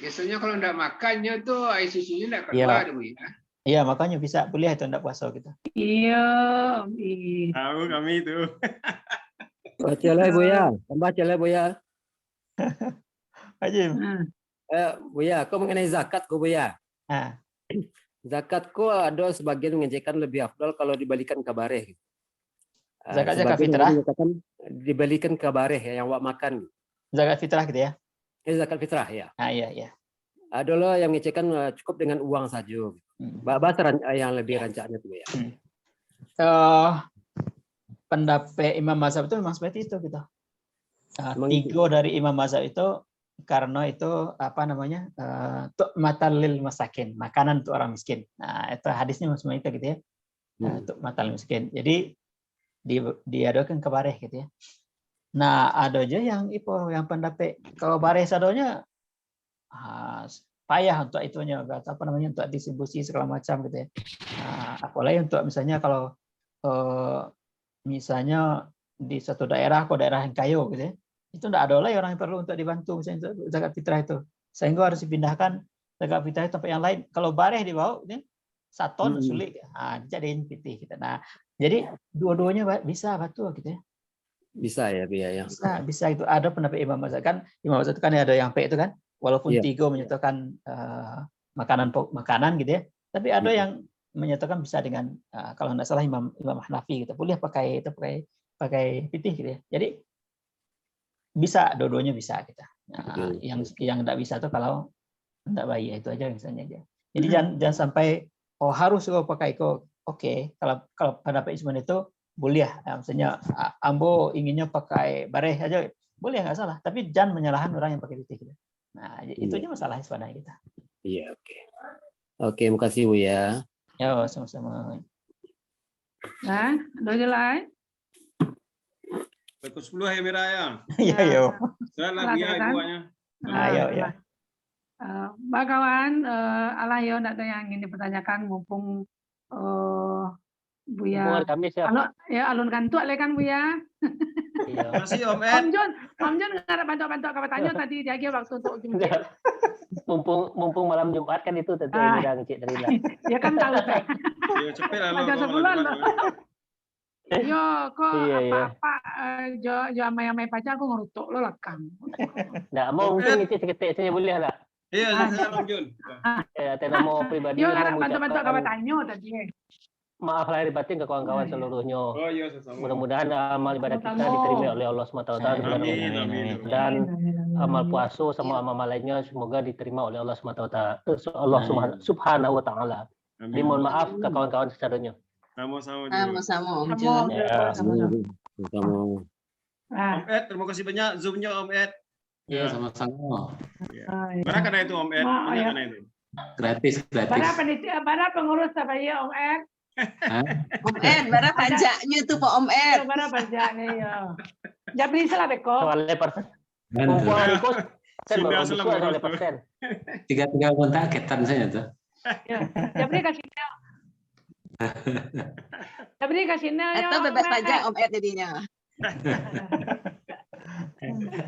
Biasanya kalau enggak makannya tuh air susunya enggak keluar, Bu ya. Iya, makanya bisa boleh itu enggak puasa gitu. Iya, tahu kami itu. Baca lah Buya, baca lah Buya. Ajim. Buya, kau mengenai zakat kau Buya. Zakat kau ada sebagian mengajarkan lebih afdal kalau dibalikan ke bareh. Zakat fitrah dibalikan ke bareh yang wak makan. Zakat fitrah gitu ya? Zakat fitrah ya. Iya. Adalah yang mengajarkan cukup dengan uang saja. Bahasa yang lebih rancaknya tuh ya. Pendapat Imam Mazhab itu memang seperti itu gitu. Tiga dari Imam Mazhab itu karena itu apa namanya matalil masakin, makanan untuk orang miskin. Nah itu hadisnya semua itu gitu ya. Untuk matal miskin. Jadi diadakan ke bareh gitu ya. Nah ada aja yang pendapat kalau bareh sadonya payah untuk itunya, apa namanya untuk distribusi segala macam gitu ya. Apalagi untuk misalnya kalau misalnya di satu daerah yang kaya gitu ya, itu tidak ada lagi orang yang perlu untuk dibantu misalnya untuk zakat fitrah itu, sehingga harus dipindahkan zakat fitrah itu tempat yang lain. Kalau bareh dibawa gitu, saton sulit, dijadiin pitih gitu. Nah jadi dua-duanya bisa batu gitu ya. Bisa ya biaya. Bisa itu ada pendapat Imam Mazhab kan. Imam Mazhab itu kan ada yang itu kan, walaupun tiga menyatakan makanan gitu ya, tapi ada yang menyatakan bisa dengan kalau tidak salah Imam Hanafi gitu, boleh pakai pitih gitu ya. Jadi bisa dua-duanya bisa kita. Yang tidak bisa tuh kalau tidak bayi itu aja misalnya aja. Jadi jangan sampai harus pakai oke. Kalau pada Isman itu boleh ya, misalnya ambo inginnya pakai bareh aja boleh nggak salah, tapi jangan menyalahkan orang yang pakai pitih gitu. Nah itu aja masalahnya sebenarnya kita. Iya oke, makasih Bu ya. Ya, sama-sama. Nah, ada aja lain. Pukul 10 ya Mira ya. Iya. Saya lagi ya ibunya. Ayo ya. Mbak kawan, alah yo ada yang ingin dipertanyakan mumpung Buya. Alun kantuk le kan Buya. Iya. Masih Om Ed. Om Jon ngarep bantu kawatannya tadi dia waktu untuk Jumat. Mumpung malam Jumat kan itu tentu udah ngecek dari lah. Ya kan tahu saya. Iya cepet lah. Ada sebulan loh. Yo kok apa jo amai pacar aku ngerutuk lo lekang. Nggak mau mungkin ngecek seketik saya boleh lah. Iya, saya Om Jon. Ya, tenamo pribadi. Yo ngarep bantu kawatannya tadi. Maaf lahir batin ke kawan-kawan seluruhnya. Oh iya, sama. Mudah-mudahan amal ibadah kita diterima oleh Allah SWT. Dan amal puasa sama amal lainnya semoga diterima oleh Allah SWT. Allah Subhanahu wa Ta'ala. Jadi mohon maaf ke kawan-kawan secaranya. Sama-sama. Om Jon. Om Ed, terima kasih banyak Zoom-nya Om Ed. Iya, sama-sama. Mana karena itu Om Ed? Banyak karena itu. Gratis. Para pengurus apa ya Om Ed? Om Ed, berapa pajaknya tuh Pak Om Ed? Berapa pajaknya ya? Jabri salah beko. Soalnya persen. Kumpulan ikut. Tiga kontak ketan saya tuh. Jabri kasihnya. Jabri kasihnya. Atau bebas pajak Om Ed jadinya.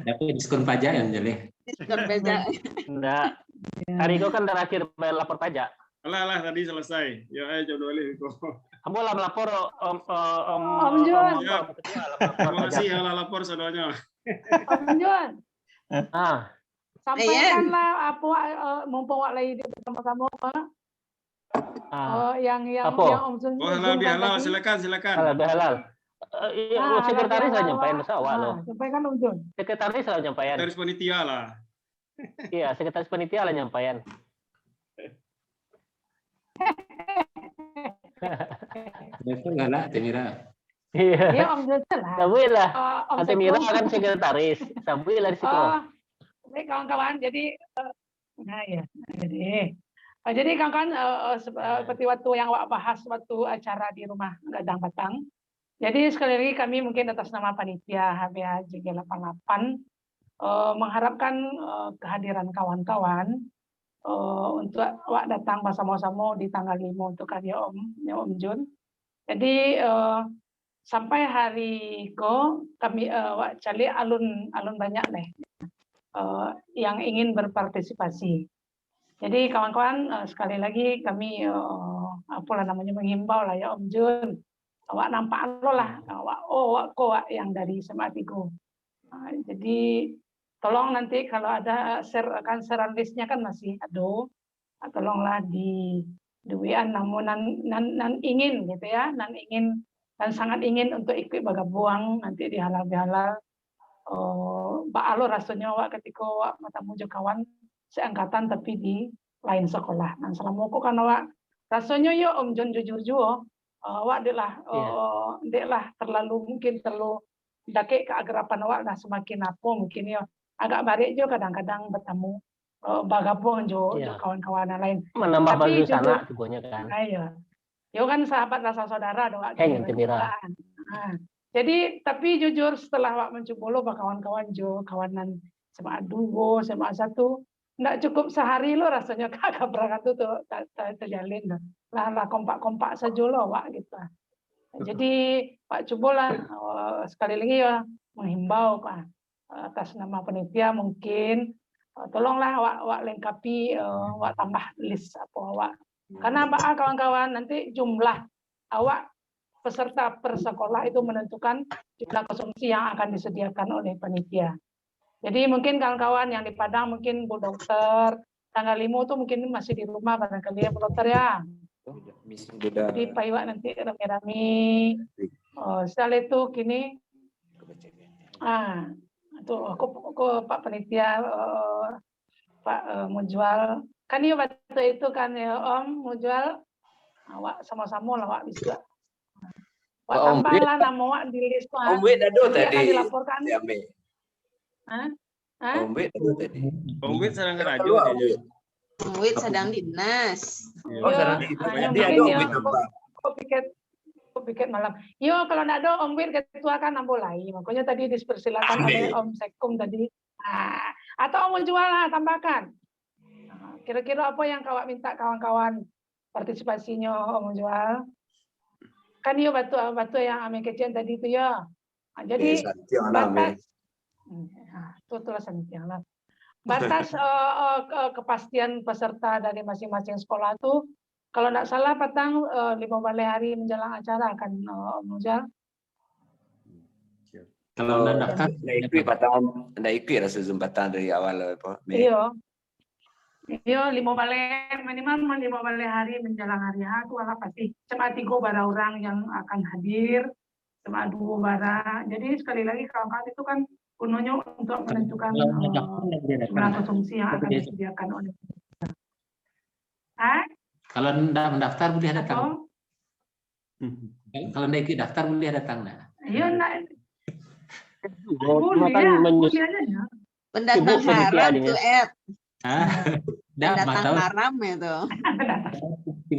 Tapi diskon pajak yang jadi. Diskon pajak. Enggak. Hari itu kan terakhir bayar lapor pajak. Alah tadi selesai. Ya ayo coba dulu itu. Kamu lah melapor Om Jon. Terima kasih ya lapor saudaranya. Om Jon. Sampaikanlah apa mumpung wak lagi bersama-sama apa? Yang Om Jon. Oh halal silakan. Halal halal. Sekretaris lah nyampaikan masa awal loh. Sampaikan Om Jon. Sekretaris lah nyampaikan. Sekretaris panitia lah. Iya, sekretaris panitia lah nyampaikan. Itu enggak lah, Temira. Iya, Om Jon lah. Sabuil lah. Temira kan sekretaris. Sabuil lah di situ. Baik kawan-kawan, jadi jadi kawan-kawan seperti waktu yang Wak bahas waktu acara di rumah Gadang Batang. Jadi sekali lagi kami mungkin atas nama panitia HBH JG88 mengharapkan kehadiran kawan-kawan untuk Wak datang bersama-sama di tanggal 5 untuk karya Om Jon. Jadi sampai hari ko kami cari alun banyak nih yang ingin berpartisipasi. Jadi kawan-kawan sekali lagi kami apalah namanya menghimbau lah ya Om Jun, awak nampak lo lah, awak yang dari SMA 3. Jadi tolong nanti kalau ada share listnya kan masih ada, tolonglah di WA namun nan ingin gitu ya, nan ingin dan sangat ingin untuk ikut bergabung nanti di halal Mbak Alo rasanya wak ketika wak matamu kawan seangkatan tapi di lain sekolah. Nah selama aku kan wak rasanya yo Om Jun jujur juga wak deklah terlalu dake keagrapan wak nah semakin apa mungkin yo agak balik juga kadang-kadang bertemu bergabung juga kawan-kawan lain. Menambah bagus anak sebenarnya kan. Ayo. Yo kan sahabat rasa saudara doa. Jadi tapi jujur setelah wak mencoba lo kawan-kawan jo kawanan SMA 2, SMA 1 enggak cukup sehari lo rasanya kagak berangkat tuh terjalin lah kompak-kompak saja lo wak gitu. Jadi Pak cobalah sekali lagi ya menghimbau Pak atas nama panitia mungkin tolonglah wak lengkapi wak tambah list apa wak karena Pak kawan-kawan nanti jumlah awak peserta per sekolah itu menentukan jumlah konsumsi yang akan disediakan oleh panitia. Jadi mungkin kawan-kawan yang di Padang mungkin Bu Dokter, tanggal 5 itu mungkin masih di rumah barangkali ya Bu Dokter ya. Jadi Pak Iwak nanti rame-rame. Setelah itu kini, aku Pak Panitia, Pak Mujual, kan ya waktu itu kan ya Om Mujual, awak sama-sama lah wak bisa. Wak tambahlah nama wak di list Om Wid ada tadi. Dilaporkan. Om Wid ada tadi. Om Wid sedang ngerajo aja. Om Wid sedang dinas. Oh, sedang dinas. Dia ada Om Wid nambah. Kok pikir malam. Yo kalau enggak ada Om Wid ketua kan nambah lagi. Makanya tadi dipersilakan oleh Om Sekum tadi. Atau Om Jual lah tambahkan. Kira-kira apa yang kawak minta kawan-kawan partisipasinya Om Jual? Kan yo batu yang ame kecian tadi itu ya. Jadi batas batas kepastian peserta dari masing-masing sekolah itu kalau tidak salah petang 5 hari menjelang acara kan Om Mujal. Kalau daftar ndak ikut rasa jembatan dari awal apa. Iya. Iya 5 minimal 5 hari menjelang hari H itu pasti SMA 3 bara orang yang akan hadir, SMA 2 bara. Jadi sekali lagi kawan-kawan itu kan gunanya untuk menentukan jumlah konsumsi yang akan disediakan oleh kalau tidak mendaftar boleh datang. Kalau tidak ikut daftar boleh datang nah. Iya enggak. Pendatang haram tuh Pendatang haram itu.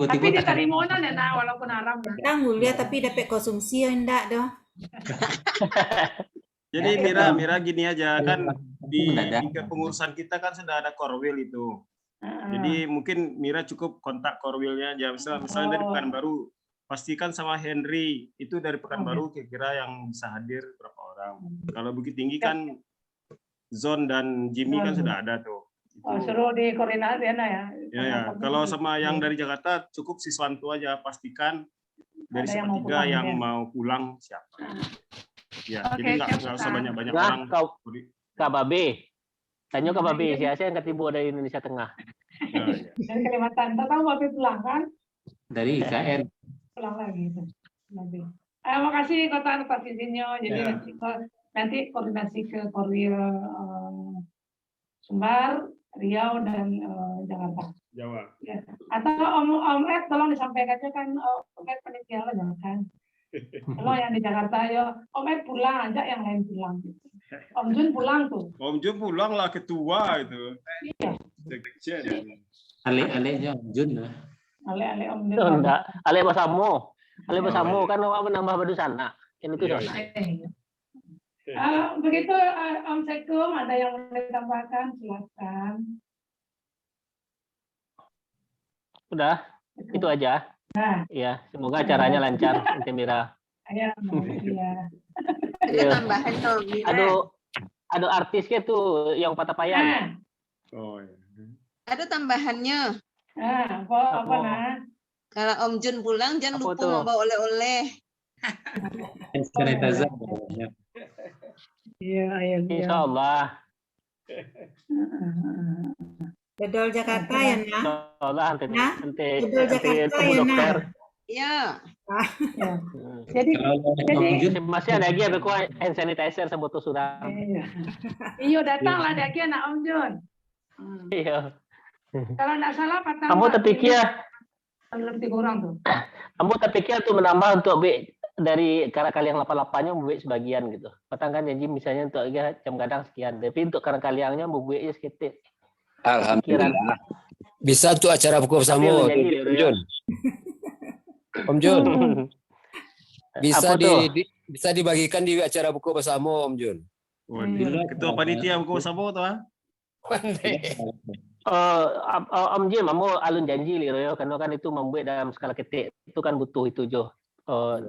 Tapi diterima nah walaupun haram. Datang mulia tapi dapat konsumsi ya enggak doh. Jadi Mira gini aja kan di kepengurusan kita kan sudah ada Korwil itu. Jadi mungkin Mira cukup kontak Korwilnya aja. Misalnya dari Pekanbaru, pastikan sama Henry itu dari Pekanbaru kira-kira yang bisa hadir berapa orang. Kalau Bukit Tinggi kan Zon dan Jimmy kan sudah ada tuh. Suruh dikoordinasi ya. Ya. Kalau sama yang dari Jakarta cukup Siswanto aja, pastikan dari SMA 3 yang mau pulang siapa. Ya, jadi nggak usah banyak-banyak orang. Kak Babe, tanya Kak Babe, siapa yang ketibu dari Indonesia Tengah? Dari Kalimantan, tahu Babe pulang kan? Dari IKN. Pulang lagi. Makasih Kota atas izinnya. Jadi nanti koordinasi ke Korwil Sumbar, Riau dan Jakarta. Jawa. Ya. Atau Om Ed tolong disampaikan aja kan Om Ed panitia lah jangan. Kalau yang di Jakarta ya Om Ed pulang aja yang lain pulang. Om Jun pulang tuh. Om Jun pulang lah ketua itu. Iya. Ale-alenya Om Jun lah. Ale Om Jun. Enggak, ale bersama kan awak menambah badu sana. Kan itu soalnya. Begitu Om Sekum ada yang mau ditambahkan silakan. Udah, itu aja. Ya, semoga acaranya lancar, Ente Mira. Iya. Ada tambahan dong. Ada artisnya tuh yang patah payah. Oh ya. Ada tambahannya. Apa nah? Kalau Om Jun pulang jangan lupa membawa oleh-oleh. Sanitizer. Iya. Insya Allah. Dodol Jakarta ya, Nak? Allah nanti Dodol Jakarta ya, dokter. Iya. Jadi masih ada lagi ada hand sanitizer sebutu sudah. Iya datanglah lagi anak Om Jun. Iya. Kalau nggak salah patah. Kamu terpikir lebih kurang tuh. Kamu terpikir tuh menambah untuk dari kaliang 88-nya membuat sebagian gitu. Patangkan janji misalnya untuk jam kadang sekian. Tapi untuk kaliangnya membuatnya sekitar. Alhamdulillah. Bisa tuh acara buku bersama Om Jun. Om Jun. Bisa dibagikan di acara buku bersama Om Jun. Ketua panitia buku bersama tuh Om Jim, kamu alun janji liro karena kan itu membuat dalam skala ketik itu kan butuh itu jo.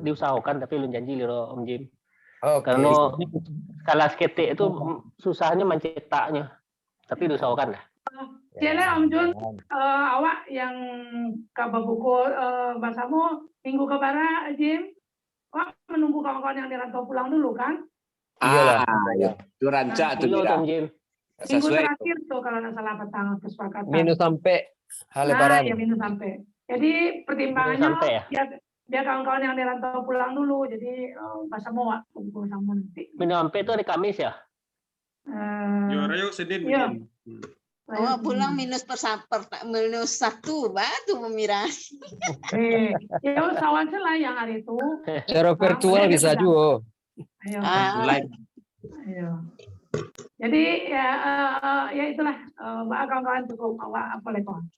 Diusahakan tapi alun janji liro Om Jim. Karena skala ketik itu susahnya mencetaknya. Tapi diusahakan lah. Jadi Om Jun, awak yang kabar buku bersama minggu kebara Jim, awak menunggu kawan-kawan yang dirantau pulang dulu kan? Iya. Itu rancak tuh Om Jim. Minggu terakhir tuh kalau nggak salah petang kesepakatan. Minus sampai Lebaran. Ya minus sampai. Jadi pertimbangannya biar kawan-kawan yang dirantau pulang dulu. Jadi bahasa Moa buku sama nanti. Minus sampai itu hari Kamis ya? Yuk Senin. Iya. Pulang minus satu batu Mira. Ya usahawan lah yang hari itu. Secara virtual bisa juga. Ayo. Jadi ya itulah kawan-kawan cukup awak apa lekon.